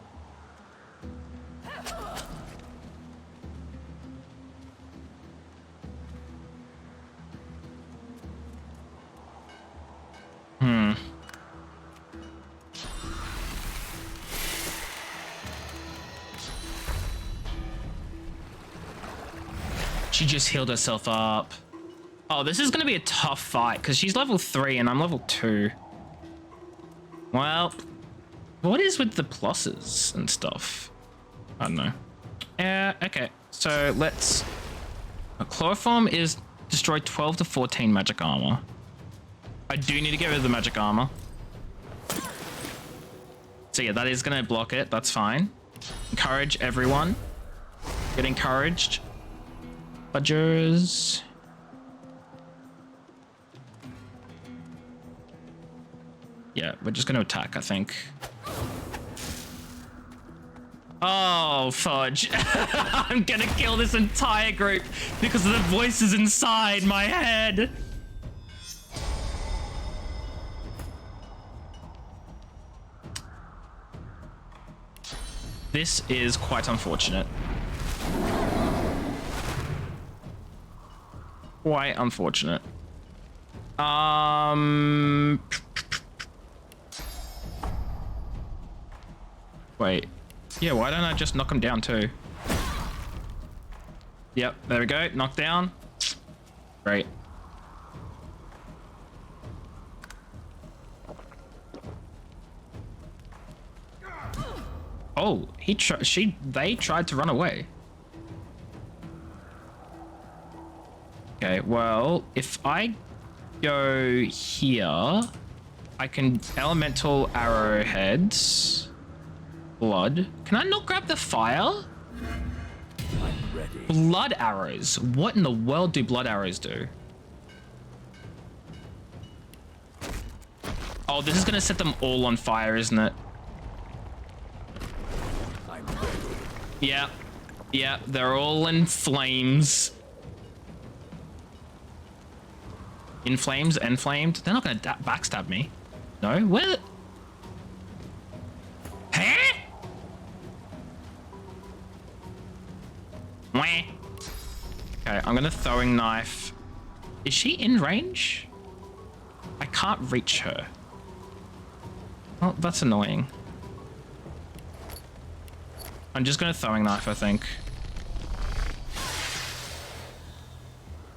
Hmm. She just healed herself up. Oh, this is going to be a tough fight because she's level 3 and I'm level 2. Well, what is with the pluses and stuff? I don't know. Okay, so let's... Chloroform is destroy 12 to 14 magic armor. I do need to get rid of the magic armor. So yeah, that is going to block it. That's fine. Encourage everyone. Get encouraged. Budgers. Yeah, we're just going to attack, I think. Oh, fudge. I'm gonna kill this entire group because of the voices inside my head. This is quite unfortunate. Quite unfortunate. Wait. Yeah, why don't I just knock him down too? Yep, there we go. Knocked down. Great. Oh, they tried to run away. Okay, well, if I go here, I can elemental arrowheads. Blood. Can I not grab the fire? I'm ready. Blood arrows. What in the world do blood arrows do? Oh, this is gonna set them all on fire, isn't it? I'm ready. Yeah. Yeah, they're all in flames. In flames, enflamed. They're not gonna backstab me. No? Where? Huh? Wah. Okay, I'm gonna throwing knife. Is she in range? I can't reach her. Oh, that's annoying. I'm just gonna throwing knife, I think.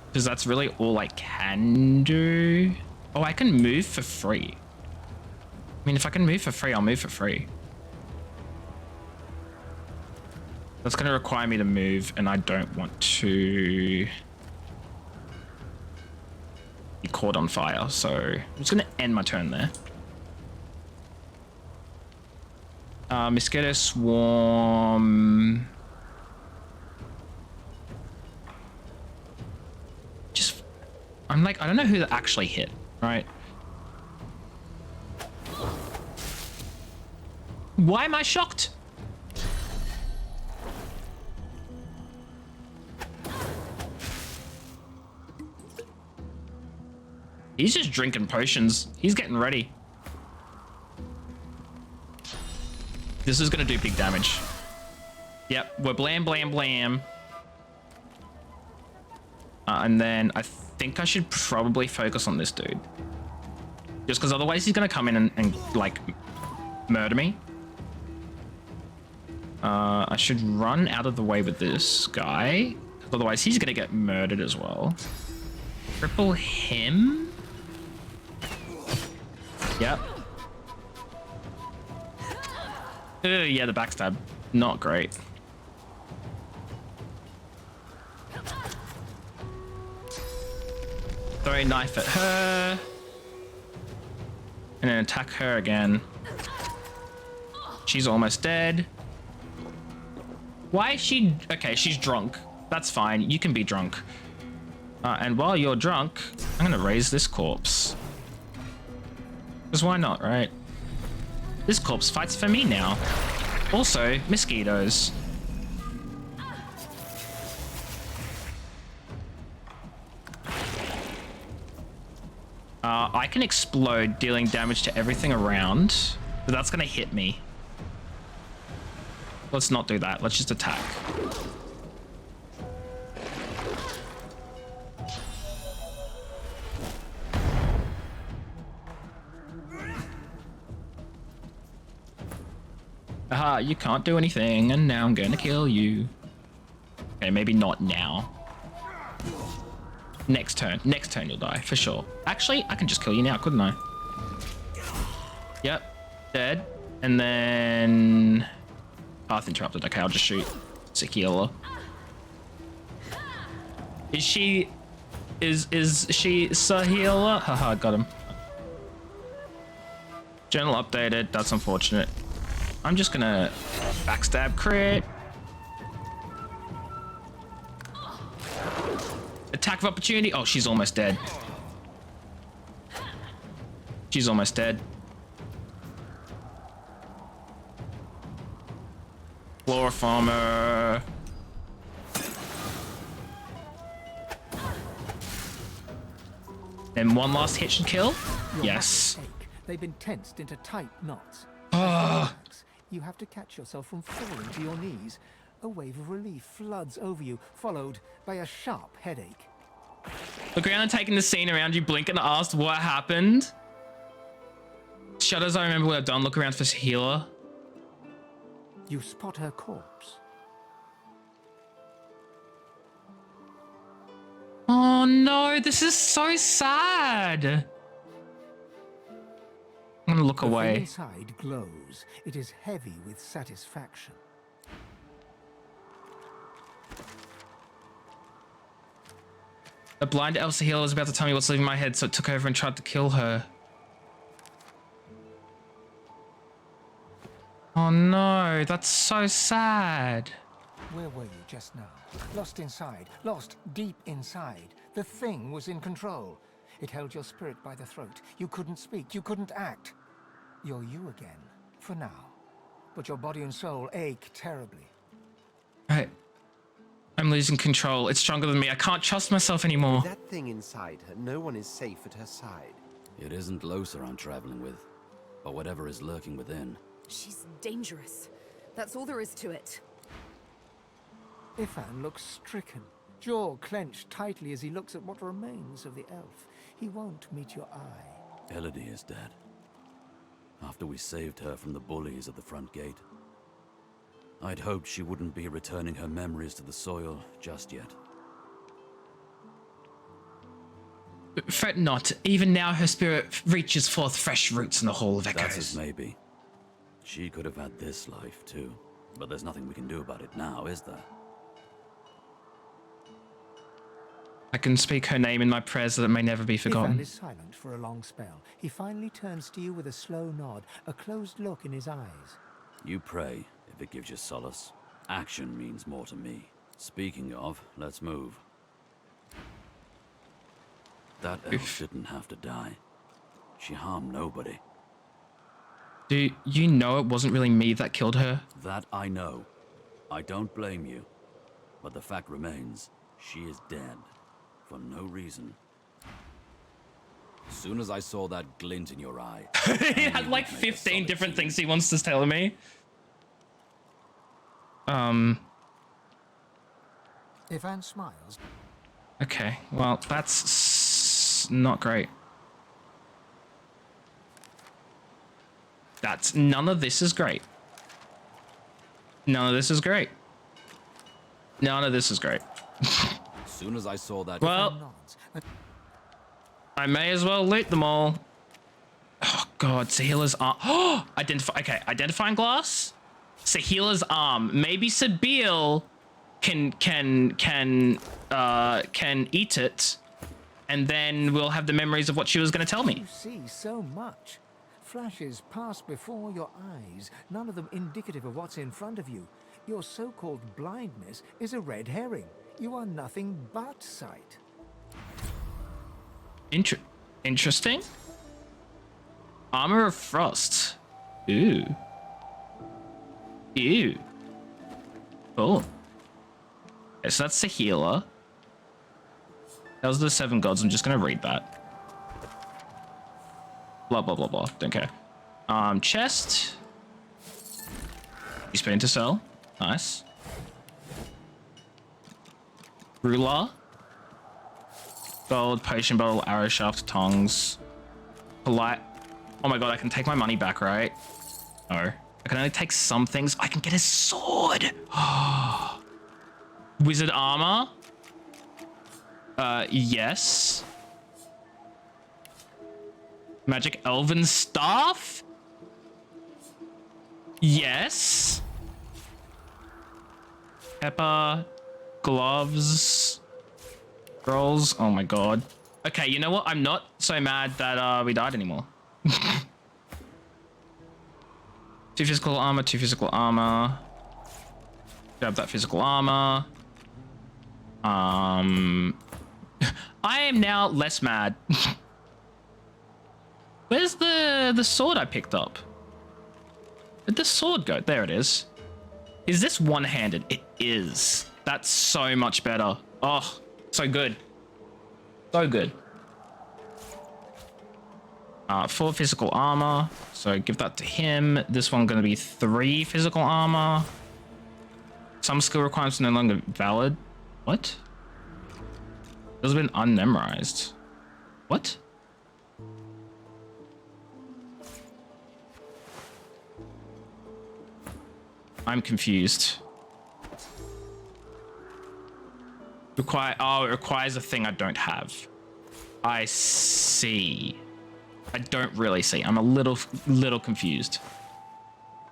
Because that's really all I can do. Oh, I can move for free. I mean, if I can move for free, I'll move for free. That's going to require me to move, and I don't want to be caught on fire. So I'm just going to end my turn there. Mosquito swarm. I'm like, I don't know who that actually hit, right? Why am I shocked? He's just drinking potions. He's getting ready. This is gonna do big damage. Yep, we're blam, blam, blam. And then I think I should probably focus on this dude. Just because otherwise he's gonna come in and like murder me. I should run out of the way with this guy. Otherwise he's gonna get murdered as well. Cripple him. Yep. Yeah, the backstab. Not great. Throw a knife at her. And then attack her again. She's almost dead. Why is she... Okay, she's drunk. That's fine. You can be drunk. And while you're drunk, I'm going to raise this corpse. Because why not, right? This corpse fights for me now. Also, mosquitoes. I can explode, dealing damage to everything around, but that's gonna hit me. Let's not do that. Let's just attack. Aha, you can't do anything, and now I'm gonna kill you. Okay, maybe not now. Next turn you'll die, for sure. Actually, I can just kill you now, couldn't I? Yep, dead. And then... Path interrupted. Okay, I'll just shoot. It's a healer. Is she a healer? Haha, got him. Journal updated, that's unfortunate. I'm just gonna backstab crit. Attack of opportunity. Oh, she's almost dead. She's almost dead. Chloroformer. Then one last hit should kill. Your Yes. muscles ache. They've been tensed into tight knots. Ah. You have to catch yourself from falling to your knees. A wave of relief floods over you, followed by a sharp headache. Look around and taking the scene around you, blink and asked what happened. Shudders, I remember what I've done. Look around for healer. You spot her corpse. Oh no, this is so sad. I'm gonna look The thing away. inside glows. It is heavy with satisfaction. The blind Elsa healer was about to tell me what's leaving my head, so it took over and tried to kill her. Oh no, that's so sad. Where were you just now? Lost inside, lost deep inside. The thing was in control. It held your spirit by the throat. You couldn't speak, you couldn't act. You're you again, for now. But your body and soul ache terribly. I'm losing control. It's stronger than me. I can't trust myself anymore. That thing inside her, no one is safe at her side. It isn't Losa I'm traveling with, or whatever is lurking within. She's dangerous. That's all there is to it. Ifan looks stricken, jaw clenched tightly as he looks at what remains of the elf. He won't meet your eye. Elodie is dead. After we saved her from the bullies at the front gate. I'd hoped she wouldn't be returning her memories to the soil just yet. Fret not. Even now her spirit reaches forth fresh roots in the Hall of Echoes. That's as maybe. She could have had this life too. But there's nothing we can do about it now, is there? I can speak her name in my prayers that it may never be forgotten. Ifan is silent for a long spell. He finally turns to you with a slow nod, a closed look in his eyes. You pray, if it gives you solace. Action means more to me. Speaking of, let's move. That elf didn't have to die. She harmed nobody. Do you know it wasn't really me that killed her? That I know. I don't blame you. But the fact remains, she is dead. For no reason. As soon as I saw that glint in your eye... He had like 15 different things he wants to tell me. Ifan smiles. Okay, well, that's not great. None of this is great. None of this is great. None of this is great. As soon as I saw that... Well, I may as well loot them all. Oh god, Sahila's arm. Oh, identifying glass. Sahila's arm. Maybe Sabil can eat it, and then we'll have the memories of what she was going to tell me. You see so much. Flashes pass before your eyes, none of them indicative of what's in front of you. Your so-called blindness is a red herring. You are nothing but sight. Interesting. Armor of Frost. Ooh. Ew. Cool. Okay, so that's the healer. That was the 7 gods. I'm just gonna read that. Blah blah blah blah. Don't care. Chest. Spoon to sell. Nice. Ruler. Gold, potion bottle, arrow shaft, tongs. Polite. Oh my god, I can take my money back, right? No. I can only take some things. I can get a sword. Wizard armor. Yes. Magic elven staff. Yes. Pepper. Gloves. Rolls. Oh my god. Okay, you know what? I'm not so mad that we died anymore. 2 physical armor, 2 physical armor. Grab that physical armor. I am now less mad. Where's the sword I picked up? Where'd the sword go? There it is. Is this one-handed? It is. That's so much better. Oh, so good. So good. 4 physical armor. So give that to him. This one going to be 3 physical armor. Some skill requirements are no longer valid. What? Those have been unmemorized. What? I'm confused. Oh, it requires a thing I don't have. I see. I don't really see. I'm a little confused.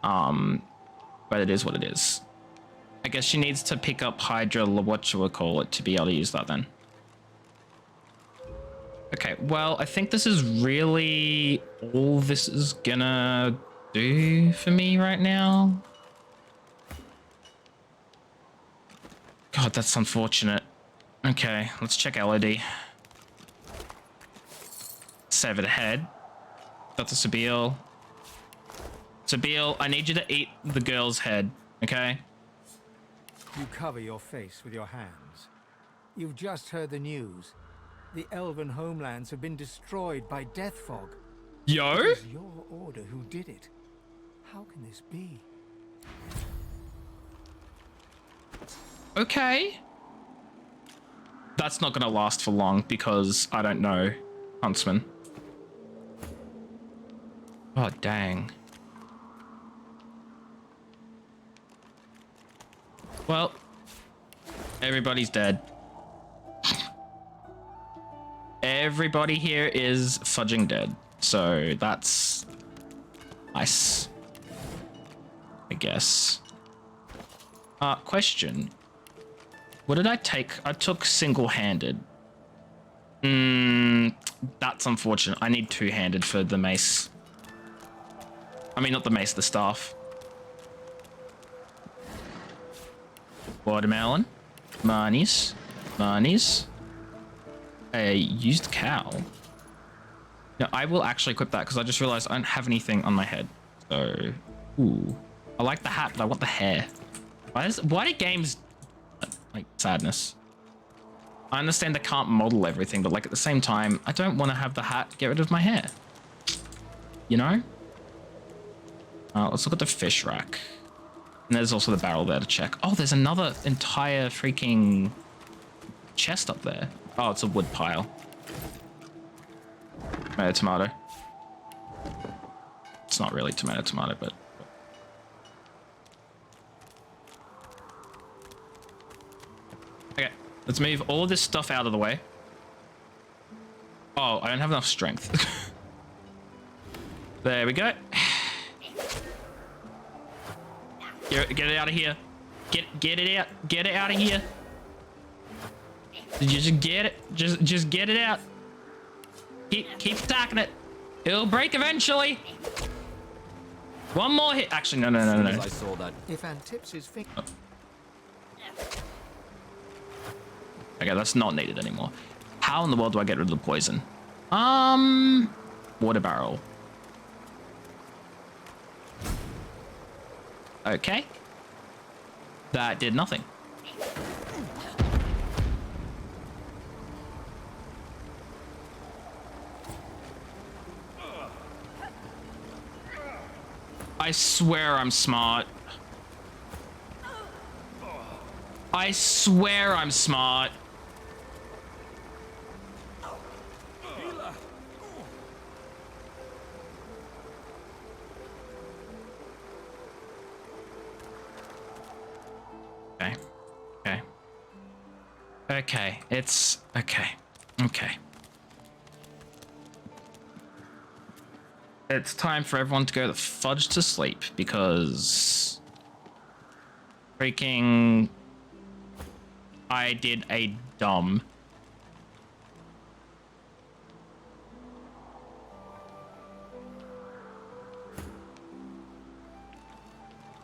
But it is what it is. I guess she needs to pick up Hydra, whatchamacallit, to be able to use that then. Okay, well, I think this is really all this is gonna do for me right now. God, that's unfortunate. Okay, let's check LOD. Severed head. Dr. Sabine. Sabine, I need you to eat the girl's head, okay? You cover your face with your hands. You've just heard the news. The elven homelands have been destroyed by death fog. Yo? It was your order who did it. How can this be? Okay. That's not gonna last for long because I don't know, Huntsman. Oh, dang. Well, everybody's dead. Everybody here is fudging dead. So that's nice, I guess. Question. What did I take? I took single-handed. That's unfortunate. I need two-handed for the mace. I mean, not the mace, the staff. Watermelon. Marnies. Marnies. A used cow. No, I will actually equip that because I just realized I don't have anything on my head. So, ooh. I like the hat, but I want the hair. Why do games... like, sadness. I understand they can't model everything, but like at the same time, I don't want to have the hat get rid of my hair. You know? Let's look at the fish rack. And there's also the barrel there to check. Oh, there's another entire freaking chest up there. Oh, it's a wood pile. Tomato, tomato. It's not really tomato, tomato, but... Okay, let's move all of this stuff out of the way. Oh, I don't have enough strength. There we go. Get it out of here. Get it out. Get it out of here. Just get it. Just get it out. Keep attacking it. It'll break eventually. One more hit. Actually, no. I saw that. If Antipsy's finger. Oh. Okay, that's not needed anymore. How in the world do I get rid of the poison? Water barrel. Okay. That did nothing. I swear I'm smart. I swear I'm smart. Okay, it's okay. It's time for everyone to go the fudge to sleep because freaking I did a dumb.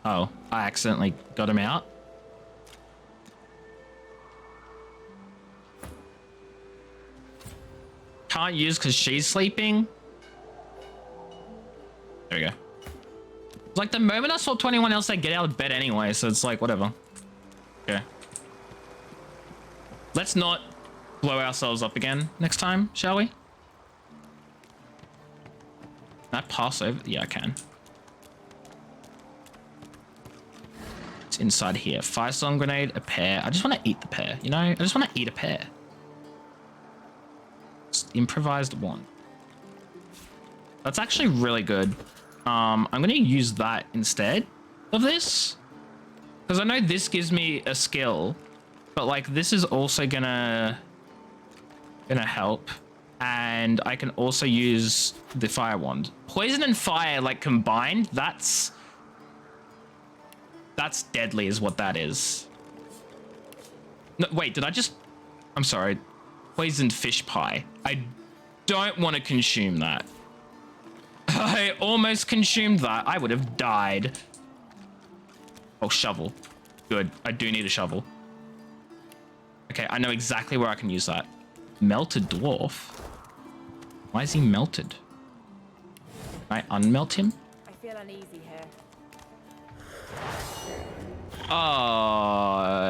Oh, I accidentally got him out. Can't use because she's sleeping. There we go. Like the moment I saw 21 else, they get out of bed anyway, so it's like, whatever. Okay. Let's not blow ourselves up again next time, shall we? Can I pass over? Yeah, I can. It's inside here. Firestorm grenade, a pear. I just want to eat the pear, you know? I just want to eat a pear. It's improvised one. That's actually really good. I'm going to use that instead of this. Because I know this gives me a skill, but like this is also gonna help. And I can also use the fire wand. Poison and fire like combined, that's deadly is what that is. No, wait, did I just... I'm sorry. Poisoned fish pie. I don't want to consume that. I almost consumed that. I would have died. Oh, shovel. Good. I do need a shovel. Okay, I know exactly where I can use that. Melted dwarf? Why is he melted? Can I unmelt him? I feel uneasy here.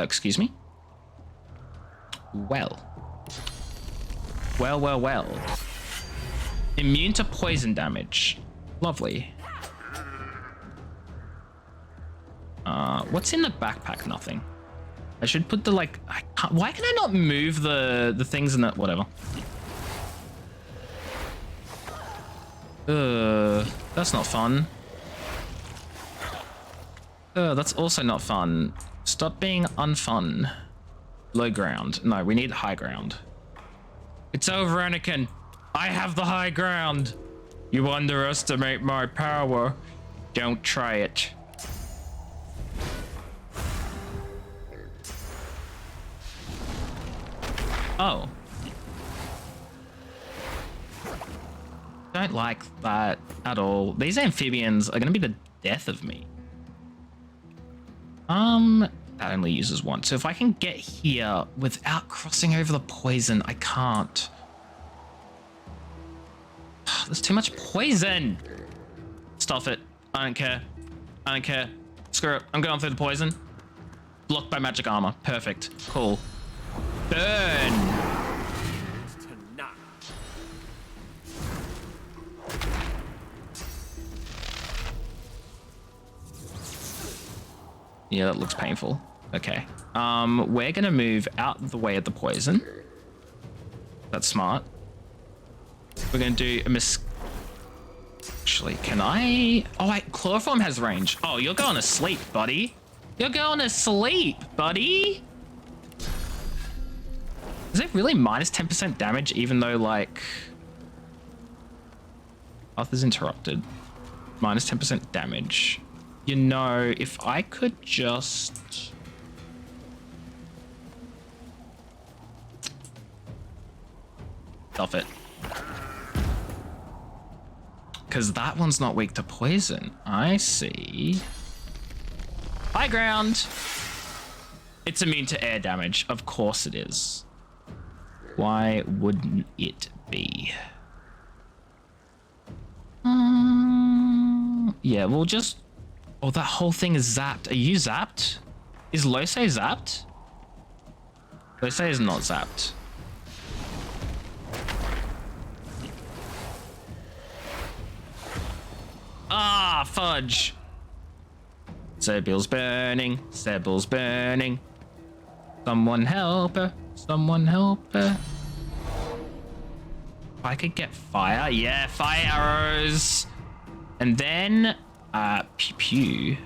Excuse me? Well. Well. Immune to poison damage. Lovely. What's in the backpack? Nothing. I should put the like... I can't, why can I not move the things in that... Whatever. That's not fun. That's also not fun. Stop being unfun. Low ground. No, we need high ground. It's over, Anakin. I have the high ground. You underestimate my power. Don't try it. Oh. Don't like that at all. These amphibians are gonna be the death of me. That only uses one. So if I can get here without crossing over the poison, I can't. There's too much poison. Stuff it. I don't care. I don't care. Screw it. I'm going through the poison. Blocked by magic armor. Perfect. Cool. Burn. Yeah, that looks painful. Okay. We're gonna move out of the way of the poison. That's smart. We're gonna do a Actually, can I... Oh, wait, chloroform has range. Oh, you're going to sleep, buddy. You're going to sleep, buddy. Is it really minus 10% damage, even though, like... Path is interrupted. Minus 10% damage. You know, if I could just... Stuff it. Because that one's not weak to poison. I see. High ground. It's immune to air damage. Of course it is. Why wouldn't it be? Yeah, we'll just... Oh, that whole thing is zapped. Are you zapped? Is Lose zapped? Lose is not zapped. Ah, fudge. Sebille's burning. Sebille's burning. Someone help her. Someone help her. If I could get fire. Yeah, fire arrows. And then, pew pew.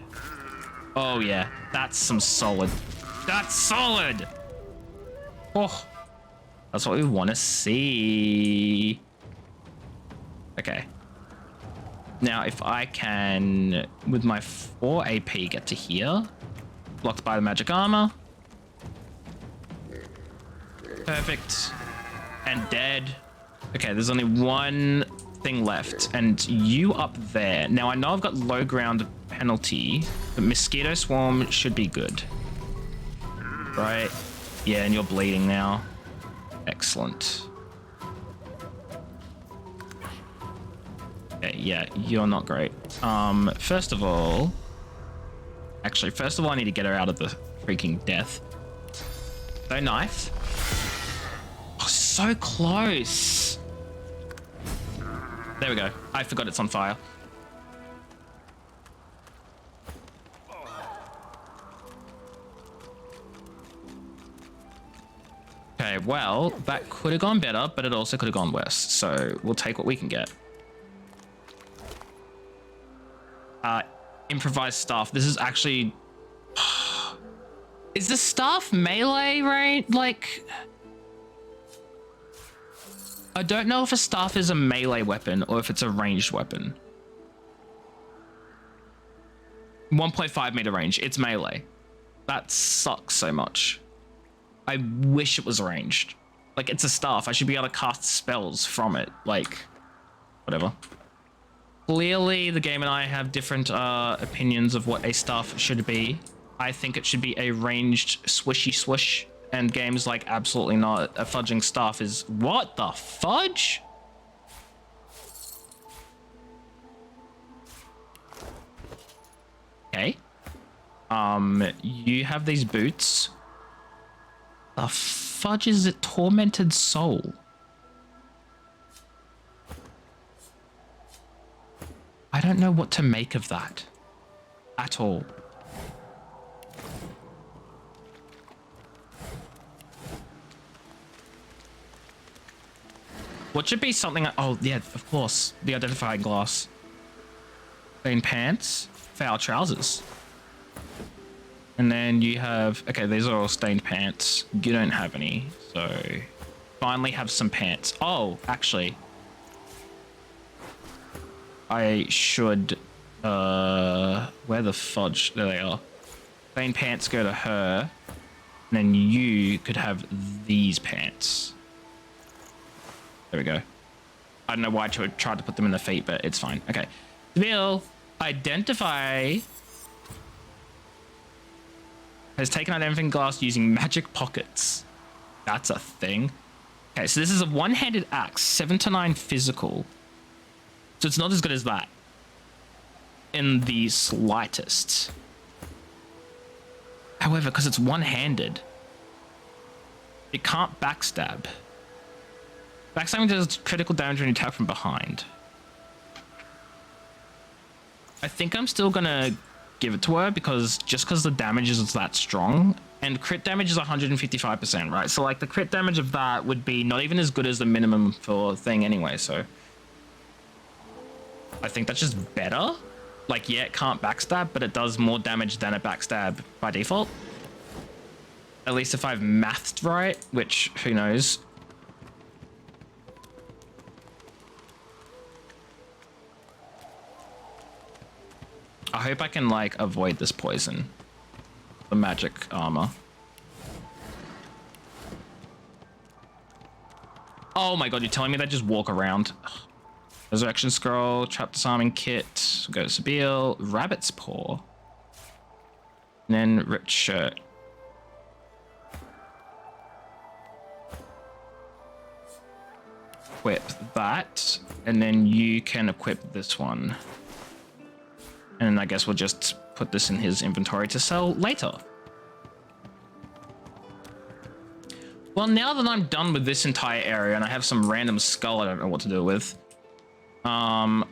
Oh, yeah. That's some solid. That's solid. Oh, that's what we want to see. Okay. Now, if I can, with my 4 AP, get to here. Blocked by the magic armor. Perfect. And dead. Okay, there's only one thing left. And you up there. Now, I know I've got low ground penalty, but mosquito swarm should be good. Right? Yeah, and you're bleeding now. Okay, yeah, you're not great. First of all, I need to get her out of the freaking death. No knife. Oh, so close. There we go. I forgot it's on fire. Okay, well, that could have gone better, but it also could have gone worse. So we'll take what we can get. Improvised staff. This is actually... Is the staff melee, right? Like... I don't know if a staff is a melee weapon or if it's a ranged weapon. 1.5 meter range. It's melee. That sucks so much. I wish it was ranged. Like, it's a staff. I should be able to cast spells from it. Like, whatever. Clearly, the game and I have different opinions of what a staff should be. I think it should be a ranged swishy swish. And games like, absolutely not. A fudging staff is... What the fudge? Okay. You have these boots. The fudge is a tormented soul. I don't know what to make of that at all. What should be something... Oh, yeah, of course. The identifying glass. Plain pants. Foul trousers. And then you have... Okay, these are all stained pants. You don't have any, so... Finally have some pants. Oh, actually... I should... Where the fudge? There they are. Stained pants go to her. And then you could have these pants. There we go. I don't know why I tried to put them in the feet, but it's fine. Okay. Bill, identify... Has taken out everything glass using magic pockets. That's a thing. Okay, so this is a one-handed axe, 7 to 9 physical. So it's not as good as that. In the slightest. However, because it's one-handed, it can't backstab. Backstabbing does critical damage when you attack from behind. I think I'm still gonna give it to her because the damage is that strong, and crit damage is 155%, right? So like the crit damage of that would be not even as good as the minimum for thing anyway, so I think that's just better. Like, yeah, it can't backstab, but it does more damage than a backstab by default. At least if I've mathed right, which who knows. I hope I can, like, avoid this poison. The magic armor. Oh my god, you're telling me they just walk around? Resurrection scroll, trap disarming kit, go to Sabille, rabbit's paw. And then ripped shirt. Equip that, and then you can equip this one. And I guess we'll just put this in his inventory to sell later. Well, now that I'm done with this entire area and I have some random skull I don't know what to do with, I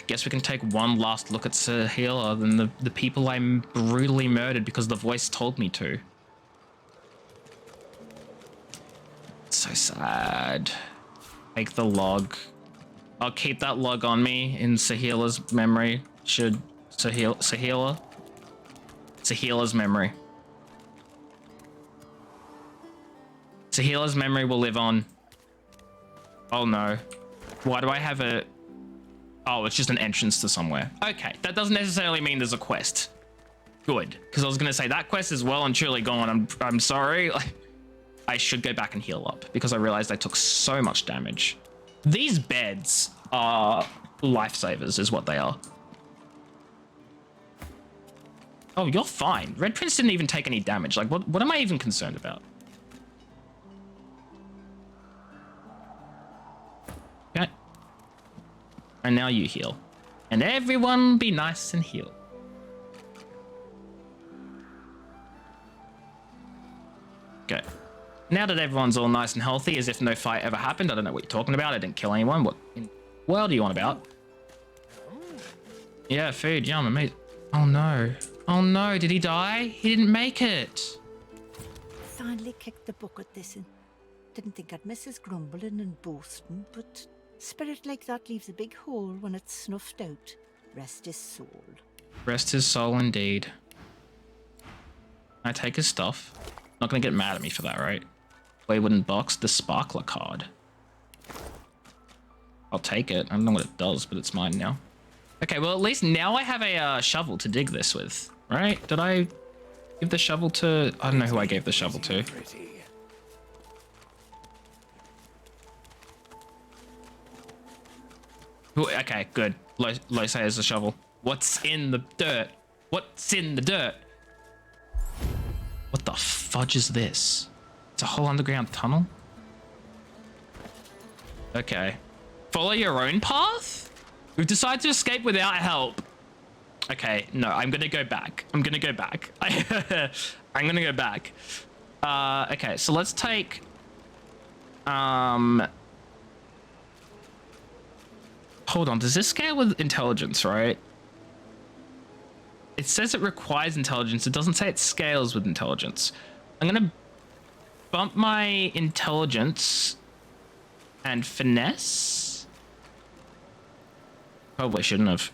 guess we can take one last look at Sahila and the people I brutally murdered because the voice told me to. It's so sad. Take the log. I'll keep that log on me in Sahila's memory. Should Sahila's memory. Sahila's memory will live on. Oh no. Why do I have a... Oh, it's just an entrance to somewhere. Okay, that doesn't necessarily mean there's a quest. Good, because I was going to say that quest is well and truly gone. I'm sorry. I should go back and heal up because I realized I took so much damage. These beds are lifesavers is what they are. Oh, you're fine. Red Prince didn't even take any damage. Like, what am I even concerned about? Okay. And now you heal. And everyone be nice and heal. Okay. Now that everyone's all nice and healthy, as if no fight ever happened, I don't know what you're talking about. I didn't kill anyone. What in the world are you on about? Yeah, food. Yum, amazing. Oh no. Oh no, did he die? He didn't make it. Finally kicked the bucket this in. Didn't think I'd miss his grumbling and boasting, but spirit like that leaves a big hole when it's snuffed out. Rest his soul. Rest his soul indeed. Can I take his stuff? Not gonna get mad at me for that, right? Play wooden box, the sparkler card. I'll take it. I don't know what it does, but it's mine now. Okay, well at least now I have a shovel to dig this with, right? Did I give the shovel to... I don't know who I gave the shovel to. Ooh, okay, good. Lose has the shovel. What's in the dirt? What's in the dirt? What the fudge is this? It's a whole underground tunnel? Okay. Follow your own path? We've decided to escape without help. Okay, no, I'm gonna go back. I'm gonna go back. I'm gonna go back. Okay, so let's take... Hold on, does this scale with intelligence, right? It says it requires intelligence. It doesn't say it scales with intelligence. I'm gonna bump my intelligence and finesse. Probably shouldn't have.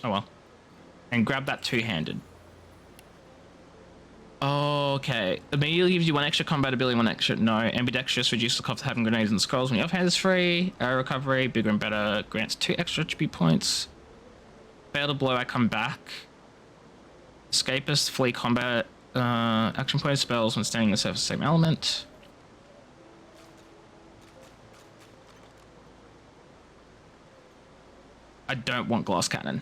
Oh well. And grab that two-handed. Okay. Immediately gives you 1 extra combat ability, 1 extra. No. Ambidextrous reduces the cost of having grenades and scrolls when your offhand is free. Arrow recovery, bigger and better, grants 2 extra attribute points. Fail to blow, I come back. Escapist, flee combat, action point spells when standing on the surface, same element. I don't want glass cannon.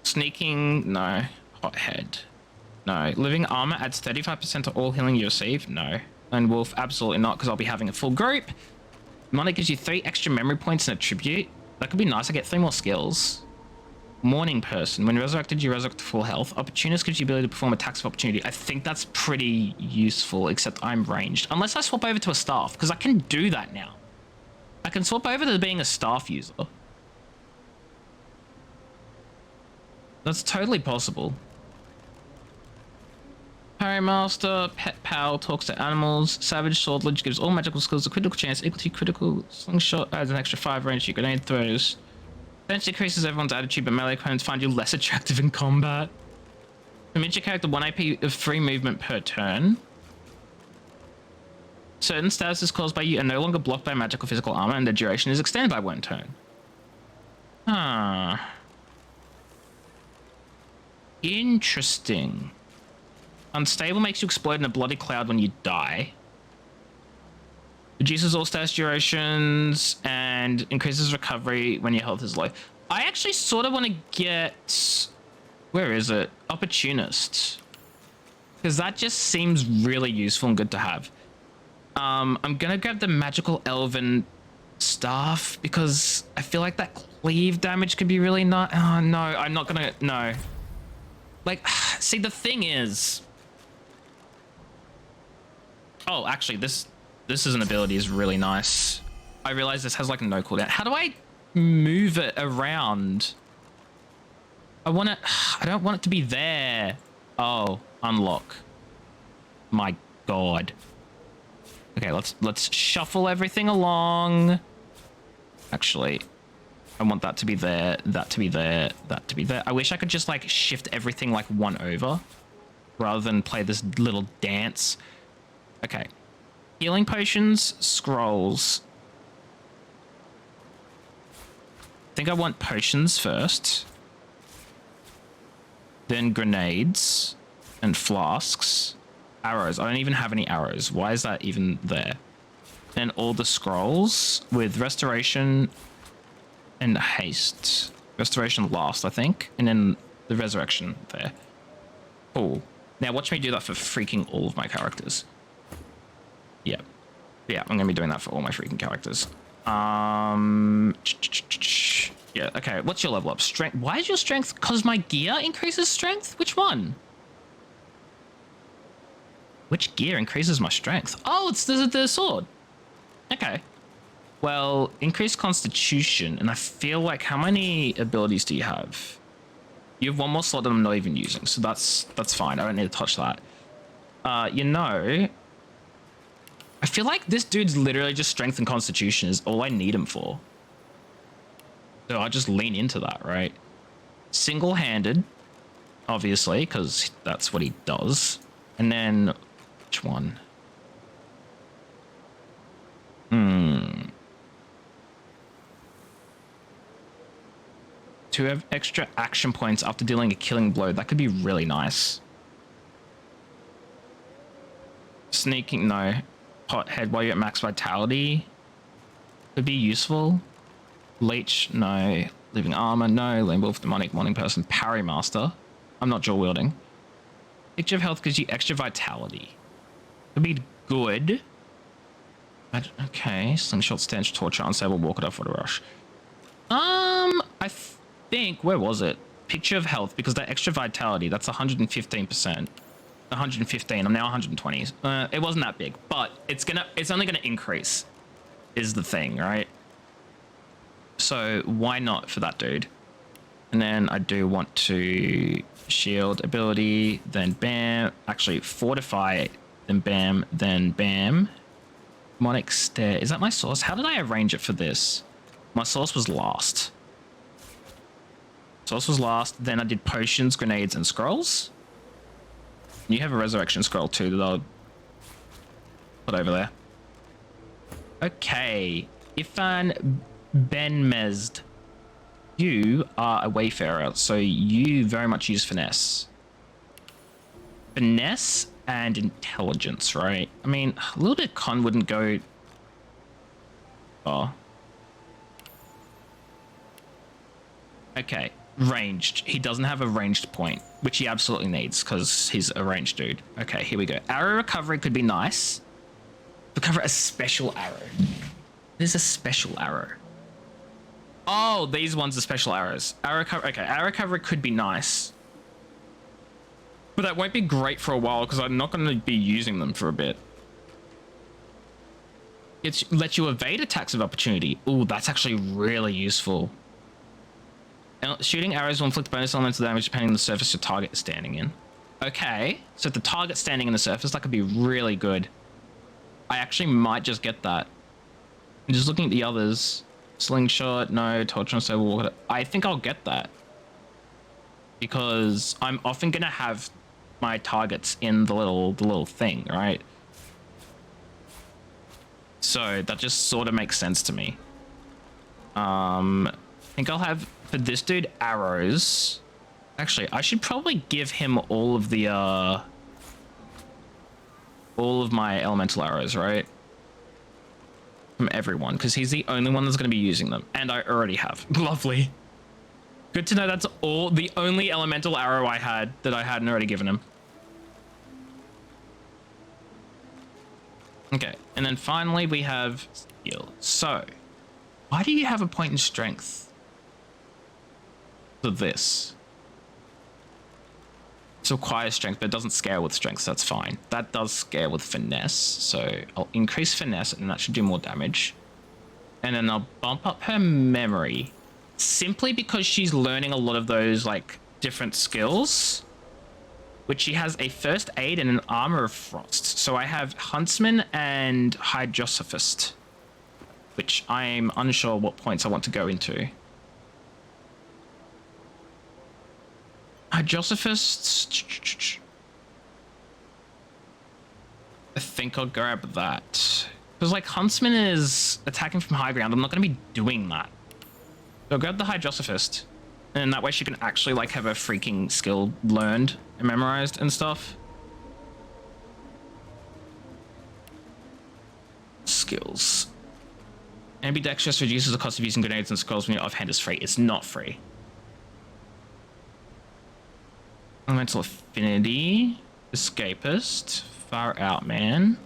Sneaking, no. Hot head, no. Living armor adds 35% to all healing you receive, no. And wolf, absolutely not, because I'll be having a full group. Money gives you 3 extra memory points and a tribute. That could be nice. I get 3 more skills. Morning person. When resurrected, you resurrect to full health. Opportunist gives you the ability to perform attacks of opportunity. I think that's pretty useful, except I'm ranged. Unless I swap over to a staff, because I can do that now. I can swap over to being a staff user. That's totally possible. Parrymaster, Pet Pal, talks to animals. Savage Swordledge gives all magical skills a critical chance equal to critical. Slingshot adds an extra 5 range to your grenade throws. Potentially increases everyone's attitude, but melee opponents find you less attractive in combat. Permit your character 1 AP of free movement per turn. Certain statuses caused by you are no longer blocked by magical physical armor, and the duration is extended by 1 turn. Huh. Interesting. Unstable makes you explode in a bloody cloud when you die. Reduces all status durations and increases recovery when your health is low. I actually sort of want to get... Where is it? Opportunist. Because that just seems really useful and good to have. I'm going to grab the magical elven staff because I feel like that cleave damage could be really nice. Oh, no, I'm not going to... No. Like, see, the thing is... Oh, actually, this is an ability is really nice. I realize this has like no cooldown. How do I move it around? I don't want it to be there. Oh, unlock. My God. Okay, let's shuffle everything along. Actually, I want that to be there, that to be there, that to be there. I wish I could just like shift everything like 1 over rather than play this little dance. Okay. Healing potions, scrolls. I think I want potions first. Then grenades and flasks. Arrows. I don't even have any arrows. Why is that even there? Then all the scrolls with restoration and haste. Restoration last, I think. And then the resurrection there. Cool. Now watch me do that for freaking all of my characters. Yeah. Yeah, I'm going to be doing that for all my freaking characters. Yeah, okay. What's your level up? Strength. Why is your strength? Because my gear increases strength? Which one? Which gear increases my strength? Oh, it's the sword. Okay. Well, increased constitution, and I feel like how many abilities do you have? You have one more slot that I'm not even using, so that's fine. I don't need to touch that. You know, I feel like this dude's literally just strength and constitution is all I need him for. So I'll just lean into that, right? Single-handed, obviously, because that's what he does. And then, which one? To have extra action points after dealing a killing blow. That could be really nice. Sneaking, no. Pothead while you're at max vitality could be useful. Leech, no. Living armor, no. Lame wolf, demonic, morning person, parry master. I'm not dual wielding. Picture of health gives you extra vitality. Could be good. But, okay. Slingshot, stench, torture, unstable, walk it off, water rush. I think, where was it? Picture of health, because that extra vitality, that's 115%. 115, I'm now 120. It wasn't that big, but it's only gonna increase, is the thing, right? So why not for that dude? And then I do want to shield ability, then bam, actually fortify, then bam, then bam. Demonic stare, is that my source? How did I arrange it for this? My source was last. Source was last, then I did potions, grenades, and scrolls. You have a resurrection scroll too that I'll put over there. Okay, Ifan Benmezd. You are a wayfarer, so you very much use finesse. Finesse and intelligence, right? I mean, a little bit of con wouldn't go... Oh. Okay, ranged. He doesn't have a ranged point, which he absolutely needs because he's a ranged dude. Okay, here we go. Arrow recovery could be nice. Recover a special arrow. There's a special arrow. Oh, these ones are special arrows. Arrow recovery. Okay, arrow recovery could be nice. But that won't be great for a while because I'm not going to be using them for a bit. It lets you evade attacks of opportunity. Ooh, that's actually really useful. Shooting arrows will inflict bonus elemental damage depending on the surface your target is standing in. Okay, so if the target's standing in the surface, that could be really good. I actually might just get that. I'm just looking at the others. Slingshot, no. Torture, unstable, walk. I think I'll get that. Because I'm often going to have my targets in the little thing, right? So that just sort of makes sense to me. I think I'll have, for this dude, arrows. Actually, I should probably give him all of the, all of my elemental arrows, right? From everyone, because he's the only one that's going to be using them. And I already have. Lovely. Good to know that's all, the only elemental arrow I had that I hadn't already given him. Okay, and then finally we have skill. So, why do you have a point in strength for this? It requires strength, but it doesn't scale with strength, so that's fine. That does scale with finesse, so I'll increase finesse and that should do more damage. And then I'll bump up her memory, simply because she's learning a lot of those like different skills, which she has a first aid and an armor of frost. So I have huntsman and hydrosophist, which I'm unsure what points I want to go into. Hydrosophist, I think I'll grab that. Because like Huntsman is attacking from high ground, I'm not going to be doing that. So I'll grab the Hydrosophist. And that way she can actually like have a freaking skill learned and memorized and stuff. Skills. Ambidextrous reduces the cost of using grenades and scrolls when you're offhand is free. It's not free. Elemental affinity. Escapist. Far out man.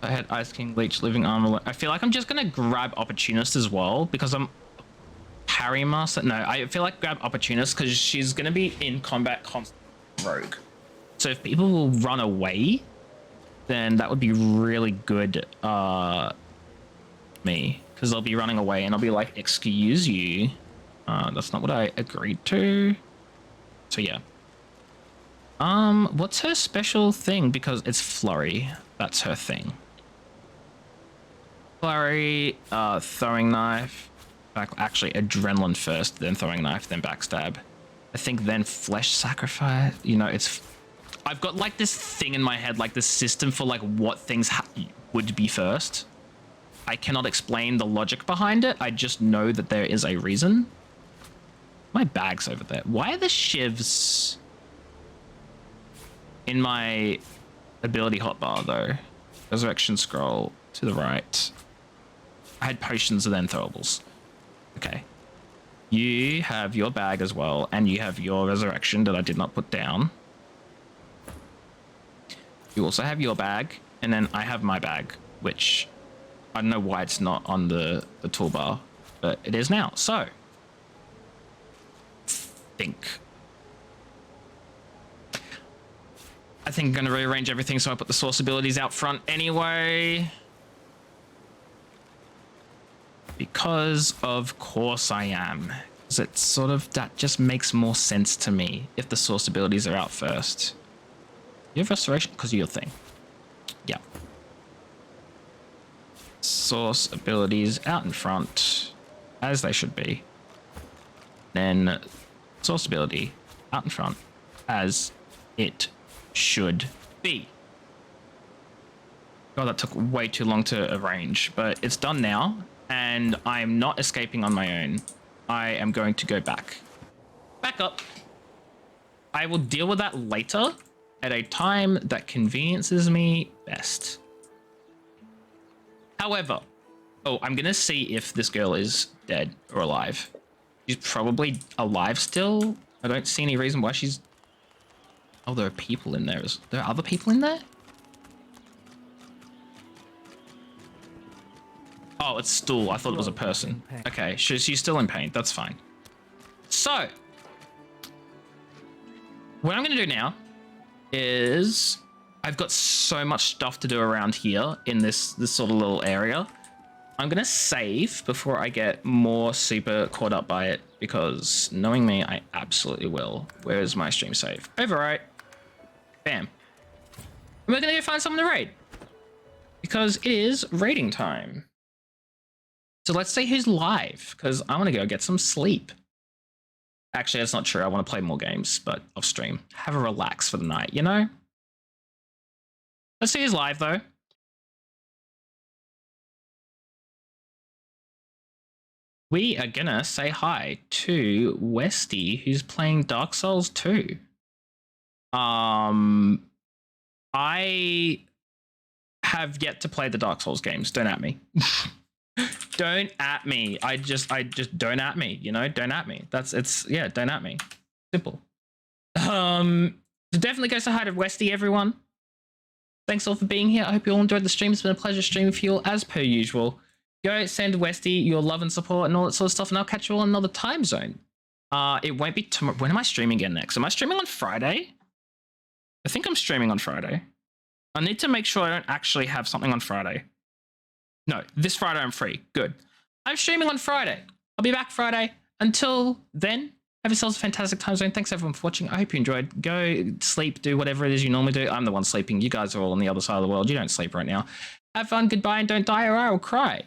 I had Ice King, Leech, Living Armor. I feel like I'm just gonna grab Opportunist as well because I'm Harry Master. No, I feel like grab Opportunist because she's gonna be in combat constant rogue. So if people will run away, then that would be really good. Me, because they'll be running away and I'll be like, excuse you. That's not what I agreed to. So yeah. What's her special thing? Because it's Flurry. That's her thing. Flurry, throwing knife. Actually, adrenaline first, then throwing knife, then backstab. I think then flesh sacrifice. You know, it's... I've got like this thing in my head, like this system for like what things would be first. I cannot explain the logic behind it. I just know that there is a reason. My bag's over there. Why are the shivs in my ability hotbar though? Resurrection scroll to the right. I had potions and then throwables. Okay. You have your bag as well, and you have your resurrection that I did not put down. You also have your bag, and then I have my bag, which I don't know why it's not on the toolbar, but it is now. So, I think I'm going to rearrange everything so I put the source abilities out front anyway. Because of course I am. Because it's sort of, that just makes more sense to me if the source abilities are out first. You have restoration because of your thing. Yeah. Source abilities out in front, as they should be. Then source ability out in front, as it should be. God, that took way too long to arrange, but it's done now, and I'm not escaping on my own. I am going to go back. Back up. I will deal with that later at a time that conveniences me best. However, oh, I'm going to see if this girl is dead or alive. She's probably alive still. I don't see any reason why she's... Oh, there are people in there. There are other people in there? Oh, it's stool. I thought it was a person. Okay, she's still in pain. That's fine. So, what I'm going to do now is... I've got so much stuff to do around here in this sort of little area. I'm going to save before I get more super caught up by it, because knowing me, I absolutely will. Where is my stream save? Overwrite. Bam. And we're going to go find someone to raid, because it is raiding time. So let's see who's live, because I want to go get some sleep. Actually, that's not true. I want to play more games, but off stream. Have a relax for the night, you know? Let's see who's live, though. We are gonna say hi to Westy, who's playing Dark Souls 2. I have yet to play the Dark Souls games. Don't at me. Don't at me. I just don't at me, you know? Don't at me. Yeah, don't at me. Simple. So definitely go say hi to Westy, everyone. Thanks all for being here. I hope you all enjoyed the stream. It's been a pleasure streaming for you all as per usual. Go send Westy your love and support and all that sort of stuff, and I'll catch you all in another time zone. It won't be tomorrow. When am I streaming again next? Am I streaming on Friday? I think I'm streaming on Friday. I need to make sure I don't actually have something on Friday. No, this Friday I'm free. Good. I'm streaming on Friday. I'll be back Friday. Until then, have yourselves a fantastic time zone. Thanks everyone for watching. I hope you enjoyed. Go sleep, do whatever it is you normally do. I'm the one sleeping. You guys are all on the other side of the world. You don't sleep right now. Have fun, goodbye, and don't die or I will cry.